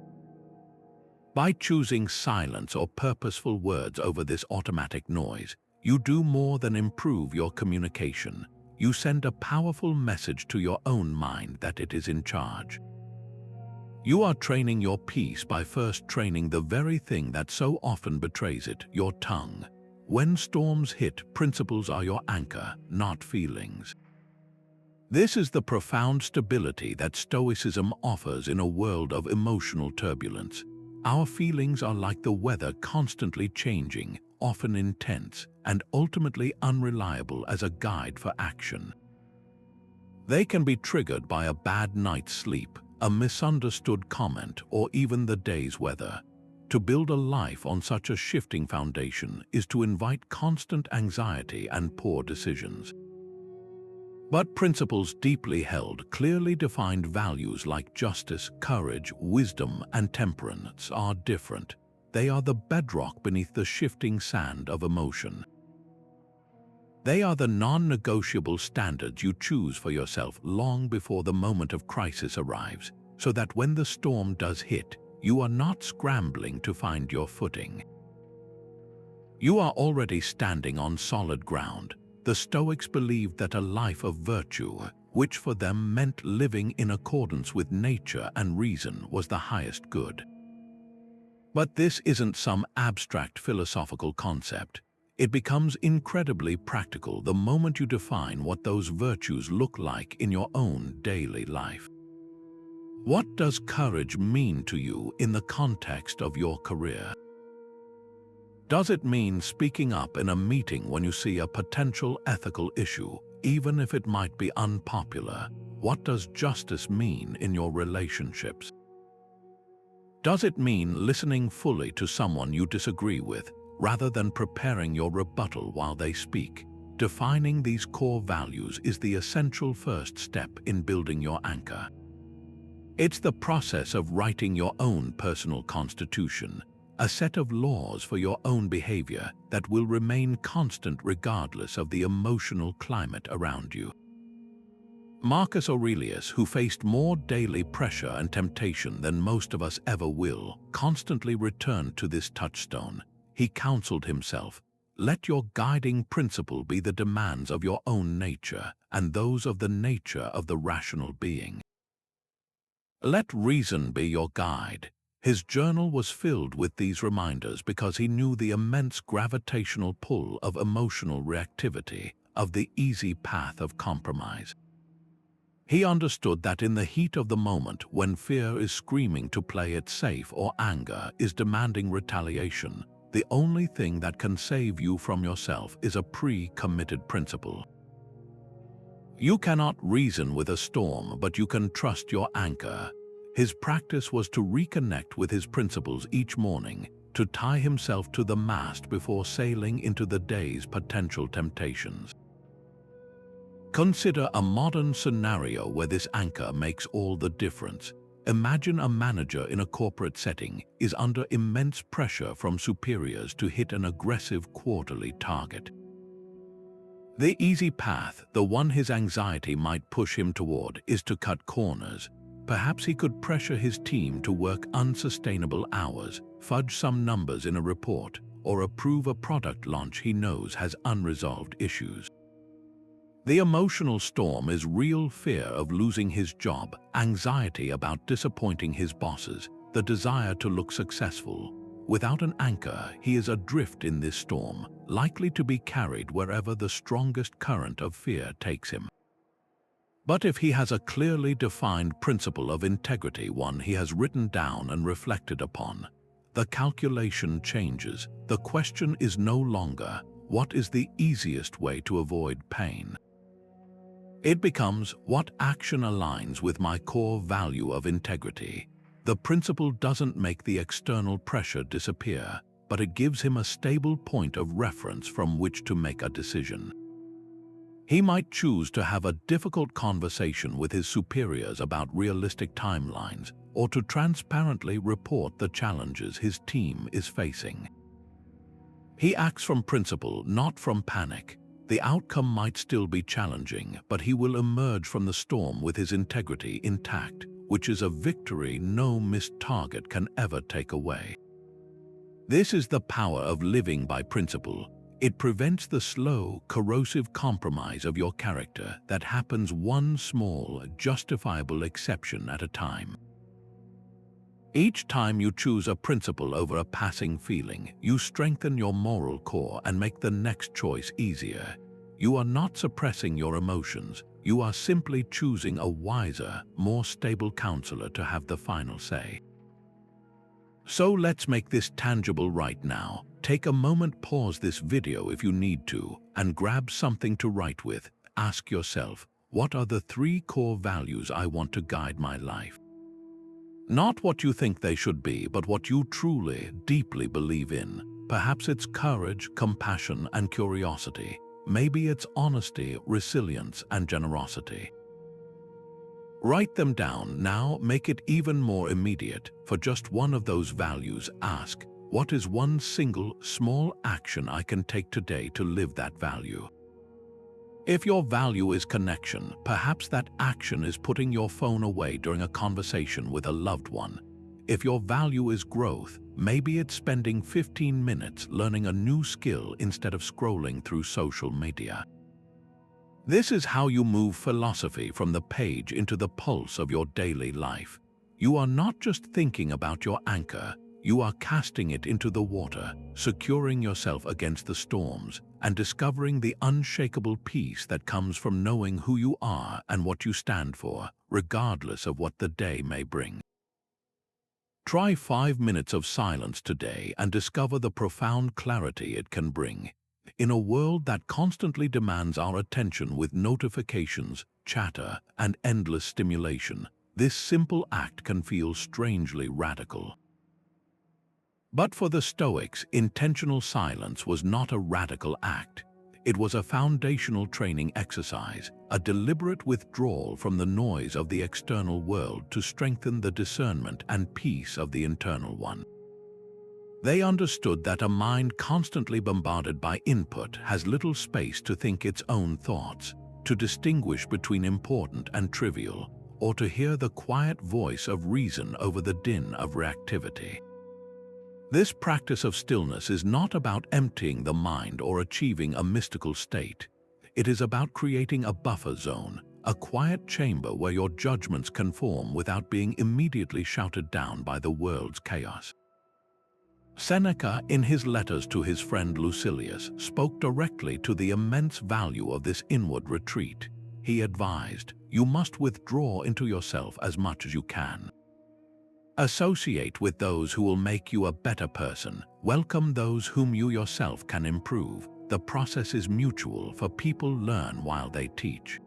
By choosing silence or purposeful words over this automatic noise, you do more than improve your communication. You send a powerful message to your own mind that it is in charge. You are training your peace by first training the very thing that so often betrays it, your tongue. When storms hit, principles are your anchor, not feelings. This is the profound stability that Stoicism offers in a world of emotional turbulence. Our feelings are like the weather, constantly changing, often intense, and ultimately unreliable as a guide for action. They can be triggered by a bad night's sleep, a misunderstood comment, or even the day's weather. To build a life on such a shifting foundation is to invite constant anxiety and poor decisions. But principles deeply held, clearly defined values like justice, courage, wisdom, and temperance are different. They are the bedrock beneath the shifting sand of emotion. They are the non-negotiable standards you choose for yourself long before the moment of crisis arrives, so that when the storm does hit, you are not scrambling to find your footing. You are already standing on solid ground. The Stoics believed that a life of virtue, which for them meant living in accordance with nature and reason, was the highest good. But this isn't some abstract philosophical concept. It becomes incredibly practical the moment you define what those virtues look like in your own daily life. What does courage mean to you in the context of your career? Does it mean speaking up in a meeting when you see a potential ethical issue, even if it might be unpopular? What does justice mean in your relationships? Does it mean listening fully to someone you disagree with, rather than preparing your rebuttal while they speak? Defining these core values is the essential first step in building your anchor. It's the process of writing your own personal constitution, a set of laws for your own behavior that will remain constant regardless of the emotional climate around you. Marcus Aurelius, who faced more daily pressure and temptation than most of us ever will, constantly returned to this touchstone. He counseled himself, "Let your guiding principle be the demands of your own nature and those of the nature of the rational being. Let reason be your guide." His journal was filled with these reminders because he knew the immense gravitational pull of emotional reactivity, of the easy path of compromise. He understood that in the heat of the moment, when fear is screaming to play it safe or anger is demanding retaliation, the only thing that can save you from yourself is a pre-committed principle. You cannot reason with a storm, but you can trust your anchor. His practice was to reconnect with his principles each morning, to tie himself to the mast before sailing into the day's potential temptations. Consider a modern scenario where this anchor makes all the difference. Imagine a manager in a corporate setting is under immense pressure from superiors to hit an aggressive quarterly target. The easy path, the one his anxiety might push him toward, is to cut corners. Perhaps he could pressure his team to work unsustainable hours, fudge some numbers in a report, or approve a product launch he knows has unresolved issues. The emotional storm is real fear of losing his job, anxiety about disappointing his bosses, the desire to look successful. Without an anchor, he is adrift in this storm, likely to be carried wherever the strongest current of fear takes him. But if he has a clearly defined principle of integrity, one he has written down and reflected upon, the calculation changes. The question is no longer, what is the easiest way to avoid pain? It becomes, what action aligns with my core value of integrity? The principle doesn't make the external pressure disappear, but it gives him a stable point of reference from which to make a decision. He might choose to have a difficult conversation with his superiors about realistic timelines, or to transparently report the challenges his team is facing. He acts from principle, not from panic. The outcome might still be challenging, but he will emerge from the storm with his integrity intact, which is a victory no missed target can ever take away. This is the power of living by principle. It prevents the slow, corrosive compromise of your character that happens one small, justifiable exception at a time. Each time you choose a principle over a passing feeling, you strengthen your moral core and make the next choice easier. You are not suppressing your emotions, you are simply choosing a wiser, more stable counselor to have the final say. So let's make this tangible right now. Take a moment, pause this video if you need to, and grab something to write with. Ask yourself, what are the 3 core values I want to guide my life? Not what you think they should be, but what you truly, deeply believe in. Perhaps it's courage, compassion, and curiosity. Maybe it's honesty, resilience, and generosity. Write them down now. Make it even more immediate. For just one of those values, ask, what is one single, small action I can take today to live that value? If your value is connection, perhaps that action is putting your phone away during a conversation with a loved one. If your value is growth, maybe it's spending 15 minutes learning a new skill instead of scrolling through social media. This is how you move philosophy from the page into the pulse of your daily life. You are not just thinking about your anchor, you are casting it into the water, securing yourself against the storms, and discovering the unshakable peace that comes from knowing who you are and what you stand for, regardless of what the day may bring. Try 5 minutes of silence today and discover the profound clarity it can bring. In a world that constantly demands our attention with notifications, chatter, and endless stimulation, this simple act can feel strangely radical. But for the Stoics, intentional silence was not a radical act. It was a foundational training exercise, a deliberate withdrawal from the noise of the external world to strengthen the discernment and peace of the internal one. They understood that a mind constantly bombarded by input has little space to think its own thoughts, to distinguish between important and trivial, or to hear the quiet voice of reason over the din of reactivity. This practice of stillness is not about emptying the mind or achieving a mystical state. It is about creating a buffer zone, a quiet chamber where your judgments can form without being immediately shouted down by the world's chaos. Seneca, in his letters to his friend Lucilius, spoke directly to the immense value of this inward retreat. He advised, "You must withdraw into yourself as much as you can. Associate with those who will make you a better person. Welcome those whom you yourself can improve. The process is mutual, for people learn while they teach."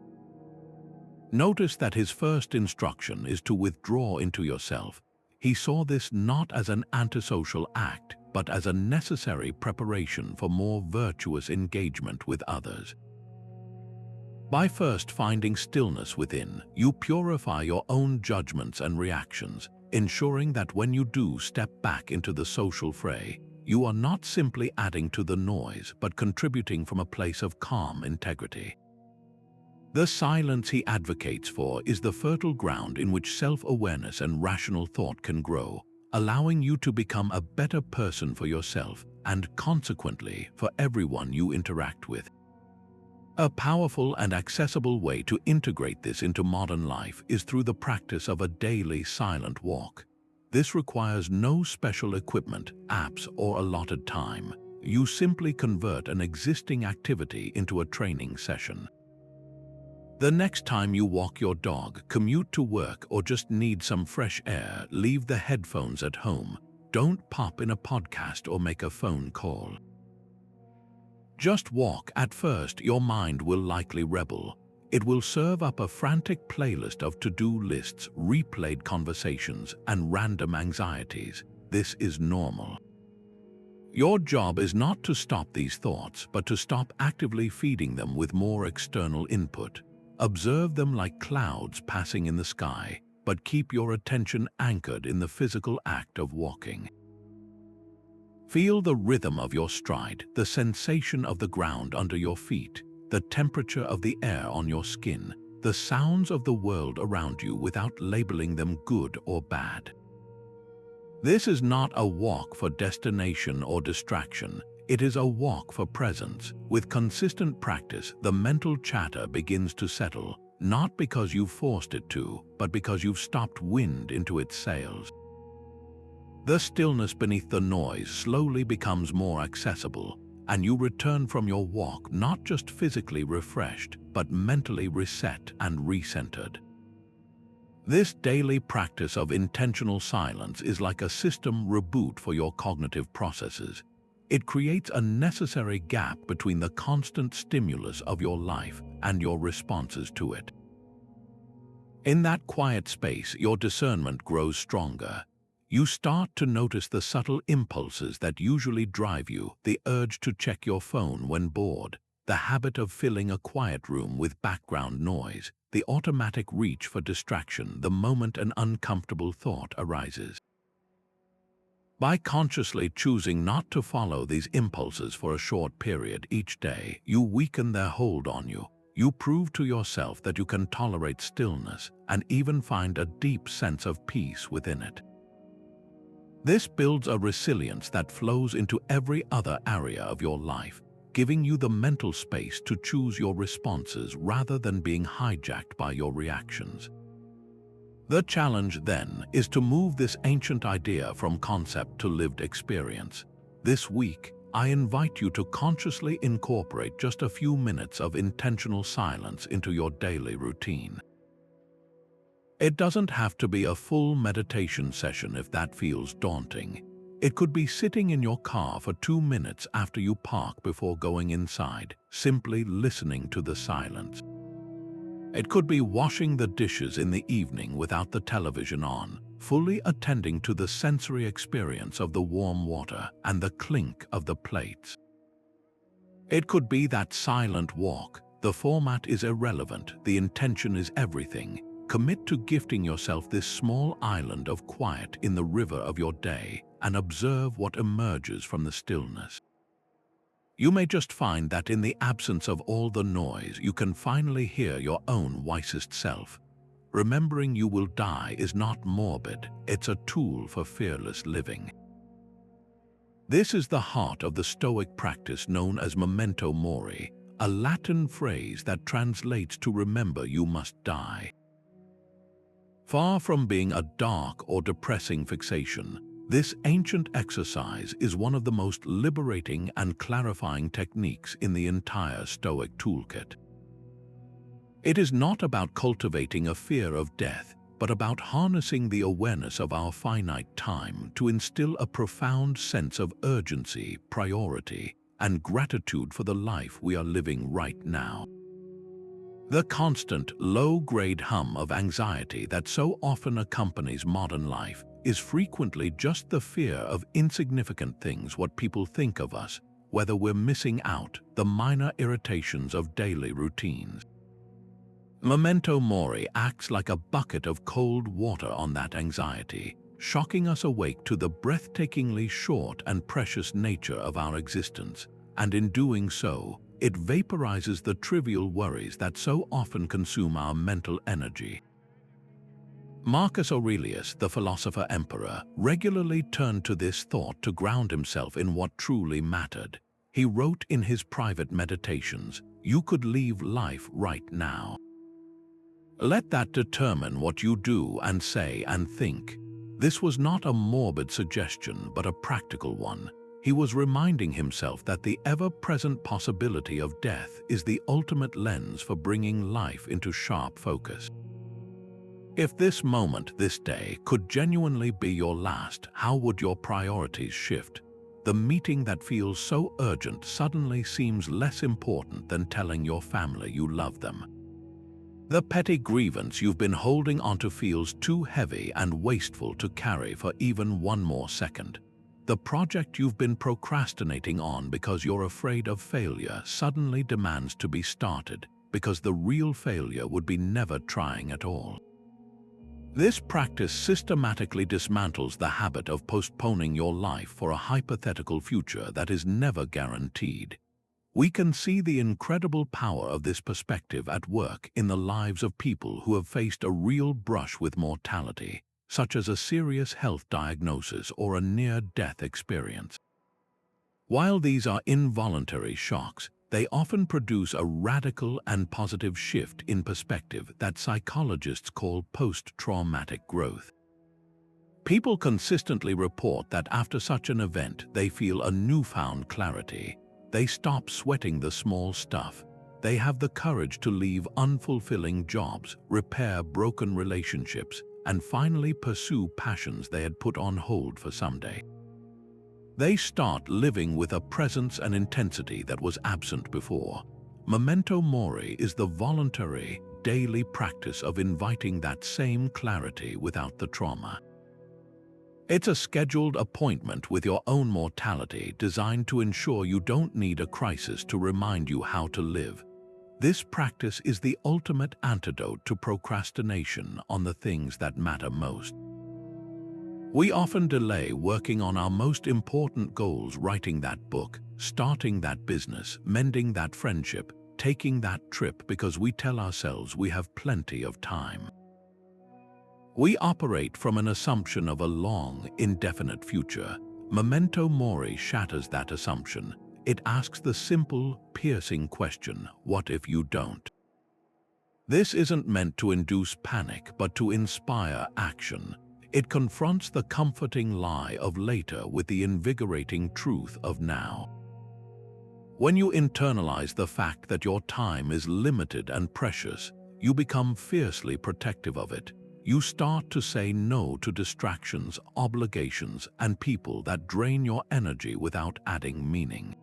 Notice that his first instruction is to withdraw into yourself. He saw this not as an antisocial act, but as a necessary preparation for more virtuous engagement with others. By first finding stillness within, you purify your own judgments and reactions, ensuring that when you do step back into the social fray, you are not simply adding to the noise, but contributing from a place of calm integrity. The silence he advocates for is the fertile ground in which self-awareness and rational thought can grow, allowing you to become a better person for yourself and, consequently, for everyone you interact with. A powerful and accessible way to integrate this into modern life is through the practice of a daily silent walk. This requires no special equipment, apps, or allotted time. You simply convert an existing activity into a training session. The next time you walk your dog, commute to work, or just need some fresh air, leave the headphones at home. Don't pop in a podcast or make a phone call. Just walk. At first, your mind will likely rebel. It will serve up a frantic playlist of to-do lists, replayed conversations, and random anxieties. This is normal. Your job is not to stop these thoughts, but to stop actively feeding them with more external input. Observe them like clouds passing in the sky, but keep your attention anchored in the physical act of walking. Feel the rhythm of your stride, the sensation of the ground under your feet, the temperature of the air on your skin, the sounds of the world around you without labeling them good or bad. This is not a walk for destination or distraction. It is a walk for presence. With consistent practice, the mental chatter begins to settle, not because you've forced it to, but because you've stopped wind into its sails. The stillness beneath the noise slowly becomes more accessible, and you return from your walk not just physically refreshed, but mentally reset and recentered. This daily practice of intentional silence is like a system reboot for your cognitive processes. It creates a necessary gap between the constant stimulus of your life and your responses to it. In that quiet space, your discernment grows stronger. You start to notice the subtle impulses that usually drive you, the urge to check your phone when bored, the habit of filling a quiet room with background noise, the automatic reach for distraction the moment an uncomfortable thought arises. By consciously choosing not to follow these impulses for a short period each day, you weaken their hold on you. You prove to yourself that you can tolerate stillness and even find a deep sense of peace within it. This builds a resilience that flows into every other area of your life, giving you the mental space to choose your responses rather than being hijacked by your reactions. The challenge, then, is to move this ancient idea from concept to lived experience. This week, I invite you to consciously incorporate just a few minutes of intentional silence into your daily routine. It doesn't have to be a full meditation session if that feels daunting. It could be sitting in your car for 2 minutes after you park before going inside, simply listening to the silence. It could be washing the dishes in the evening without the television on, fully attending to the sensory experience of the warm water and the clink of the plates. It could be that silent walk. The format is irrelevant, the intention is everything. Commit to gifting yourself this small island of quiet in the river of your day and observe what emerges from the stillness. You may just find that in the absence of all the noise, you can finally hear your own wisest self. Remembering you will die is not morbid, it's a tool for fearless living. This is the heart of the Stoic practice known as Memento Mori, a Latin phrase that translates to remember you must die. Far from being a dark or depressing fixation, this ancient exercise is one of the most liberating and clarifying techniques in the entire Stoic toolkit. It is not about cultivating a fear of death, but about harnessing the awareness of our finite time to instill a profound sense of urgency, priority, and gratitude for the life we are living right now. The constant, low-grade hum of anxiety that so often accompanies modern life is frequently just the fear of insignificant things, what people think of us, whether we're missing out, the minor irritations of daily routines. Memento Mori acts like a bucket of cold water on that anxiety, shocking us awake to the breathtakingly short and precious nature of our existence, and in doing so, it vaporizes the trivial worries that so often consume our mental energy. Marcus Aurelius, the philosopher-emperor, regularly turned to this thought to ground himself in what truly mattered. He wrote in his private meditations, "You could leave life right now. Let that determine what you do and say and think." This was not a morbid suggestion, but a practical one. He was reminding himself that the ever-present possibility of death is the ultimate lens for bringing life into sharp focus. If this moment, this day, could genuinely be your last, how would your priorities shift? The meeting that feels so urgent suddenly seems less important than telling your family you love them. The petty grievance you've been holding onto feels too heavy and wasteful to carry for even one more second. The project you've been procrastinating on because you're afraid of failure suddenly demands to be started, because the real failure would be never trying at all. This practice systematically dismantles the habit of postponing your life for a hypothetical future that is never guaranteed. We can see the incredible power of this perspective at work in the lives of people who have faced a real brush with mortality, such as a serious health diagnosis or a near-death experience. While these are involuntary shocks, they often produce a radical and positive shift in perspective that psychologists call post-traumatic growth. People consistently report that after such an event, they feel a newfound clarity. They stop sweating the small stuff. They have the courage to leave unfulfilling jobs, repair broken relationships, and finally pursue passions they had put on hold for someday. They start living with a presence and intensity that was absent before. Memento Mori is the voluntary, daily practice of inviting that same clarity without the trauma. It's a scheduled appointment with your own mortality designed to ensure you don't need a crisis to remind you how to live. This practice is the ultimate antidote to procrastination on the things that matter most. We often delay working on our most important goals, writing that book, starting that business, mending that friendship, taking that trip, because we tell ourselves we have plenty of time. We operate from an assumption of a long, indefinite future. Memento Mori shatters that assumption. It asks the simple, piercing question, what if you don't? This isn't meant to induce panic, but to inspire action. It confronts the comforting lie of later with the invigorating truth of now. When you internalize the fact that your time is limited and precious, you become fiercely protective of it. You start to say no to distractions, obligations, and people that drain your energy without adding meaning.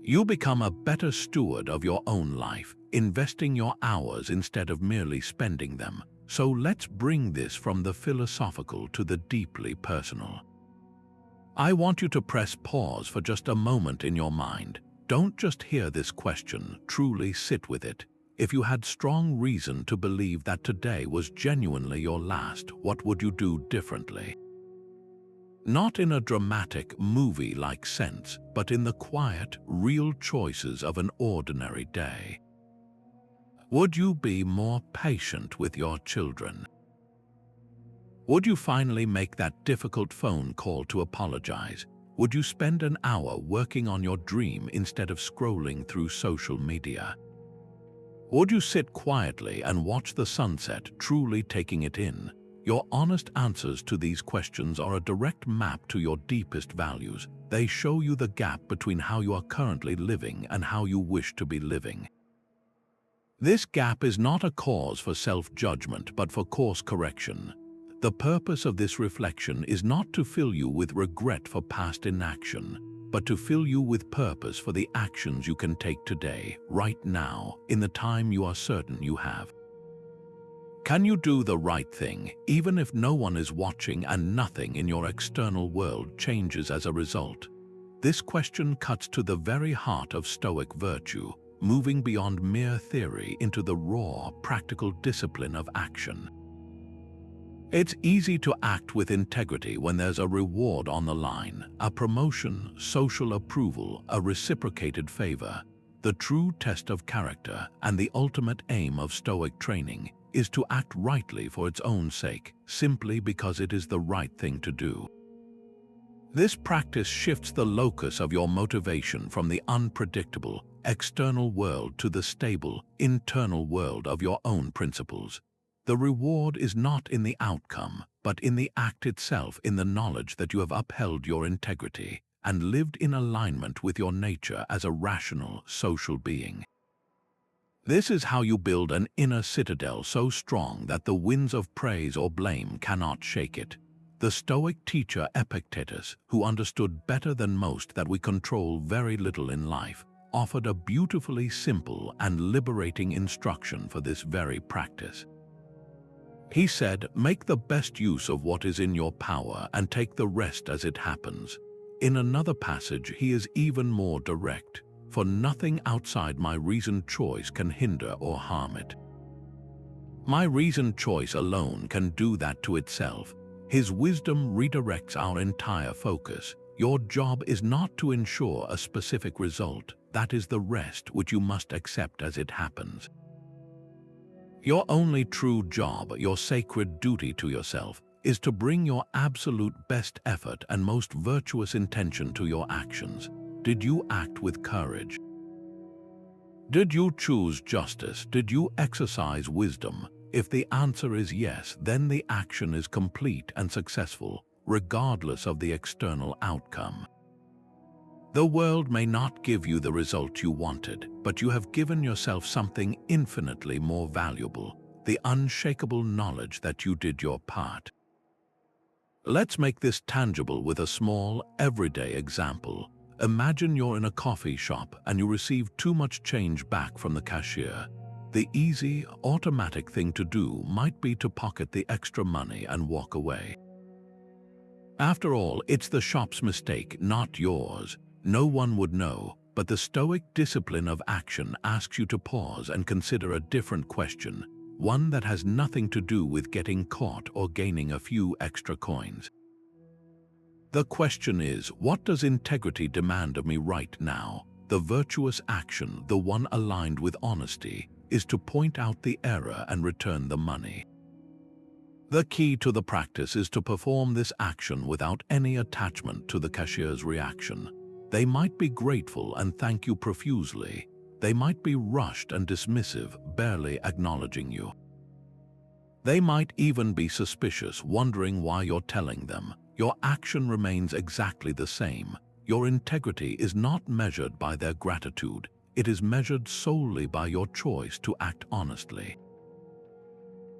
You become a better steward of your own life, investing your hours instead of merely spending them. So let's bring this from the philosophical to the deeply personal. I want you to press pause for just a moment in your mind. Don't just hear this question, truly sit with it. If you had strong reason to believe that today was genuinely your last, what would you do differently? Not in a dramatic, movie-like sense, but in the quiet, real choices of an ordinary day. Would you be more patient with your children? Would you finally make that difficult phone call to apologize? Would you spend an hour working on your dream instead of scrolling through social media? Would you sit quietly and watch the sunset, truly taking it in? Your honest answers to these questions are a direct map to your deepest values. They show you the gap between how you are currently living and how you wish to be living. This gap is not a cause for self-judgment, but for course correction. The purpose of this reflection is not to fill you with regret for past inaction, but to fill you with purpose for the actions you can take today, right now, in the time you are certain you have. Can you do the right thing, even if no one is watching and nothing in your external world changes as a result? This question cuts to the very heart of Stoic virtue, moving beyond mere theory into the raw, practical discipline of action. It's easy to act with integrity when there's a reward on the line, a promotion, social approval, a reciprocated favor. The true test of character and the ultimate aim of Stoic training is to act rightly for its own sake, simply because it is the right thing to do. This practice shifts the locus of your motivation from the unpredictable, external world to the stable, internal world of your own principles. The reward is not in the outcome, but in the act itself, in the knowledge that you have upheld your integrity and lived in alignment with your nature as a rational, social being. This is how you build an inner citadel so strong that the winds of praise or blame cannot shake it. The Stoic teacher Epictetus, who understood better than most that we control very little in life, offered a beautifully simple and liberating instruction for this very practice. He said, "Make the best use of what is in your power and take the rest as it happens." In another passage, he is even more direct, "For nothing outside my reasoned choice can hinder or harm it." My reasoned choice alone can do that to itself. His wisdom redirects our entire focus. Your job is not to ensure a specific result. That is the rest which you must accept as it happens. Your only true job, your sacred duty to yourself, is to bring your absolute best effort and most virtuous intention to your actions. Did you act with courage? Did you choose justice? Did you exercise wisdom? If the answer is yes, then the action is complete and successful, regardless of the external outcome. The world may not give you the result you wanted, but you have given yourself something infinitely more valuable, the unshakable knowledge that you did your part. Let's make this tangible with a small, everyday example. Imagine you're in a coffee shop and you receive too much change back from the cashier. The easy, automatic thing to do might be to pocket the extra money and walk away. After all, it's the shop's mistake, not yours. No one would know, but the Stoic discipline of action asks you to pause and consider a different question, one that has nothing to do with getting caught or gaining a few extra coins. The question is, what does integrity demand of me right now? The virtuous action, the one aligned with honesty, is to point out the error and return the money. The key to the practice is to perform this action without any attachment to the cashier's reaction. They might be grateful and thank you profusely. They might be rushed and dismissive, barely acknowledging you. They might even be suspicious, wondering why you're telling them. Your action remains exactly the same. Your integrity is not measured by their gratitude. It is measured solely by your choice to act honestly.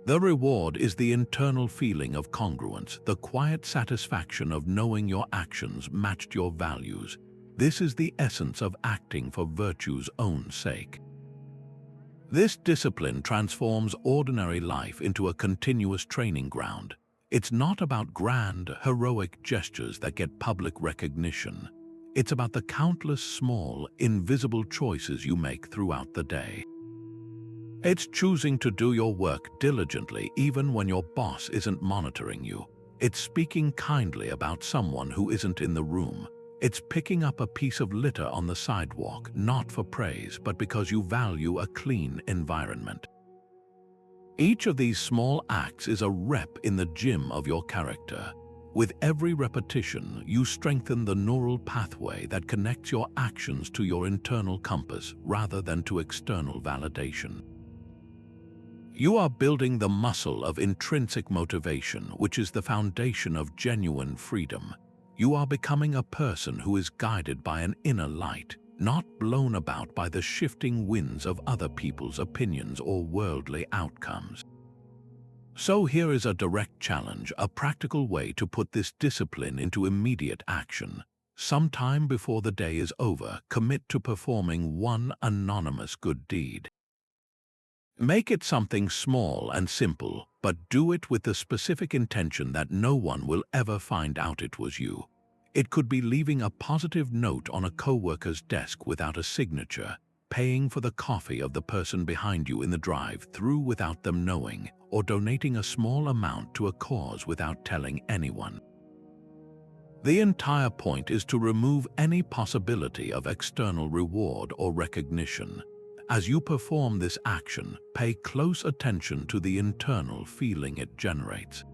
The reward is the internal feeling of congruence, the quiet satisfaction of knowing your actions matched your values. This is the essence of acting for virtue's own sake. This discipline transforms ordinary life into a continuous training ground. It's not about grand, heroic gestures that get public recognition. It's about the countless small, invisible choices you make throughout the day. It's choosing to do your work diligently even when your boss isn't monitoring you. It's speaking kindly about someone who isn't in the room. It's picking up a piece of litter on the sidewalk, not for praise, but because you value a clean environment. Each of these small acts is a rep in the gym of your character. With every repetition, you strengthen the neural pathway that connects your actions to your internal compass rather than to external validation. You are building the muscle of intrinsic motivation, which is the foundation of genuine freedom. You are becoming a person who is guided by an inner light, not blown about by the shifting winds of other people's opinions or worldly outcomes. So here is a direct challenge, a practical way to put this discipline into immediate action. Sometime before the day is over, commit to performing one anonymous good deed. Make it something small and simple, but do it with the specific intention that no one will ever find out it was you. It could be leaving a positive note on a coworker's desk without a signature, paying for the coffee of the person behind you in the drive-thru without them knowing, or donating a small amount to a cause without telling anyone. The entire point is to remove any possibility of external reward or recognition. As you perform this action, pay close attention to the internal feeling it generates.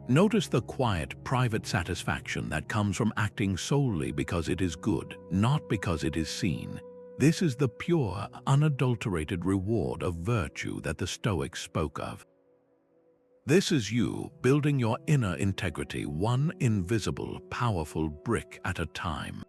Notice the quiet, private satisfaction that comes from acting solely because it is good, not because it is seen. This is the pure, unadulterated reward of virtue that the Stoics spoke of. This is you building your inner integrity, one invisible, powerful brick at a time.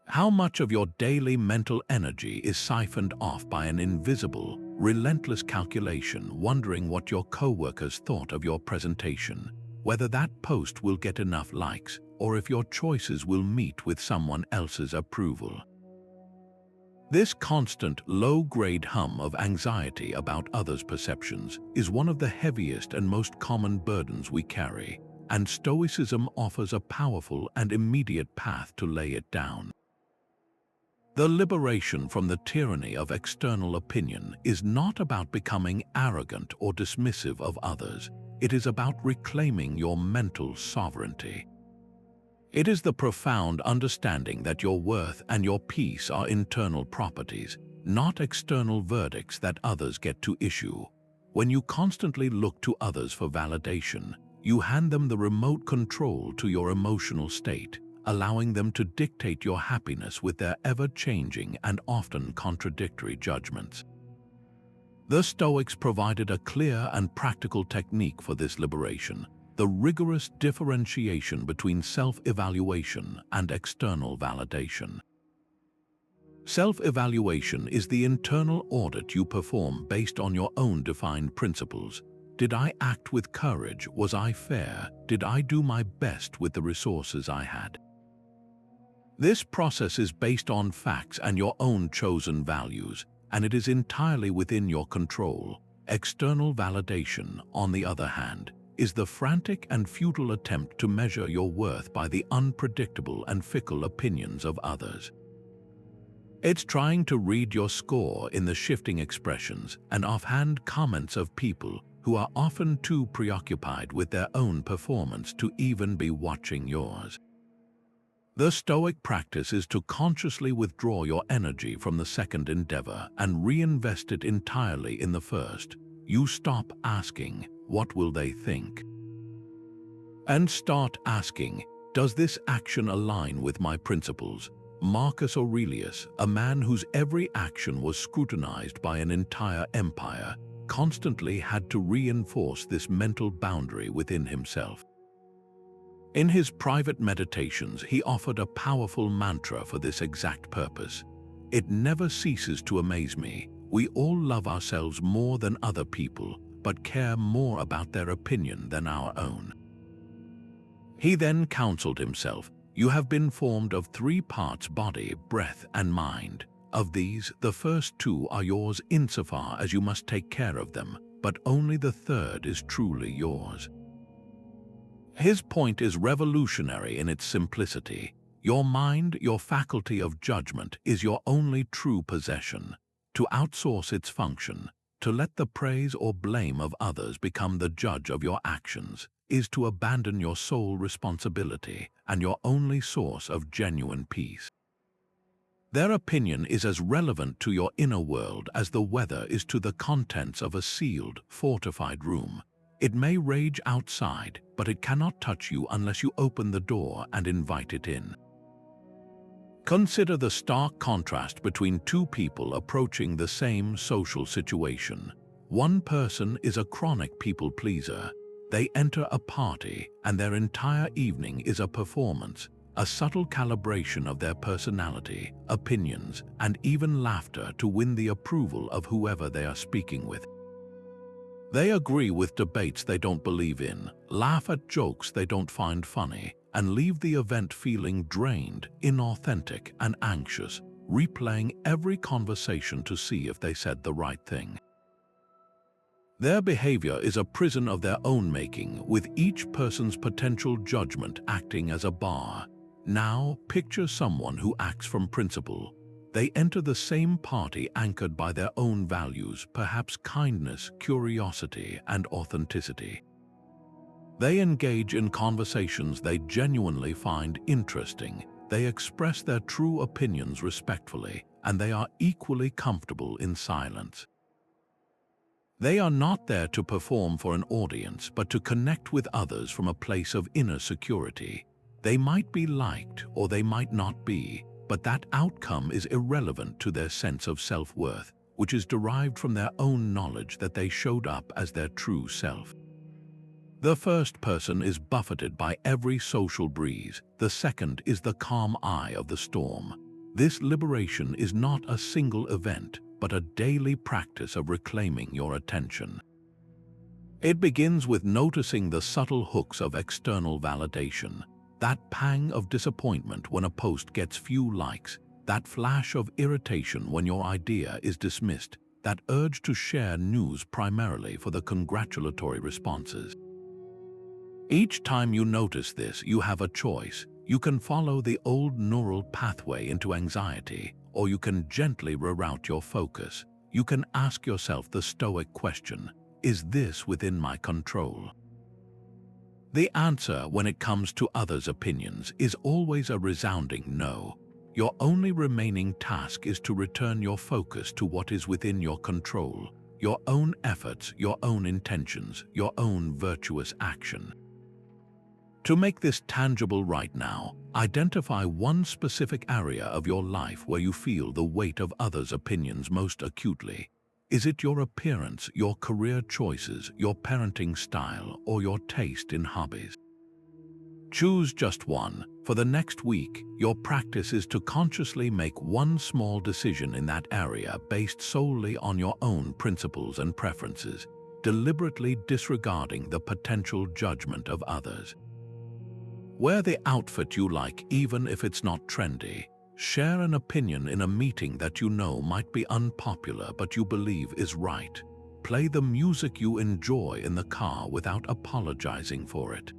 How much of your daily mental energy is siphoned off by an invisible, relentless calculation, wondering what your coworkers thought of your presentation, whether that post will get enough likes, or if your choices will meet with someone else's approval? This constant, low-grade hum of anxiety about others' perceptions is one of the heaviest and most common burdens we carry, and Stoicism offers a powerful and immediate path to lay it down. The liberation from the tyranny of external opinion is not about becoming arrogant or dismissive of others. It is about reclaiming your mental sovereignty. It is the profound understanding that your worth and your peace are internal properties, not external verdicts that others get to issue. When you constantly look to others for validation, you hand them the remote control to your emotional state, allowing them to dictate your happiness with their ever-changing and often contradictory judgments. The Stoics provided a clear and practical technique for this liberation: the rigorous differentiation between self-evaluation and external validation. Self-evaluation is the internal audit you perform based on your own defined principles. Did I act with courage? Was I fair? Did I do my best with the resources I had? This process is based on facts and your own chosen values, and it is entirely within your control. External validation, on the other hand, is the frantic and futile attempt to measure your worth by the unpredictable and fickle opinions of others. It's trying to read your score in the shifting expressions and offhand comments of people who are often too preoccupied with their own performance to even be watching yours. The Stoic practice is to consciously withdraw your energy from the second endeavor and reinvest it entirely in the first. You stop asking, "What will they think?" and start asking, "Does this action align with my principles?" Marcus Aurelius, a man whose every action was scrutinized by an entire empire, constantly had to reinforce this mental boundary within himself. In his private meditations, he offered a powerful mantra for this exact purpose: "It never ceases to amaze me. We all love ourselves more than other people, but care more about their opinion than our own." He then counseled himself, "You have been formed of 3 parts: body, breath, and mind. Of these, the first 2 are yours insofar as you must take care of them, but only the third is truly yours." His point is revolutionary in its simplicity. Your mind, your faculty of judgment, is your only true possession. To outsource its function, to let the praise or blame of others become the judge of your actions, is to abandon your sole responsibility and your only source of genuine peace. Their opinion is as relevant to your inner world as the weather is to the contents of a sealed, fortified room. It may rage outside, but it cannot touch you unless you open the door and invite it in. Consider the stark contrast between 2 people approaching the same social situation. One person is a chronic people-pleaser. They enter a party, and their entire evening is a performance, a subtle calibration of their personality, opinions, and even laughter to win the approval of whoever they are speaking with. They agree with debates they don't believe in, laugh at jokes they don't find funny, and leave the event feeling drained, inauthentic, and anxious, replaying every conversation to see if they said the right thing. Their behavior is a prison of their own making, with each person's potential judgment acting as a bar. Now, picture someone who acts from principle. They enter the same party anchored by their own values, perhaps kindness, curiosity, and authenticity. They engage in conversations they genuinely find interesting. They express their true opinions respectfully, and they are equally comfortable in silence. They are not there to perform for an audience, but to connect with others from a place of inner security. They might be liked or they might not be, but that outcome is irrelevant to their sense of self-worth, which is derived from their own knowledge that they showed up as their true self. The first person is buffeted by every social breeze. The second is the calm eye of the storm. This liberation is not a single event, but a daily practice of reclaiming your attention. It begins with noticing the subtle hooks of external validation. That pang of disappointment when a post gets few likes, that flash of irritation when your idea is dismissed, that urge to share news primarily for the congratulatory responses. Each time you notice this, you have a choice. You can follow the old neural pathway into anxiety, or you can gently reroute your focus. You can ask yourself the Stoic question, is this within my control? The answer when it comes to others' opinions is always a resounding no. Your only remaining task is to return your focus to what is within your control, your own efforts, your own intentions, your own virtuous action. To make this tangible right now, identify one specific area of your life where you feel the weight of others' opinions most acutely. Is it your appearance, your career choices, your parenting style, or your taste in hobbies? Choose just one. For the next week, your practice is to consciously make one small decision in that area based solely on your own principles and preferences, deliberately disregarding the potential judgment of others. Wear the outfit you like even if it's not trendy. Share an opinion in a meeting that you know might be unpopular but you believe is right. Play the music you enjoy in the car without apologizing for it.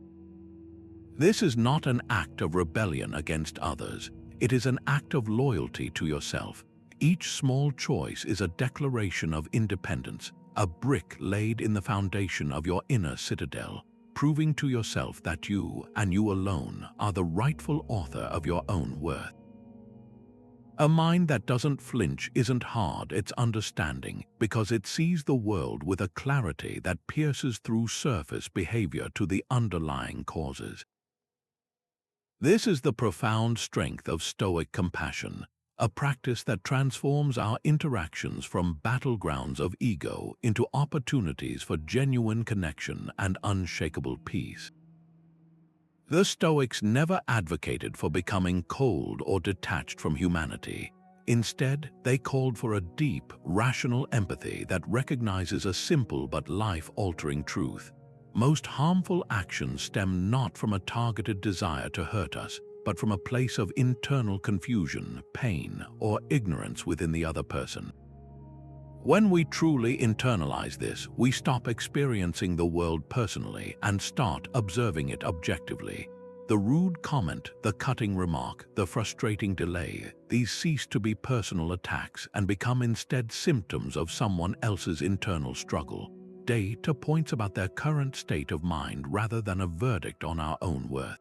This is not an act of rebellion against others. It is an act of loyalty to yourself. Each small choice is a declaration of independence, a brick laid in the foundation of your inner citadel, proving to yourself that you, and you alone, are the rightful author of your own worth. A mind that doesn't flinch isn't hard, it's understanding, because it sees the world with a clarity that pierces through surface behavior to the underlying causes. This is the profound strength of Stoic compassion, a practice that transforms our interactions from battlegrounds of ego into opportunities for genuine connection and unshakable peace. The Stoics never advocated for becoming cold or detached from humanity. Instead, they called for a deep, rational empathy that recognizes a simple but life-altering truth. Most harmful actions stem not from a targeted desire to hurt us, but from a place of internal confusion, pain, or ignorance within the other person. When we truly internalize this, we stop experiencing the world personally and start observing it objectively. The rude comment, the cutting remark, the frustrating delay, these cease to be personal attacks and become instead symptoms of someone else's internal struggle, data points about their current state of mind rather than a verdict on our own worth.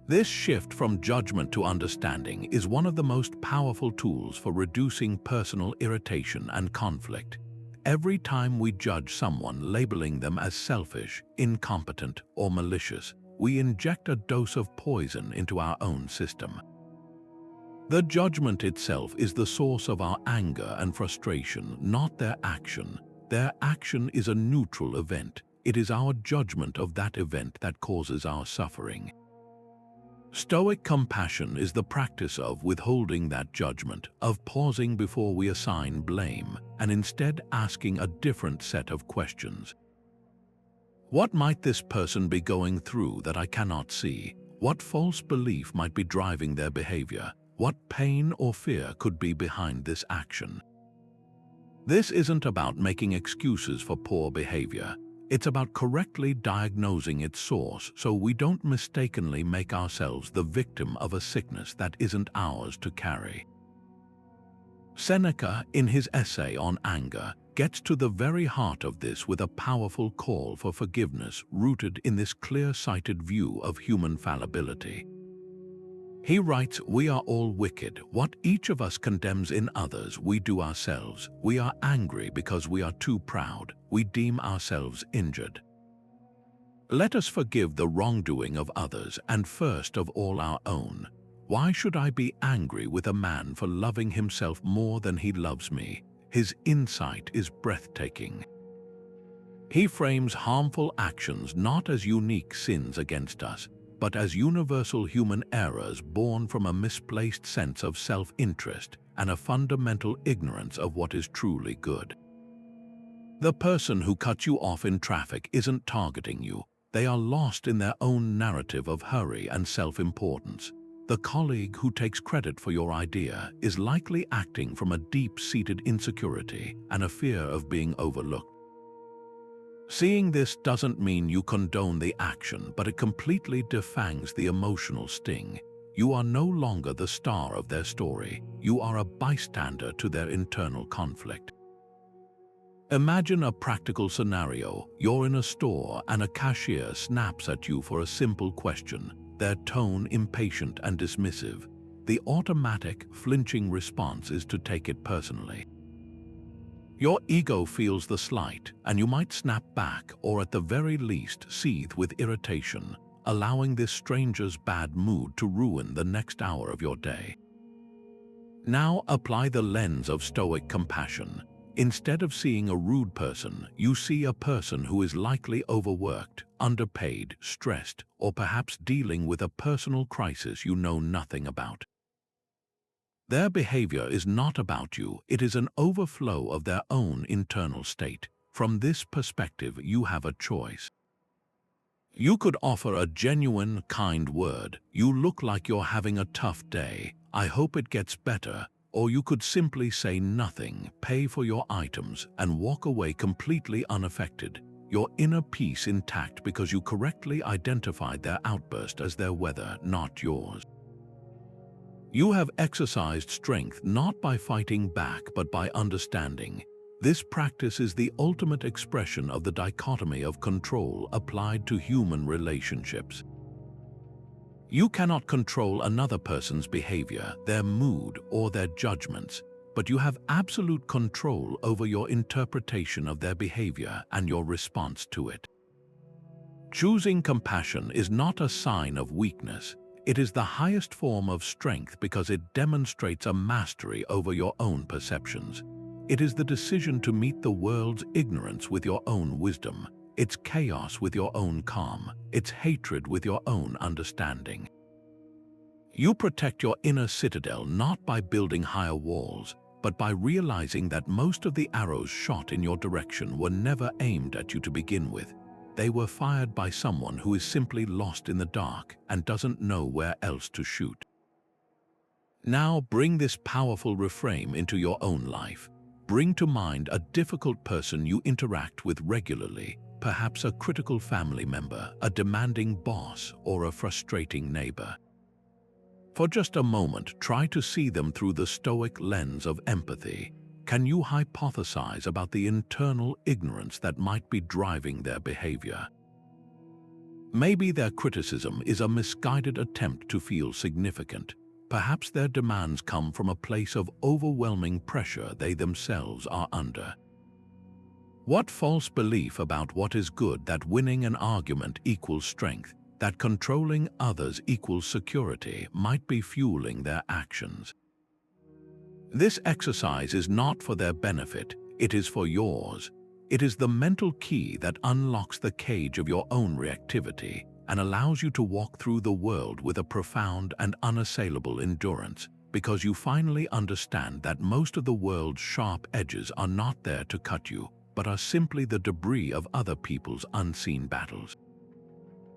This shift from judgment to understanding is one of the most powerful tools for reducing personal irritation and conflict. Every time we judge someone, labeling them as selfish, incompetent, or malicious, we inject a dose of poison into our own system. The judgment itself is the source of our anger and frustration, not their action. Their action is a neutral event. It is our judgment of that event that causes our suffering. Stoic compassion is the practice of withholding that judgment, of pausing before we assign blame, and instead asking a different set of questions. What might this person be going through that I cannot see? What false belief might be driving their behavior? What pain or fear could be behind this action? This isn't about making excuses for poor behavior. It's about correctly diagnosing its source so we don't mistakenly make ourselves the victim of a sickness that isn't ours to carry. Seneca, in his essay on anger, gets to the very heart of this with a powerful call for forgiveness rooted in this clear-sighted view of human fallibility. He writes, "We are all wicked. What each of us condemns in others, we do ourselves. We are angry because we are too proud. We deem ourselves injured. Let us forgive the wrongdoing of others and first of all our own. Why should I be angry with a man for loving himself more than he loves me? His insight is breathtaking." He frames harmful actions not as unique sins against us, but as universal human errors born from a misplaced sense of self-interest and a fundamental ignorance of what is truly good. The person who cut you off in traffic isn't targeting you. They are lost in their own narrative of hurry and self-importance. The colleague who takes credit for your idea is likely acting from a deep-seated insecurity and a fear of being overlooked. Seeing this doesn't mean you condone the action, but it completely defangs the emotional sting. You are no longer the star of their story. You are a bystander to their internal conflict. Imagine a practical scenario. You're in a store and a cashier snaps at you for a simple question, their tone impatient and dismissive. The automatic, flinching response is to take it personally. Your ego feels the slight, and you might snap back or at the very least seethe with irritation, allowing this stranger's bad mood to ruin the next hour of your day. Now apply the lens of Stoic compassion. Instead of seeing a rude person, you see a person who is likely overworked, underpaid, stressed, or perhaps dealing with a personal crisis you know nothing about. Their behavior is not about you, it is an overflow of their own internal state. From this perspective, you have a choice. You could offer a genuine, kind word. You look like you're having a tough day. I hope it gets better. Or you could simply say nothing, pay for your items, and walk away completely unaffected, your inner peace intact because you correctly identified their outburst as their weather, not yours. You have exercised strength not by fighting back but by understanding. This practice is the ultimate expression of the dichotomy of control applied to human relationships. You cannot control another person's behavior, their mood, or their judgments, but you have absolute control over your interpretation of their behavior and your response to it. Choosing compassion is not a sign of weakness. It is the highest form of strength because it demonstrates a mastery over your own perceptions. It is the decision to meet the world's ignorance with your own wisdom, its chaos with your own calm, its hatred with your own understanding. You protect your inner citadel not by building higher walls, but by realizing that most of the arrows shot in your direction were never aimed at you to begin with. They were fired by someone who is simply lost in the dark and doesn't know where else to shoot. Now bring this powerful reframe into your own life. Bring to mind a difficult person you interact with regularly, perhaps a critical family member, a demanding boss, or a frustrating neighbor. For just a moment, try to see them through the Stoic lens of empathy. Can you hypothesize about the internal ignorance that might be driving their behavior? Maybe their criticism is a misguided attempt to feel significant. Perhaps their demands come from a place of overwhelming pressure they themselves are under. What false belief about what is good, that winning an argument equals strength, that controlling others equals security, might be fueling their actions? This exercise is not for their benefit, it is for yours. It is the mental key that unlocks the cage of your own reactivity and allows you to walk through the world with a profound and unassailable endurance, because you finally understand that most of the world's sharp edges are not there to cut you, but are simply the debris of other people's unseen battles.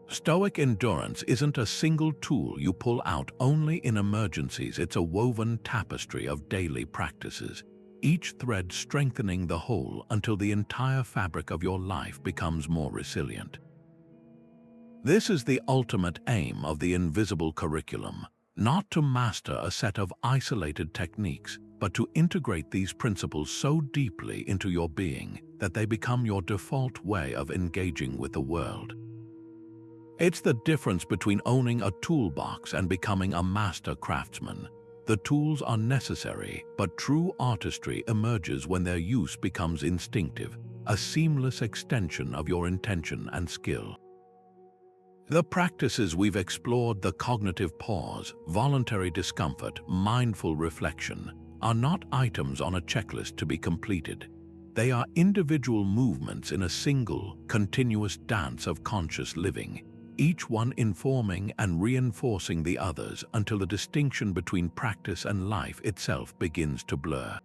Stoic endurance isn't a single tool you pull out only in emergencies. It's a woven tapestry of daily practices, each thread strengthening the whole until the entire fabric of your life becomes more resilient. This is the ultimate aim of the invisible curriculum, not to master a set of isolated techniques, but to integrate these principles so deeply into your being that they become your default way of engaging with the world. It's the difference between owning a toolbox and becoming a master craftsman. The tools are necessary, but true artistry emerges when their use becomes instinctive, a seamless extension of your intention and skill. The practices we've explored, the cognitive pause, voluntary discomfort, mindful reflection, are not items on a checklist to be completed. They are individual movements in a single, continuous dance of conscious living, each one informing and reinforcing the others until the distinction between practice and life itself begins to blur.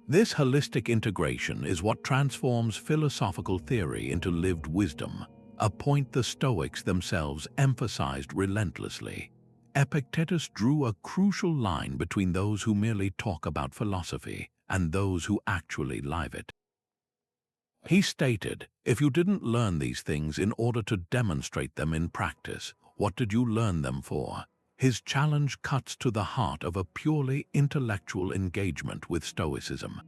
This holistic integration is what transforms philosophical theory into lived wisdom, a point the Stoics themselves emphasized relentlessly. Epictetus drew a crucial line between those who merely talk about philosophy and those who actually live it. He stated, if you didn't learn these things in order to demonstrate them in practice, what did you learn them for? His challenge cuts to the heart of a purely intellectual engagement with Stoicism.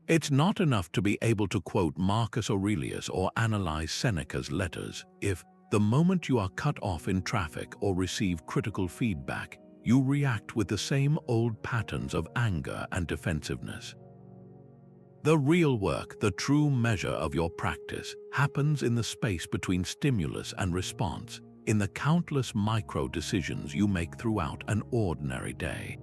It's not enough to be able to quote Marcus Aurelius or analyze Seneca's letters if, the moment you are cut off in traffic or receive critical feedback, you react with the same old patterns of anger and defensiveness. The real work, the true measure of your practice, happens in the space between stimulus and response, in the countless micro-decisions you make throughout an ordinary day.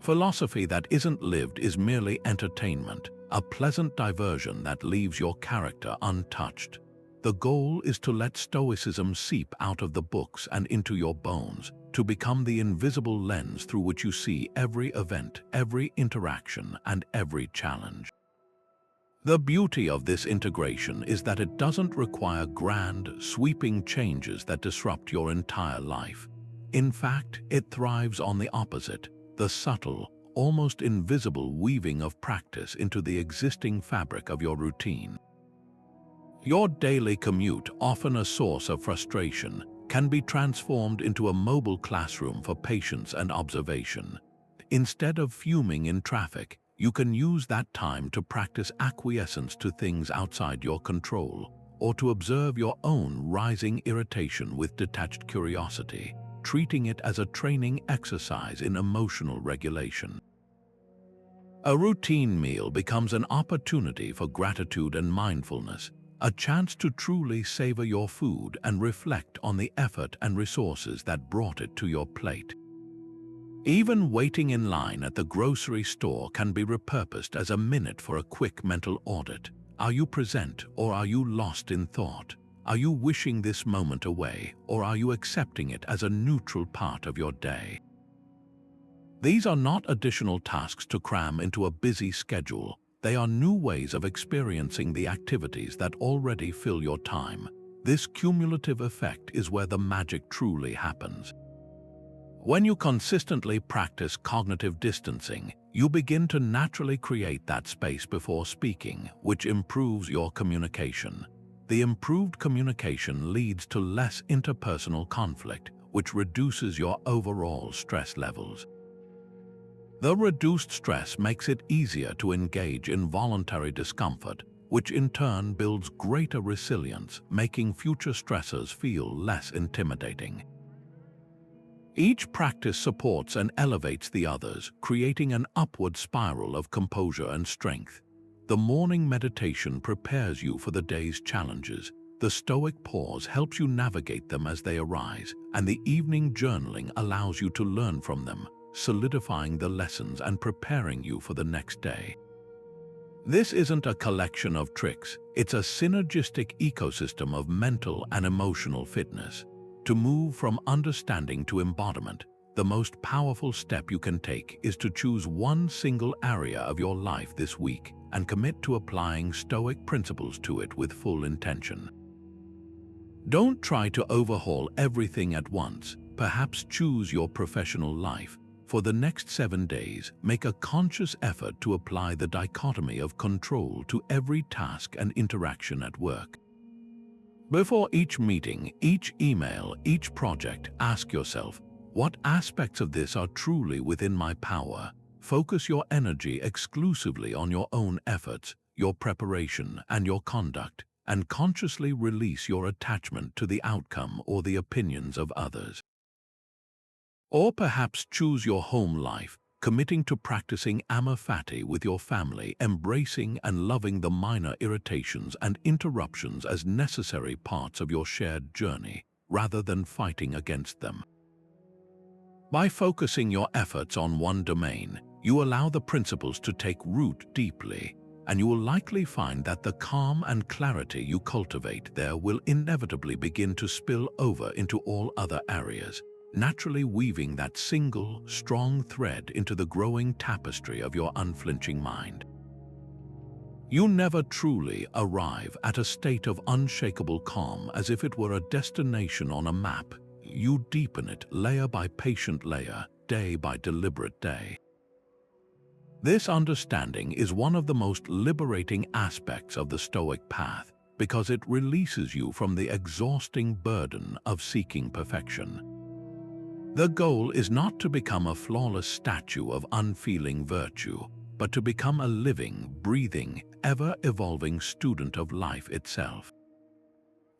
Philosophy that isn't lived is merely entertainment, a pleasant diversion that leaves your character untouched. The goal is to let Stoicism seep out of the books and into your bones, to become the invisible lens through which you see every event, every interaction, and every challenge. The beauty of this integration is that it doesn't require grand, sweeping changes that disrupt your entire life. In fact, it thrives on the opposite, the subtle, almost invisible weaving of practice into the existing fabric of your routine. Your daily commute, often a source of frustration, can be transformed into a mobile classroom for patience and observation. Instead of fuming in traffic, you can use that time to practice acquiescence to things outside your control, or to observe your own rising irritation with detached curiosity, treating it as a training exercise in emotional regulation. A routine meal becomes an opportunity for gratitude and mindfulness, a chance to truly savor your food and reflect on the effort and resources that brought it to your plate. Even waiting in line at the grocery store can be repurposed as a minute for a quick mental audit. Are you present, or are you lost in thought? Are you wishing this moment away, or are you accepting it as a neutral part of your day? These are not additional tasks to cram into a busy schedule. They are new ways of experiencing the activities that already fill your time. This cumulative effect is where the magic truly happens. When you consistently practice cognitive distancing, you begin to naturally create that space before speaking, which improves your communication. The improved communication leads to less interpersonal conflict, which reduces your overall stress levels. The reduced stress makes it easier to engage in voluntary discomfort, which in turn builds greater resilience, making future stressors feel less intimidating. Each practice supports and elevates the others, creating an upward spiral of composure and strength. The morning meditation prepares you for the day's challenges. The Stoic Pause helps you navigate them as they arise, and the evening journaling allows you to learn from them, solidifying the lessons and preparing you for the next day. This isn't a collection of tricks, it's a synergistic ecosystem of mental and emotional fitness. To move from understanding to embodiment, the most powerful step you can take is to choose one single area of your life this week and commit to applying Stoic principles to it with full intention. Don't try to overhaul everything at once. Perhaps choose your professional life. For the next 7 days, make a conscious effort to apply the dichotomy of control to every task and interaction at work. Before each meeting, each email, each project, ask yourself, what aspects of this are truly within my power? Focus your energy exclusively on your own efforts, your preparation, and your conduct, and consciously release your attachment to the outcome or the opinions of others. Or perhaps choose your home life, committing to practicing Amor Fati with your family, embracing and loving the minor irritations and interruptions as necessary parts of your shared journey, rather than fighting against them. By focusing your efforts on one domain, you allow the principles to take root deeply, and you will likely find that the calm and clarity you cultivate there will inevitably begin to spill over into all other areas, naturally weaving that single, strong thread into the growing tapestry of your unflinching mind. You never truly arrive at a state of unshakable calm as if it were a destination on a map. you deepen it layer by patient layer, day by deliberate day. This understanding is one of the most liberating aspects of the Stoic path because it releases you from the exhausting burden of seeking perfection. The goal is not to become a flawless statue of unfeeling virtue, but to become a living, breathing, ever-evolving student of life itself.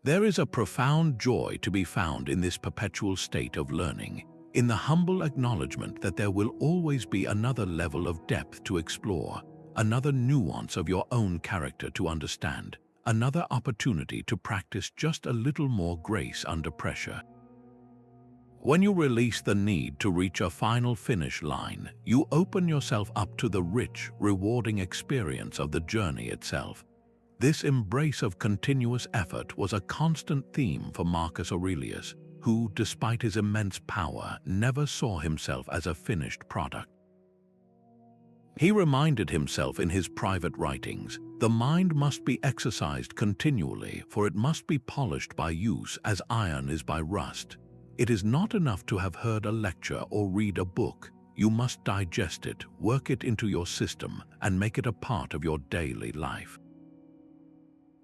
There is a profound joy to be found in this perpetual state of learning, in the humble acknowledgement that there will always be another level of depth to explore, another nuance of your own character to understand, another opportunity to practice just a little more grace under pressure. When you release the need to reach a final finish line, you open yourself up to the rich, rewarding experience of the journey itself. This embrace of continuous effort was a constant theme for Marcus Aurelius, who, despite his immense power, never saw himself as a finished product. He reminded himself in his private writings, the mind must be exercised continually, for it must be polished by use as iron is by rust. It is not enough to have heard a lecture or read a book. You must digest it, work it into your system, and make it a part of your daily life.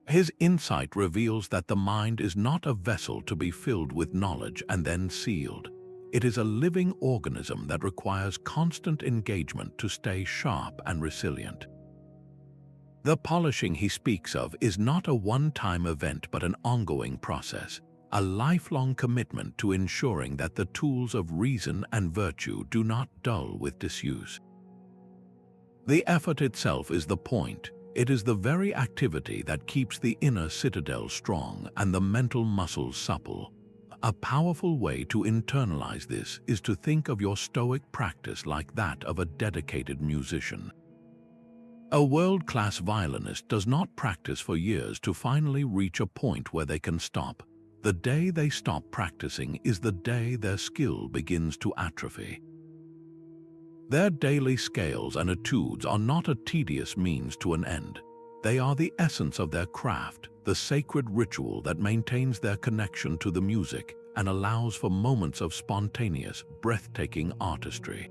His insight reveals that the mind is not a vessel to be filled with knowledge and then sealed. It is a living organism that requires constant engagement to stay sharp and resilient. The polishing he speaks of is not a one-time event but an ongoing process, a lifelong commitment to ensuring that the tools of reason and virtue do not dull with disuse. The effort itself is the point. It is the very activity that keeps the inner citadel strong and the mental muscles supple. A powerful way to internalize this is to think of your Stoic practice like that of a dedicated musician. A world-class violinist does not practice for years to finally reach a point where they can stop. The day they stop practicing is the day their skill begins to atrophy. Their daily scales and etudes are not a tedious means to an end. They are the essence of their craft, the sacred ritual that maintains their connection to the music and allows for moments of spontaneous, breathtaking artistry.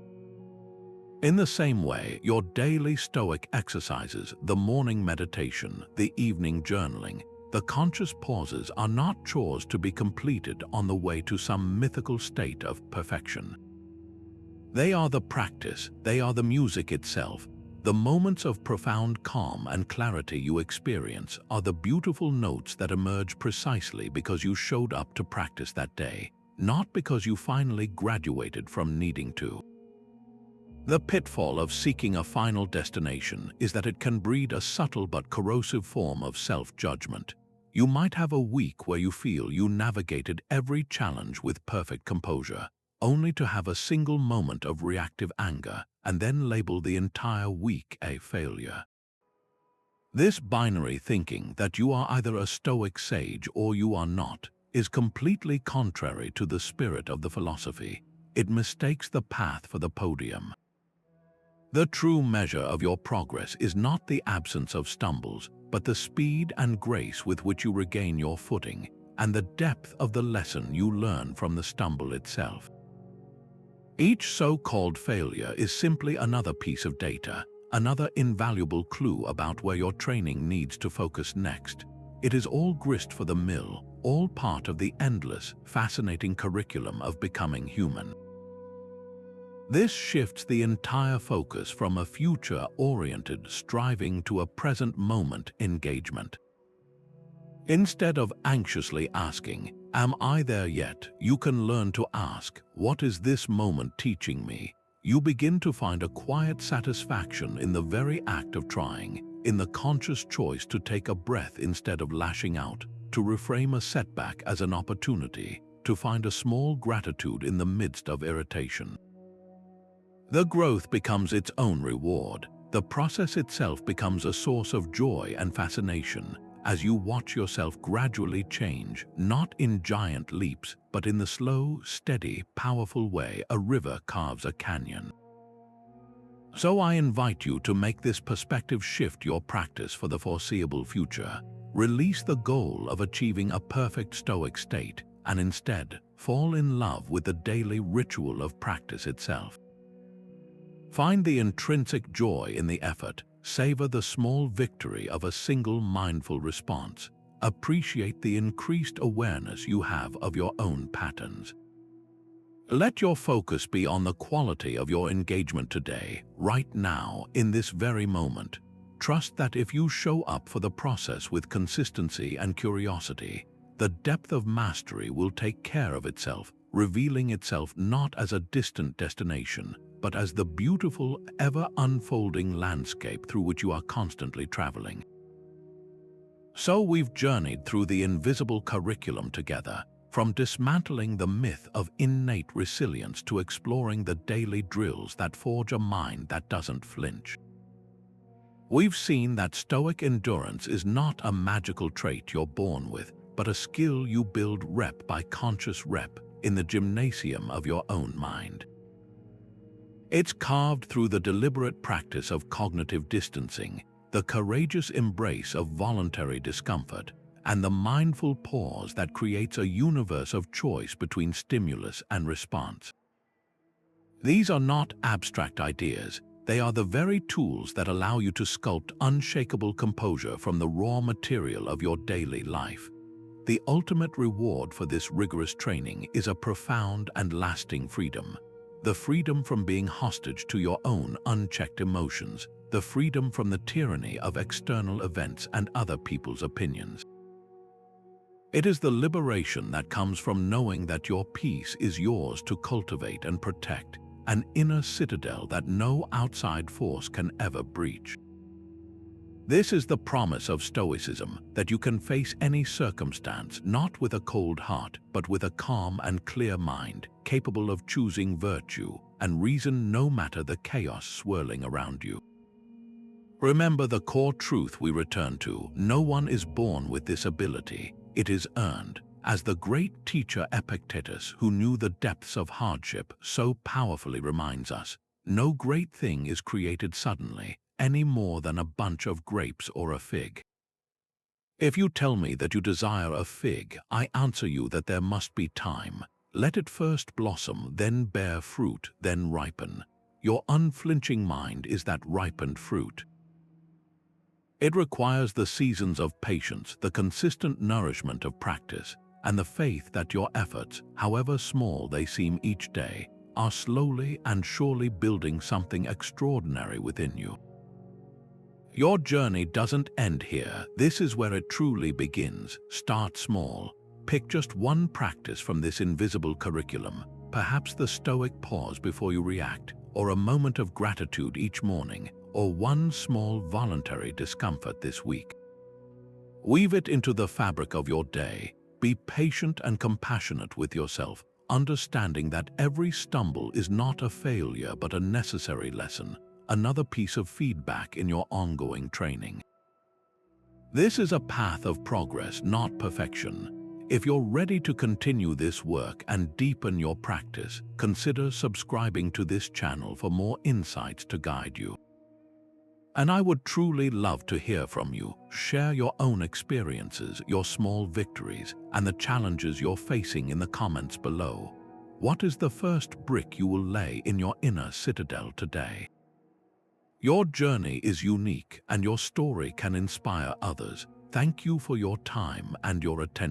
In the same way, your daily Stoic exercises, the morning meditation, the evening journaling, the conscious pauses are not chores to be completed on the way to some mythical state of perfection. They are the practice, they are the music itself. The moments of profound calm and clarity you experience are the beautiful notes that emerge precisely because you showed up to practice that day, not because you finally graduated from needing to. The pitfall of seeking a final destination is that it can breed a subtle but corrosive form of self-judgment. You might have a week where you feel you navigated every challenge with perfect composure, only to have a single moment of reactive anger and then label the entire week a failure. This binary thinking that you are either a Stoic sage or you are not is completely contrary to the spirit of the philosophy. It mistakes the path for the podium. The true measure of your progress is not the absence of stumbles, but the speed and grace with which you regain your footing and the depth of the lesson you learn from the stumble itself. Each so-called failure is simply another piece of data, another invaluable clue about where your training needs to focus next. It is all grist for the mill, all part of the endless, fascinating curriculum of becoming human. This shifts the entire focus from a future-oriented striving to a present-moment engagement. Instead of anxiously asking, "Am I there yet?" you can learn to ask, "What is this moment teaching me?" You begin to find a quiet satisfaction in the very act of trying, in the conscious choice to take a breath instead of lashing out, to reframe a setback as an opportunity, to find a small gratitude in the midst of irritation. The growth becomes its own reward. The process itself becomes a source of joy and fascination, as you watch yourself gradually change, not in giant leaps, but in the slow, steady, powerful way a river carves a canyon. So I invite you to make this perspective shift your practice for the foreseeable future. Release the goal of achieving a perfect Stoic state, and instead, fall in love with the daily ritual of practice itself. Find the intrinsic joy in the effort, savor the small victory of a single mindful response, appreciate the increased awareness you have of your own patterns. Let your focus be on the quality of your engagement today, right now, in this very moment. Trust that if you show up for the process with consistency and curiosity, the depth of mastery will take care of itself, revealing itself not as a distant destination, but as the beautiful, ever-unfolding landscape through which you are constantly traveling. So we've journeyed through the invisible curriculum together, from dismantling the myth of innate resilience to exploring the daily drills that forge a mind that doesn't flinch. We've seen that Stoic endurance is not a magical trait you're born with, but a skill you build rep by conscious rep in the gymnasium of your own mind. It's carved through the deliberate practice of cognitive distancing, the courageous embrace of voluntary discomfort, and the mindful pause that creates a universe of choice between stimulus and response. These are not abstract ideas. They are the very tools that allow you to sculpt unshakable composure from the raw material of your daily life. The ultimate reward for this rigorous training is a profound and lasting freedom. The freedom from being hostage to your own unchecked emotions, the freedom from the tyranny of external events and other people's opinions. It is the liberation that comes from knowing that your peace is yours to cultivate and protect, an inner citadel that no outside force can ever breach. This is the promise of Stoicism, that you can face any circumstance not with a cold heart, but with a calm and clear mind, capable of choosing virtue and reason no matter the chaos swirling around you. Remember the core truth we return to: no one is born with this ability, it is earned. As the great teacher Epictetus, who knew the depths of hardship, so powerfully reminds us, no great thing is created suddenly, any more than a bunch of grapes or a fig. If you tell me that you desire a fig, I answer you that there must be time. Let it first blossom, then bear fruit, then ripen. Your unflinching mind is that ripened fruit. It requires the seasons of patience, the consistent nourishment of practice, and the faith that your efforts, however small they seem each day, are slowly and surely building something extraordinary within you. Your journey doesn't end here. This is where it truly begins. Start small. Pick just one practice from this invisible curriculum, perhaps the Stoic pause before you react, or a moment of gratitude each morning, or one small voluntary discomfort this week. Weave it into the fabric of your day. Be patient and compassionate with yourself, understanding that every stumble is not a failure but a necessary lesson, another piece of feedback in your ongoing training. This is a path of progress, not perfection. If you're ready to continue this work and deepen your practice, consider subscribing to this channel for more insights to guide you. And I would truly love to hear from you. Share your own experiences, your small victories, and the challenges you're facing in the comments below. What is the first brick you will lay in your inner citadel today? Your journey is unique, and your story can inspire others. Thank you for your time and your attention.